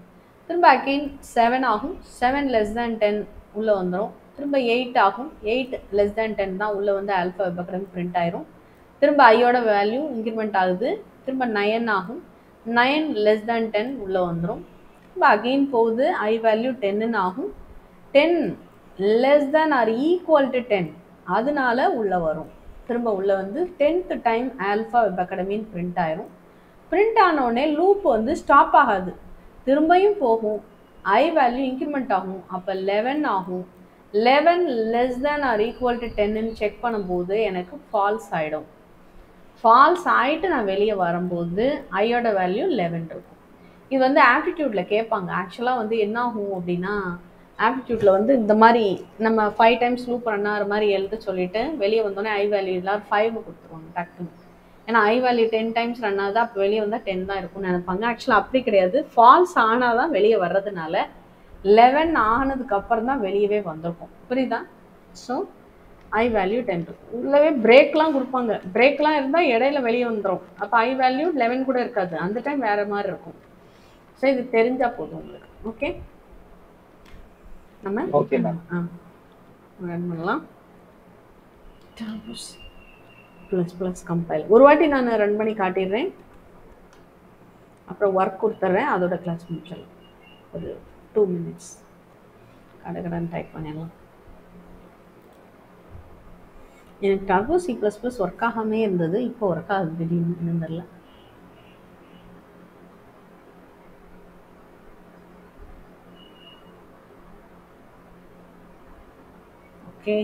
S1: திரும்ப அகெயின் 7 ஆகும், 7 லெஸ் தேன் 10 உள்ளே வந்துடும். திரும்ப 8 ஆகும், 8 லெஸ் தேன் 10 தான் உள்ளே வந்து ஆல்ஃபா வெப் அகாடமி பிரிண்ட் ஆயிரும். திரும்ப ஐயோட வேல்யூ இன்க்ரிமெண்ட் ஆகுது, திரும்ப 9 ஆகும், 9 லெஸ் தேன் 10 உள்ளே வந்துடும். திரும்ப அகெயின் போகுது, ஐ வேல்யூ 10ன்னு ஆகும், 10 less than or equal to 10 அதனால உள்ளே வரும். திரும்ப உள்ளே வந்து 10th டைம் ஆல்ஃபா வெப் அகாடமின்னு பிரிண்ட் ஆயிரும். பிரிண்ட் ஆனோடனே லூப் வந்து ஸ்டாப் ஆகாது, திரும்பியும் போகும், ஐ வேல்யூ இன்க்ரிமெண்ட் ஆகும். அப்போ 11 ஆகும். 11 less than or equal to 10ன்னு செக் பண்ணும்போது எனக்கு ஃபால்ஸ் ஆகிடும். ஃபால்ஸ் ஆகிட்டு நான் வெளியே வரும்போது ஐயோட வேல்யூ 11 இருக்கும். இது வந்து ஆப்டிடியூடில் கேட்பாங்க. ஆக்சுவலாக வந்து என்ன ஆகும் அப்படின்னா, ஆப்டிடியூடில் வந்து இந்த மாதிரி நம்ம 5 டைம்ஸ் லூப் ரன் ஆகிற மாதிரி எழுத சொல்லிவிட்டு வெளியே வந்தோடனே ஐ வேல்யூ எல்லோரும் 5 கொடுத்துருவாங்க டக்குன்னு. ஏன்னா ஐ வேல்யூ 10 டைம்ஸ் ரன் ஆகுது, அப்போ வெளியே வந்தால் 10 தான் இருக்கும்னு நினைப்பாங்க. ஆக்சுவலாக அப்படி கிடையாது. ஃபால்ஸ் ஆனால் தான் வெளியே வர்றதுனால 11 ஆனதுக்கப்புறம் தான் வெளியவே வந்திருக்கும். புரியுதா? ஸோ ஐ வேல்யூ 10 இருக்கும். உள்ளவே பிரேக்லாம் கொடுப்பாங்க. பிரேக்லாம் இருந்தால் இடையில வெளியே வந்துடும். அப்போ ஐ வேல்யூ 11 கூட இருக்காது, அந்த டைம் வேறு மாதிரி இருக்கும். ஸோ இது தெரிஞ்சால் போதும் உங்களுக்கு. ஓகே, நம்ம
S2: ஓகே மேம்
S1: ரன் பண்ணலாம். ++ கம்பைல் ஒரு வாட்டி நான் ரன் பண்ணி காட்டிடுறேன், அப்புறம் ஒர்க் கொடுத்துட்றேன், அதோட கிளாஸ் முடிச்சிடலாம். ஒரு 2 minutes கடகடன்னு டைப் பண்ணிடலாம். எனக்கு டர்போ C++ ஒர்க் ஆகாமே இருந்தது, இப்போ ஒர்க் ஆகுது திடீர்னு தெரியல. ஓகே,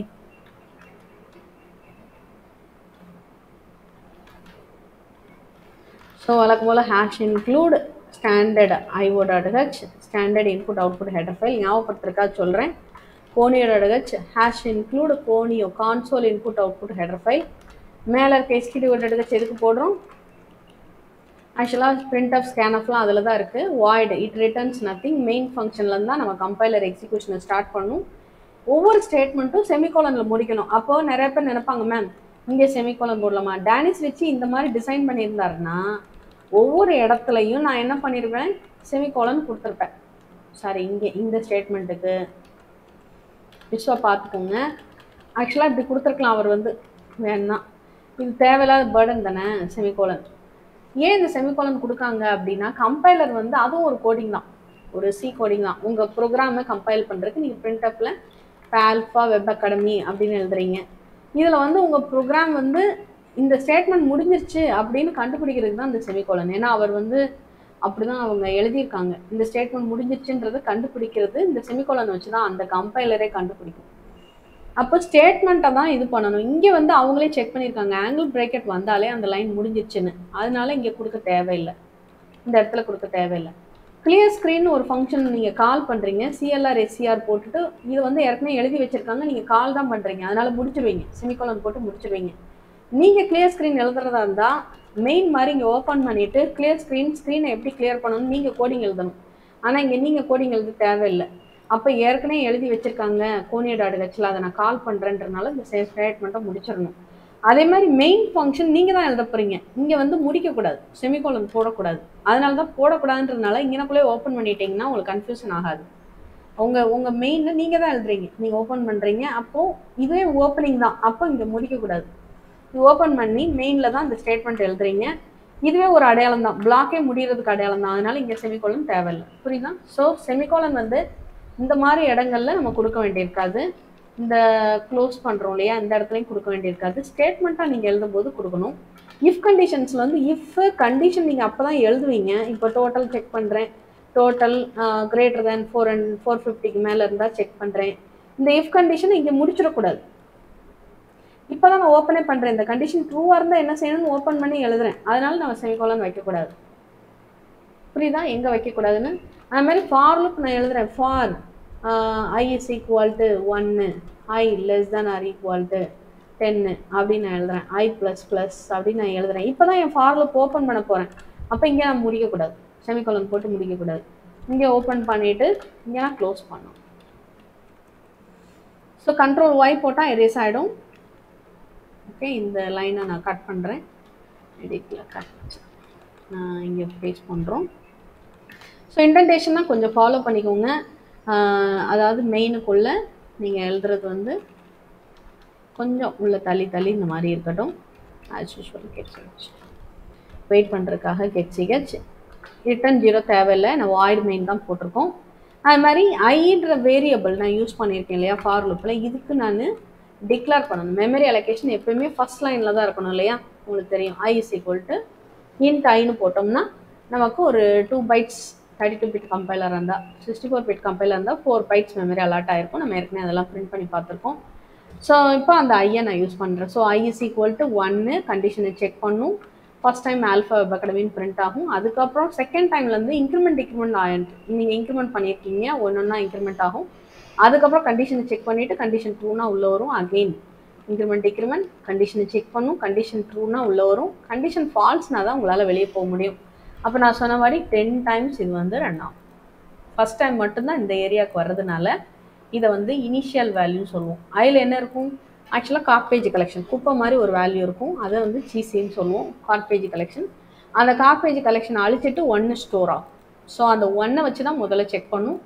S1: ஸோ வழக்கம் போல் hash include standard IO.h standard input output header file. ஞாபகப்படுத்துறதுக்காக சொல்கிறேன். கோனியோ.h hash include conio console input output header file. மேலே இருக்க STD.h எதுக்கு போடுறோம்? ஆக்சுவலாக பிரிண்ட் ஆஃப் ஸ்கேன் ஆஃப்லாம் அதில் தான் இருக்குது. Void it returns nothing. Main ஃபங்க்ஷன்லேருந்து தான் நம்ம கம்பைலர் எக்ஸிக்யூஷனை ஸ்டார்ட் பண்ணணும். ஒவ்வொரு ஸ்டேட்மெண்ட்டும் செமிகோலனில் முடிக்கணும். அப்போது நிறைய பேர் நினைப்பாங்க, மேம் இங்கே செமிகோலன் போடலாமா? டேனிஸ் ரிச்சி இந்த மாதிரி டிசைன் பண்ணியிருந்தாருன்னா ஒவ்வொரு இடத்துலையும் நான் என்ன பண்ணியிருப்பேன், செமிகோலன் கொடுத்துருப்பேன். சாரி, இங்கே இந்த ஸ்டேட்மெண்ட்டுக்கு விஷுவாக பார்த்துக்கோங்க. ஆக்சுவலாக இப்படி கொடுத்துருக்கலாம் அவர் வந்து, வேணா இது தேவையில்லாத பேர்டன் தானே செமிகோலன். ஏன் இந்த செமிகோலன் கொடுக்காங்க அப்படின்னா, கம்பைலர் வந்து அதுவும் ஒரு கோடிங் தான், ஒரு சி கோடிங் தான். உங்கள் ப்ரோக்ராமை கம்பைல் பண்ணுறதுக்கு நீங்கள் பிரிண்டப்பில் ஆல்ஃபா வெப் அகாடமி அப்படின்னு எழுதுறீங்க. இதில் வந்து உங்கள் ப்ரோக்ராம் வந்து இந்த ஸ்டேட்மெண்ட் முடிஞ்சிருச்சு அப்படின்னு கண்டுபிடிக்கிறதுக்கு தான் இந்த செமிகோலன். ஏன்னா அவர் வந்து அப்படி தான் அவங்க எழுதியிருக்காங்க. இந்த ஸ்டேட்மெண்ட் முடிஞ்சிருச்சுன்றதை கண்டுபிடிக்கிறது இந்த செமிகோலன் வச்சு தான் அந்த கம்பைலரே கண்டுபிடிக்கும். அப்போ ஸ்டேட்மெண்ட்டை தான் இது பண்ணணும். இங்கே வந்து அவங்களே செக் பண்ணியிருக்காங்க, ஆங்கிள் பிரேக்கெட் வந்தாலே அந்த லைன் முடிஞ்சிருச்சுன்னு. அதனால இங்கே கொடுக்க தேவையில்லை, இந்த இடத்துல கொடுக்க தேவையில்லை. கிளியர் ஸ்க்ரீன் ஒரு ஃபங்க்ஷன் நீங்கள் கால் பண்ணுறீங்க, CLR SCR போட்டுட்டு இது வந்து ஏற்கனவே எழுதி வச்சுருக்காங்க, நீங்கள் கால் தான் பண்ணுறீங்க, அதனால் முடிச்சிருவீங்க, செமிகோலன் போட்டு முடிச்சிருவீங்க. நீங்கள் கிளியர் ஸ்க்ரீன் எழுதுறதா இருந்தால் மெயின் மாதிரி இங்கே ஓப்பன் பண்ணிவிட்டு கிளியர் ஸ்க்ரீனை எப்படி கிளியர் பண்ணணும்னு நீங்கள் கோடிங் எழுதணும். ஆனால் இங்கே நீங்கள் கோடிங் எழுத தேவையில்லை. அப்போ ஏற்கனவே எழுதி வச்சுருக்காங்க கோனியோ.hல, அதை நான் கால் பண்ணுறேன்றனால இந்த ஸ்டேட்மெண்ட்டை முடிச்சிடணும். அதே மாதிரி மெயின் ஃபங்க்ஷன் நீங்கள் தான் எழுத போகிறீங்க, இங்கே வந்து முடிக்கக்கூடாது, செமிகோலன் போடக்கூடாது. அதனால தான் போடக்கூடாதுன்றதுனால இங்கேனக்குள்ளே ஓப்பன் பண்ணிட்டீங்கன்னா உங்களுக்கு கன்ஃபியூஷன் ஆகாது. உங்கள் மெயினில் நீங்கள் தான் எழுதுறீங்க, நீங்கள் ஓப்பன் பண்ணுறீங்க, அப்போது இதுவே ஓப்பனிங் தான், அப்போ இங்கே முடிக்கக்கூடாது. ஓப்பன் பண்ணி மெயினில் தான் இந்த ஸ்டேட்மெண்ட் எழுதுறீங்க. இதுவே ஒரு அடையாளம் தான், பிளாக்கே முடிகிறதுக்கு அடையாளம் தான். அதனால இங்கே செமிகோலன் தேவையில்லை. புரியுதா? ஸோ செமிகோலன் வந்து இந்த மாதிரி இடங்கள்ல நம்ம கொடுக்க வேண்டியிருக்காது. இந்த க்ளோஸ் பண்ணுறோம் இல்லையா, இந்த இடத்துலையும் கொடுக்க வேண்டியிருக்காது. ஸ்டேட்மெண்ட்டாக நீங்கள் எழுதும்போது கொடுக்கணும். இஃப் கண்டிஷன்ஸில் வந்து இஃப் கண்டிஷன் நீங்கள் அப்போ தான் எழுதுவீங்க. இப்போ டோட்டல் செக் பண்ணுறேன், டோட்டல் greater than 450க்கு மேலே இருந்தால் செக் பண்ணுறேன். இந்த இஃப் கண்டிஷனை இங்கே முடிச்சிடக்கூடாது. இப்போ தான் நான் ஓப்பனே பண்ணுறேன், இந்த கண்டிஷன் ட்ரூவாக இருந்தால் என்ன செய்யணும்னு ஓப்பன் பண்ணி எழுதுறேன். அதனால நம்ம செமிகோலன் வைக்கக்கூடாது. புரியுதா எங்கே வைக்கக்கூடாதுன்னு? அது மாதிரி ஃபார் லூப் நான் எழுதுறேன், for I is equal to 1, I less than or equal to 10 அப்படின்னு நான் எழுதுறேன், I ++ அப்படின்னு நான் எழுதுறேன். இப்போ தான் என் ஃபார் லூப் ஓப்பன் பண்ண போகிறேன். அப்போ இங்கே நான் முடிக்கக்கூடாது, செமிகோலன் போட்டு முடிக்கக்கூடாது. இங்கே ஓப்பன் பண்ணிவிட்டு இங்கே நான் க்ளோஸ் பண்ணணும். ஸோ Ctrl Y போட்டால் எரேஸ் ஆகிடும். ஓகே, இந்த லைனை நான் கட் பண்ணுறேன், எடிட்டில் கட் இங்கே பேஸ்ட் பண்ணுறோம். ஸோ இன்டென்டேஷன் தான் கொஞ்சம் ஃபாலோ பண்ணிக்கோங்க. அதாவது மெயினுக்குள்ளே நீங்கள் எழுதுறது வந்து கொஞ்சம் உள்ள தள்ளி இந்த மாதிரி இருக்கட்டும். ஆஸ் யூஷுவல் கெட்சிஹெச் வெயிட் பண்ணுறதுக்காக கெட்சிஹெச் ரிட்டன் 0 தேவையில்லை, நான் வாய்டு மெயின் தான் போட்டிருக்கோம். அது மாதிரி ஐன்ற வேரியபிள் நான் யூஸ் பண்ணியிருக்கேன் இல்லையா ஃபார் லூப்பில், இதுக்கு நான் டிக்ளேர் பண்ணணும். மெமரி அலோகேஷன் எப்போயுமே ஃபர்ஸ்ட் லைனில் தான் இருக்கணும் இல்லையா, உங்களுக்கு தெரியும். I is equal to int ஐன்னு போட்டோம்னா நமக்கு ஒரு 2 bytes 32 bit கம்பைலர் இருந்தால் 64 bit கம்பைலர் இருந்தால் 4 bytes மெமரி அலாட் ஆகிருக்கும். நம்ம ஏற்கனவே அதெல்லாம் பிரிண்ட் பண்ணி பார்த்துருக்கோம். ஸோ இப்போ அந்த ஐயை நான் யூஸ் பண்ணுறேன். So I is equal to 1 கண்டிஷனை செக் பண்ணும். ஃபர்ஸ்ட் டைம் ஆல்ஃபா வெப் அகாடமின்னு பிரிண்ட் ஆகும். அதுக்கப்புறம் செகண்ட் டைம்லேருந்து இன்க்ரிமெண்ட் ஆகிட்டு நீங்கள் இன்க்ரிமெண்ட் பண்ணியிருக்கீங்க, ஒன்றா இன்க்ரிமெண்ட் ஆகும். அதுக்கப்புறம் கண்டிஷனை செக் பண்ணிவிட்டு கண்டிஷன் ட்ரூனா உள்ளே வரும். அகெயின் இன்க்ரிமெண்ட் கண்டிஷனை செக் பண்ணும், கண்டிஷன் ட்ரூனா உள்ளே வரும். கண்டிஷன் ஃபால்ஸ்னா தான் உங்களால் வெளியே போக முடியும். அப்போ நான் சொன்ன மாதிரி 10 times இது வந்து ரன் ஆகும். ஃபஸ்ட் டைம் மட்டும்தான் இந்த ஏரியாவுக்கு வர்றதுனால இதை வந்து இனிஷியல் வேல்யூன்னு சொல்லுவோம். அதில் என்ன இருக்கும்? ஆக்சுவலாக கார்பேஜ் கலெக்ஷன் குப்பை மாதிரி ஒரு வேல்யூ இருக்கும், அதை வந்து ஜிசின்னு சொல்லுவோம். கார்பேஜ் கலெக்ஷன், அந்த கார்பேஜ் கலெக்ஷன் அழிச்சிட்டு 1 ஸ்டோர் ஆகும். ஸோ அந்த 1 வச்சு தான் முதல்ல செக் பண்ணும்.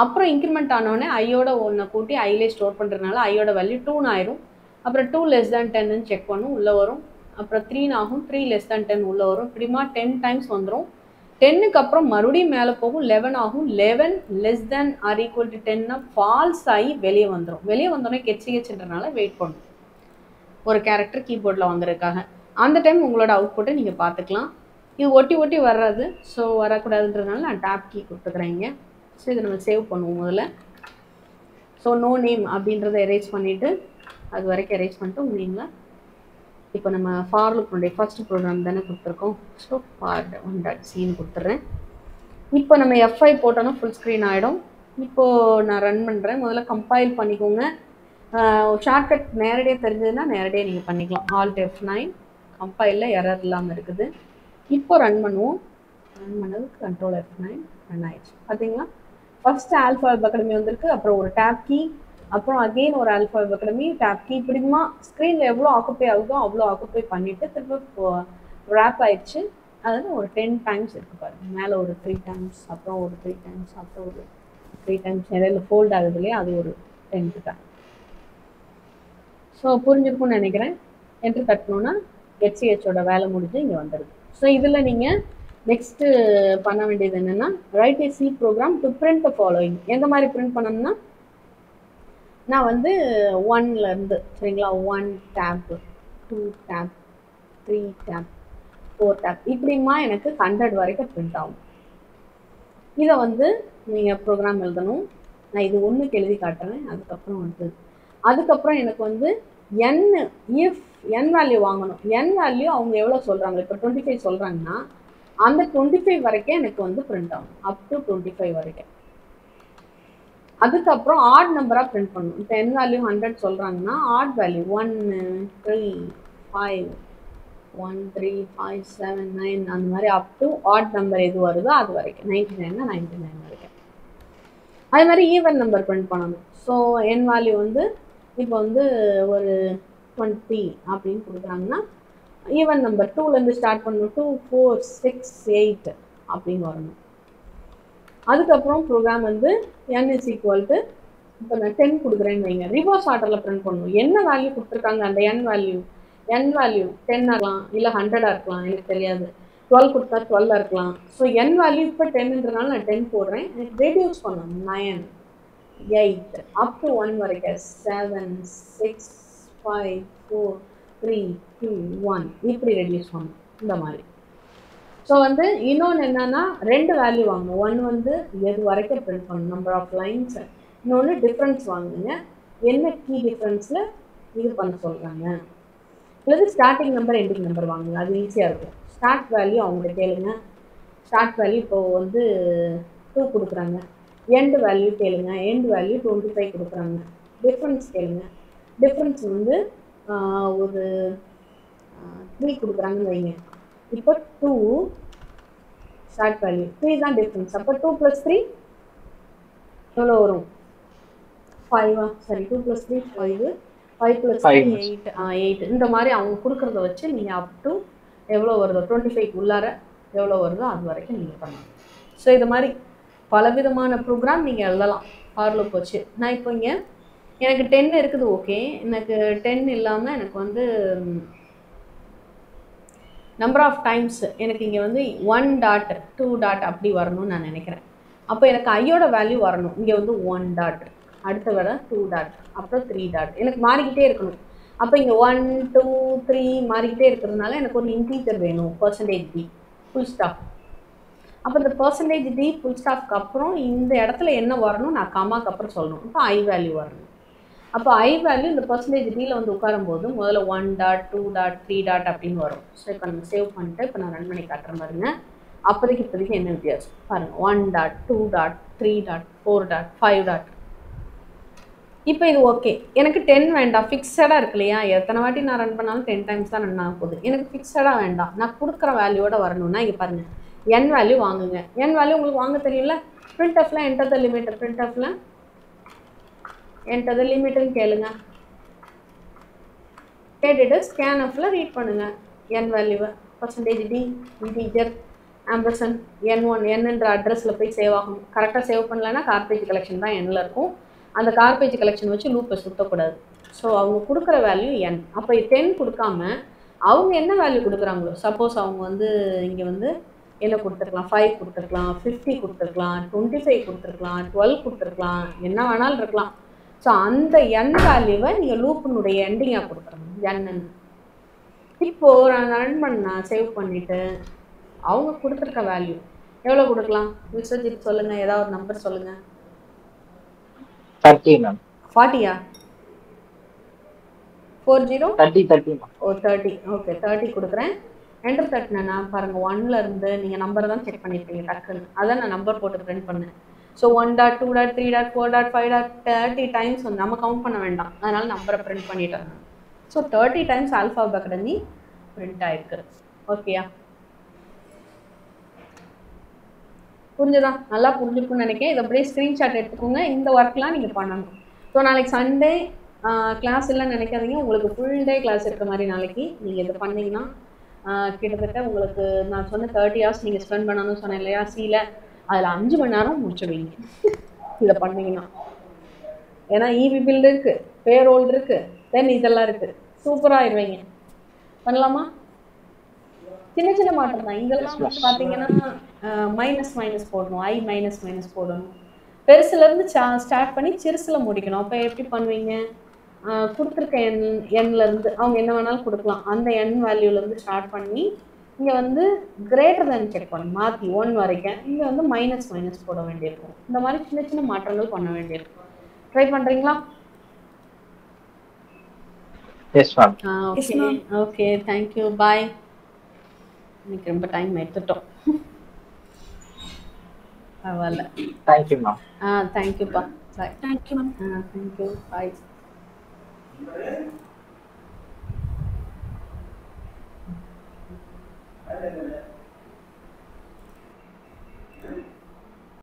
S1: அப்புறம் இன்க்ரிமெண்ட் ஆனோடனே ஐயோட 1 கூட்டி ஐலே ஸ்டோர் பண்ணுறதுனால ஐயோட வேல்யூ 2 ஆயிரும். அப்புறம் 2 less than 10 செக் பண்ணும், உள்ளே வரும். அப்புறம் 3 ஆகும், 3 less than 10 உள்ளே வரும். இப்படிமா 10 times வந்துடும். 10க்கு அப்புறம் மறுபடியும் மேலே போகும், 11 ஆகும். 11 less than or equal to 10 falls ஆகி வெளியே வந்துடும். வெளியே வந்தோடனே கெச்சுன்றனால வெயிட் பண்ணும் ஒரு கேரக்டர் கீபோர்டில் வாங்குறதுக்காக. அந்த டைம் உங்களோட அவுட்புட்டை நீங்கள் பார்த்துக்கலாம். இது ஒட்டி ஒட்டி வர்றது, ஸோ வரக்கூடாதுன்றதுனால நான் டேப் கீ கொடுத்துக்கிறேங்க. ஸோ இதை நம்ம சேவ் பண்ணுவோம் முதல்ல. ஸோ நோ நேம் அப்படின்றத எரேஸ் பண்ணிவிட்டு அது வரைக்கும் எரேஸ் பண்ணிட்டு உங்கள் நேமில் இப்போ நம்ம ஃபார் லூப்னுடைய ஃபர்ஸ்ட் ப்ரோக்ராம் தானே கொடுத்துருக்கோம். ஸோ ஃபார் 1.cன்னு கொடுத்துட்றேன். இப்போ நம்ம F5 போட்டோன்னா ஃபுல் ஸ்க்ரீன் ஆகிடும். இப்போது நான் ரன் பண்ணுறேன். முதல்ல கம்பைல் பண்ணிக்கோங்க. ஷார்ட்கட் நேரடியாக தெரிஞ்சதுன்னா நேரடியாக நீங்கள் பண்ணிக்கலாம். Alt F9 கம்பைலில் எரர் இல்லாமல் இருக்குது. இப்போ ரன் பண்ணுவோம். ரன் பண்ணதுக்கு Control F9 ரன் ஆயிடுச்சு. பார்த்தீங்களா, ஃபஸ்ட்டு ஆல்ஃபா வெப் அகாடமி வந்திருக்கு, அப்புறம் ஒரு டேப் கீ, அப்புறம் அகெயின் ஒரு alpha web academy, tab key. இப்படிமா ஸ்க்ரீனில் எவ்வளோ ஆக்குப்பை ஆகுதோ அவ்வளோ ஆக்குப்பை பண்ணிவிட்டு திரும்ப ரேப் ஆயிடுச்சு. அதாவது ஒரு 10 times இருக்குது பாருங்கள். மேலே ஒரு 3 times, அப்புறம் ஒரு 3 times, அப்புறம் ஒரு 3 times இடையில ஃபோல்ட் ஆகுது இல்லையா, அது ஒரு 10th time. ஸோ புரிஞ்சிருக்கும்னு நினைக்கிறேன். என்ட்ரு தட்டணுன்னா HCHோட வேலை முடிஞ்சு இங்கே வந்துடுது. ஸோ இதில் நீங்கள் நெக்ஸ்ட்டு பண்ண வேண்டியது என்னென்னா, write a C program to print the following. எந்த மாதிரி பிரிண்ட் பண்ணணும்னா, நான் வந்து 1லேருந்து சரிங்களா, 1 tab 2 tab 3 tab 4 tab இப்படிமா எனக்கு 100 வரைக்கும் பிரிண்ட் ஆகும். இதை வந்து நீங்கள் ப்ரோக்ராம் எழுதணும். நான் இது ஒன்றுக்கு எழுதி காட்டுறேன். அதுக்கப்புறம் எனக்கு வந்து n வேல்யூ வாங்கணும். n வேல்யூ அவங்க எவ்வளோ சொல்கிறாங்க, இப்போ 25 சொல்கிறாங்கன்னா அந்த 25 வரைக்கும் எனக்கு வந்து பிரிண்ட் ஆகும், அப் டு 25 வரைக்கும். அதுக்கப்புறம் ஆட் நம்பராக பிரிண்ட் பண்ணணும். இப்போ n வேல்யூ 100 சொல்கிறாங்கன்னா ஆட் வேல்யூ 1 3 5 1 3 5 7 9 அந்த மாதிரி அப் டு ஆட் நம்பர் எது வருதோ அது வரைக்கும், 99 99 வரைக்கும். அதே மாதிரி ஈவன் நம்பர் பிரிண்ட் பண்ணணும். ஸோ n வேல்யூ வந்து இப்போ வந்து ஒரு 20 அப்படின்னு கொடுக்குறாங்கன்னா ஈவன் நம்பர் 2லேருந்து ஸ்டார்ட் பண்ணணும். 2 4 6 8 அப்படின்னு வரணும். அதுக்கப்புறம் ப்ரோக்ராம் வந்து n இஸ் ஈக்குவல் டு, இப்போ நான் 10 கொடுக்குறேன்னு வைங்க, ரிவர்ஸ் ஆர்டரில் பிரிண்ட் பண்ணணும். என்ன வேல்யூ கொடுத்துருக்காங்க அந்த n வேல்யூ 10 இருக்கலாம், இல்லை 100 இருக்கலாம், எனக்கு தெரியாது. 12 கொடுத்தா 12 இருக்கலாம். ஸோ n வேல்யூ இப்போ 10ன்றனால நான் 10 போடுறேன். எனக்கு ரெடியூஸ் பண்ணணும். 9 8 அப் டு 1 வரைக்கும் 7 6 5 4 3 2 1 இப்படி ரெடியூஸ் பண்ணணும் இந்த மாதிரி. ஸோ வந்து இன்னொன்று என்னன்னா, 2 வேல்யூ வாங்கணும். 1 வந்து எது வரைக்கும் பிரிண்ட் பண்ணணும், நம்பர் ஆஃப் லைன்ஸ். இன்னொன்று டிஃப்ரென்ஸ் வாங்குங்க, என்ன கீ டிஃப்ரென்ஸில் இது பண்ண சொல்கிறாங்க. இல்லை ஸ்டார்டிங் நம்பர் எண்டிங் நம்பர் வாங்குங்க, அது ஈஸியாக இருக்கும். ஸ்டார்ட் வேல்யூ அவங்கள்ட்ட கேளுங்க. ஸ்டார்ட் வேல்யூ இப்போ வந்து 2 கொடுக்குறாங்க. எண்ட் வேல்யூ கேளுங்க, எண்ட் வேல்யூ 25 கொடுக்குறாங்க. டிஃப்ரென்ஸ் கேளுங்க. டிஃப்ரென்ஸ் வந்து ஒரு 3 கொடுக்குறாங்கன்னு வைங்க. இப்போ 2 ஸ்டார்ட் வேல்யூ 3 தான் டிஃப்ரென்ஸ். அப்போ 2 + 3 எவ்வளோ வரும், 5 சரி 2 + 3 5 5 + 3 8 இந்த மாதிரி அவங்க கொடுக்குறத வச்சு நீங்கள் அப் டு எவ்வளோ வருதோ 25 உள்ளார எவ்வளோ வருதோ அது வரைக்கும் நீங்கள் பண்ணலாம். ஸோ இது மாதிரி பலவிதமான ப்ரோக்ராம் நீங்கள் எழுதலாம் ஃபார் லூப் வச்சு. நான் இப்போ இங்கே எனக்கு 10 இருக்குது, ஓகே. எனக்கு 10 இல்லாமல் எனக்கு வந்து நம்பர் ஆஃப் டைம்ஸ் எனக்கு இங்கே வந்து 1 டாட் 2 டாட் அப்படி வரணும்னு நான் நினைக்கிறேன். அப்போ எனக்கு ஐயோட வேல்யூ வரணும். இங்கே வந்து 1 டாட், அடுத்த வர 2 டாட், அப்புறம் 3 டாட், எனக்கு மாறிக்கிட்டே இருக்கணும். அப்போ இங்கே 1 2 3 மாறிக்கிட்டே இருக்கிறதுனால எனக்கு ஒரு இன்டீஜர் வேணும் பர்சன்டேஜ் டி ஃபுல் ஸ்டாப். அப்போ இந்த பர்சன்டேஜ் டி ஃபுல் ஸ்டாப்க்கு அப்புறம் இந்த இடத்துல என்ன வரணும், நான் காமாக்கு அப்புறம் சொல்லணும். இப்போ ஐ வேல்யூ வரணும். அப்போ ஐ வேல்யூ இந்த பர்சன்டேஜ் டியில் வந்து உட்காரும் போது முதல்ல 1 டாட் 2 டாட் 3 டாட் அப்படின்னு வரும். ஸோ இப்போ நம்ம சேவ் பண்ணிட்டு இப்போ நான் ரன் பண்ணி காட்டுறேன் பாருங்க. இப்போதைக்கு என்ன வித்தியாசம் பாருங்க. 1 dot 2 dot 3 dot 4 dot 5 dot. இப்போ இது ஓகே. எனக்கு 10 வேண்டாம், ஃபிக்ஸடாக இருக்கு இல்லையா? எத்தனை வாட்டி நான் ரன் பண்ணாலும் 10 டைம்ஸ் தான் ரன் ஆக போகுது. எனக்கு ஃபிக்ஸடாக வேண்டாம், நான் கொடுக்குற வேல்யூவோட வரணும்னா இங்கே பாருங்கள் n வேல்யூ வாங்குங்க. n வேல்யூ உங்களுக்கு வாங்க தெரியல. printfல என்டர் த லிமிட்டர், printfல என்டர் த லிமிட்டர்னு கேளுங்க. கேட்டுட்டு ஸ்கேன்எஃப்ல ரீட் பண்ணுங்க n வேல்யூவை. Percentage D integer ampersand n1 nன்ற அட்ரஸில் போய் சேவ் ஆகும். கரெக்டாக சேவ் பண்ணலன்னா கார்பேஜ் கலெக்ஷன் தான் எண்ணில் இருக்கும். அந்த கார்பேஜ் கலெக்ஷன் வச்சு லூப்பை சுற்றக்கூடாது. ஸோ அவங்க கொடுக்குற வேல்யூ n. அப்போ 10 கொடுக்காம அவங்க என்ன வேல்யூ கொடுக்குறாங்களோ, சப்போஸ் அவங்க வந்து இங்கே வந்து என்ன கொடுத்துருக்கலாம், 5 கொடுத்துருக்கலாம், 50 கொடுத்துருக்கலாம், 25 கொடுத்துருக்கலாம், 12 கொடுத்துருக்கலாம், என்ன வேணாலும் இருக்கலாம். ஸோ அந்த n வேல்யூவை நீங்கள் லூப்பினுடைய எண்டிங்காக கொடுத்துருங்க n. இப்போது நான் ரன் பண்ண சேவ் பண்ணிவிட்டு அவங்க கொடுத்துருக்க வேல்யூ எவ்வளோ கொடுக்கலாம் விஸ்வஜித் சொல்லுங்கள், ஏதாவது ஒரு நம்பர் சொல்லுங்கள்.
S2: 30 மேம்.
S1: 40யா? 40
S2: 30
S1: ஓ 30. ஓகே 30 கொடுக்குறேன். என்டர் தட்டினேன்னா பாருங்கள் 1ல இருந்து நீங்கள் நம்பரை தான் செக் பண்ணியிருப்பீங்க டக்குன்னு. அதான் நான் நம்பர் போட்டு பிரிண்ட் பண்ணேன். So 1 dot 2 dot 3 dot 4 dot 5 dot 30 times வந்து நம்ம கவுண்ட் பண்ண வேண்டாம், அதனால நம்பரை பிரிண்ட் பண்ணிட்டேன். So 30 times alphabet academy print ஆயிருக்கு. ஓகேயா? புரிஞ்சுதா? நல்லா புரிஞ்சுருக்குன்னு நினைக்கிறேன். இதை அப்படியே ஸ்க்ரீன்ஷாட் எடுத்துக்கோங்க. இந்த ஒர்க்லாம் நீங்கள் பண்ணணும். ஸோ நாளைக்கு சண்டே கிளாஸ் இல்லைன்னு நினைக்காதீங்க. உங்களுக்கு ஃபுல் டே கிளாஸ் இருக்க மாதிரி நாளைக்கு நீங்கள் இதை பண்ணிங்கன்னா கிட்டத்தட்ட உங்களுக்கு நான் சொன்ன 30 ஹவர்ஸ் நீங்கள் ஸ்பெண்ட் பண்ணணும்னு சொன்னேன் இல்லையா சியில், அதில் 5 மணி நேரம் முடிச்சுடுவீங்க இதை பண்ணிங்கன்னா. ஏன்னா இவி பில் இருக்குது, பேரோல் இருக்குது, தென் இதெல்லாம் இருக்குது. சூப்பராக ஆயிடுவீங்க. பண்ணலாமா? சின்ன சின்ன மாற்றம் தான் இதெல்லாம். வந்து பார்த்தீங்கன்னா மைனஸ் போடணும், ஐ மைனஸ் போடணும். பெருசுலேருந்து ஸ்டார்ட் பண்ணி சிறுசில் முடிக்கணும். அப்போ எப்படி பண்ணுவீங்க? கொடுத்துருக்க எண்ணிலேருந்து அவங்க என்ன வேணாலும் கொடுக்கலாம். அந்த எண் வேல்யூலேருந்து ஸ்டார்ட் பண்ணி இங்கே வந்து கிரேட்டர் தேன் செக் பண்ணணும். மாற்றி 1 வரைக்கும் இங்கே வந்து மைனஸ் போட வேண்டியிருக்கும். இந்த மாதிரி சின்ன சின்ன மாற்றங்கள் பண்ண வேண்டியிருக்கும். ட்ரை பண்ணுறீங்களா? Okay okay, thank you, bye. இன்னைக்கு ரொம்ப டைம் எடுத்துட்டோம். பரவாயில்ல.
S2: Thank you ma'am.
S1: தேங்க்யூப்பா. Bye.
S3: Thank you ma'am.
S1: Thank you, bye.
S4: I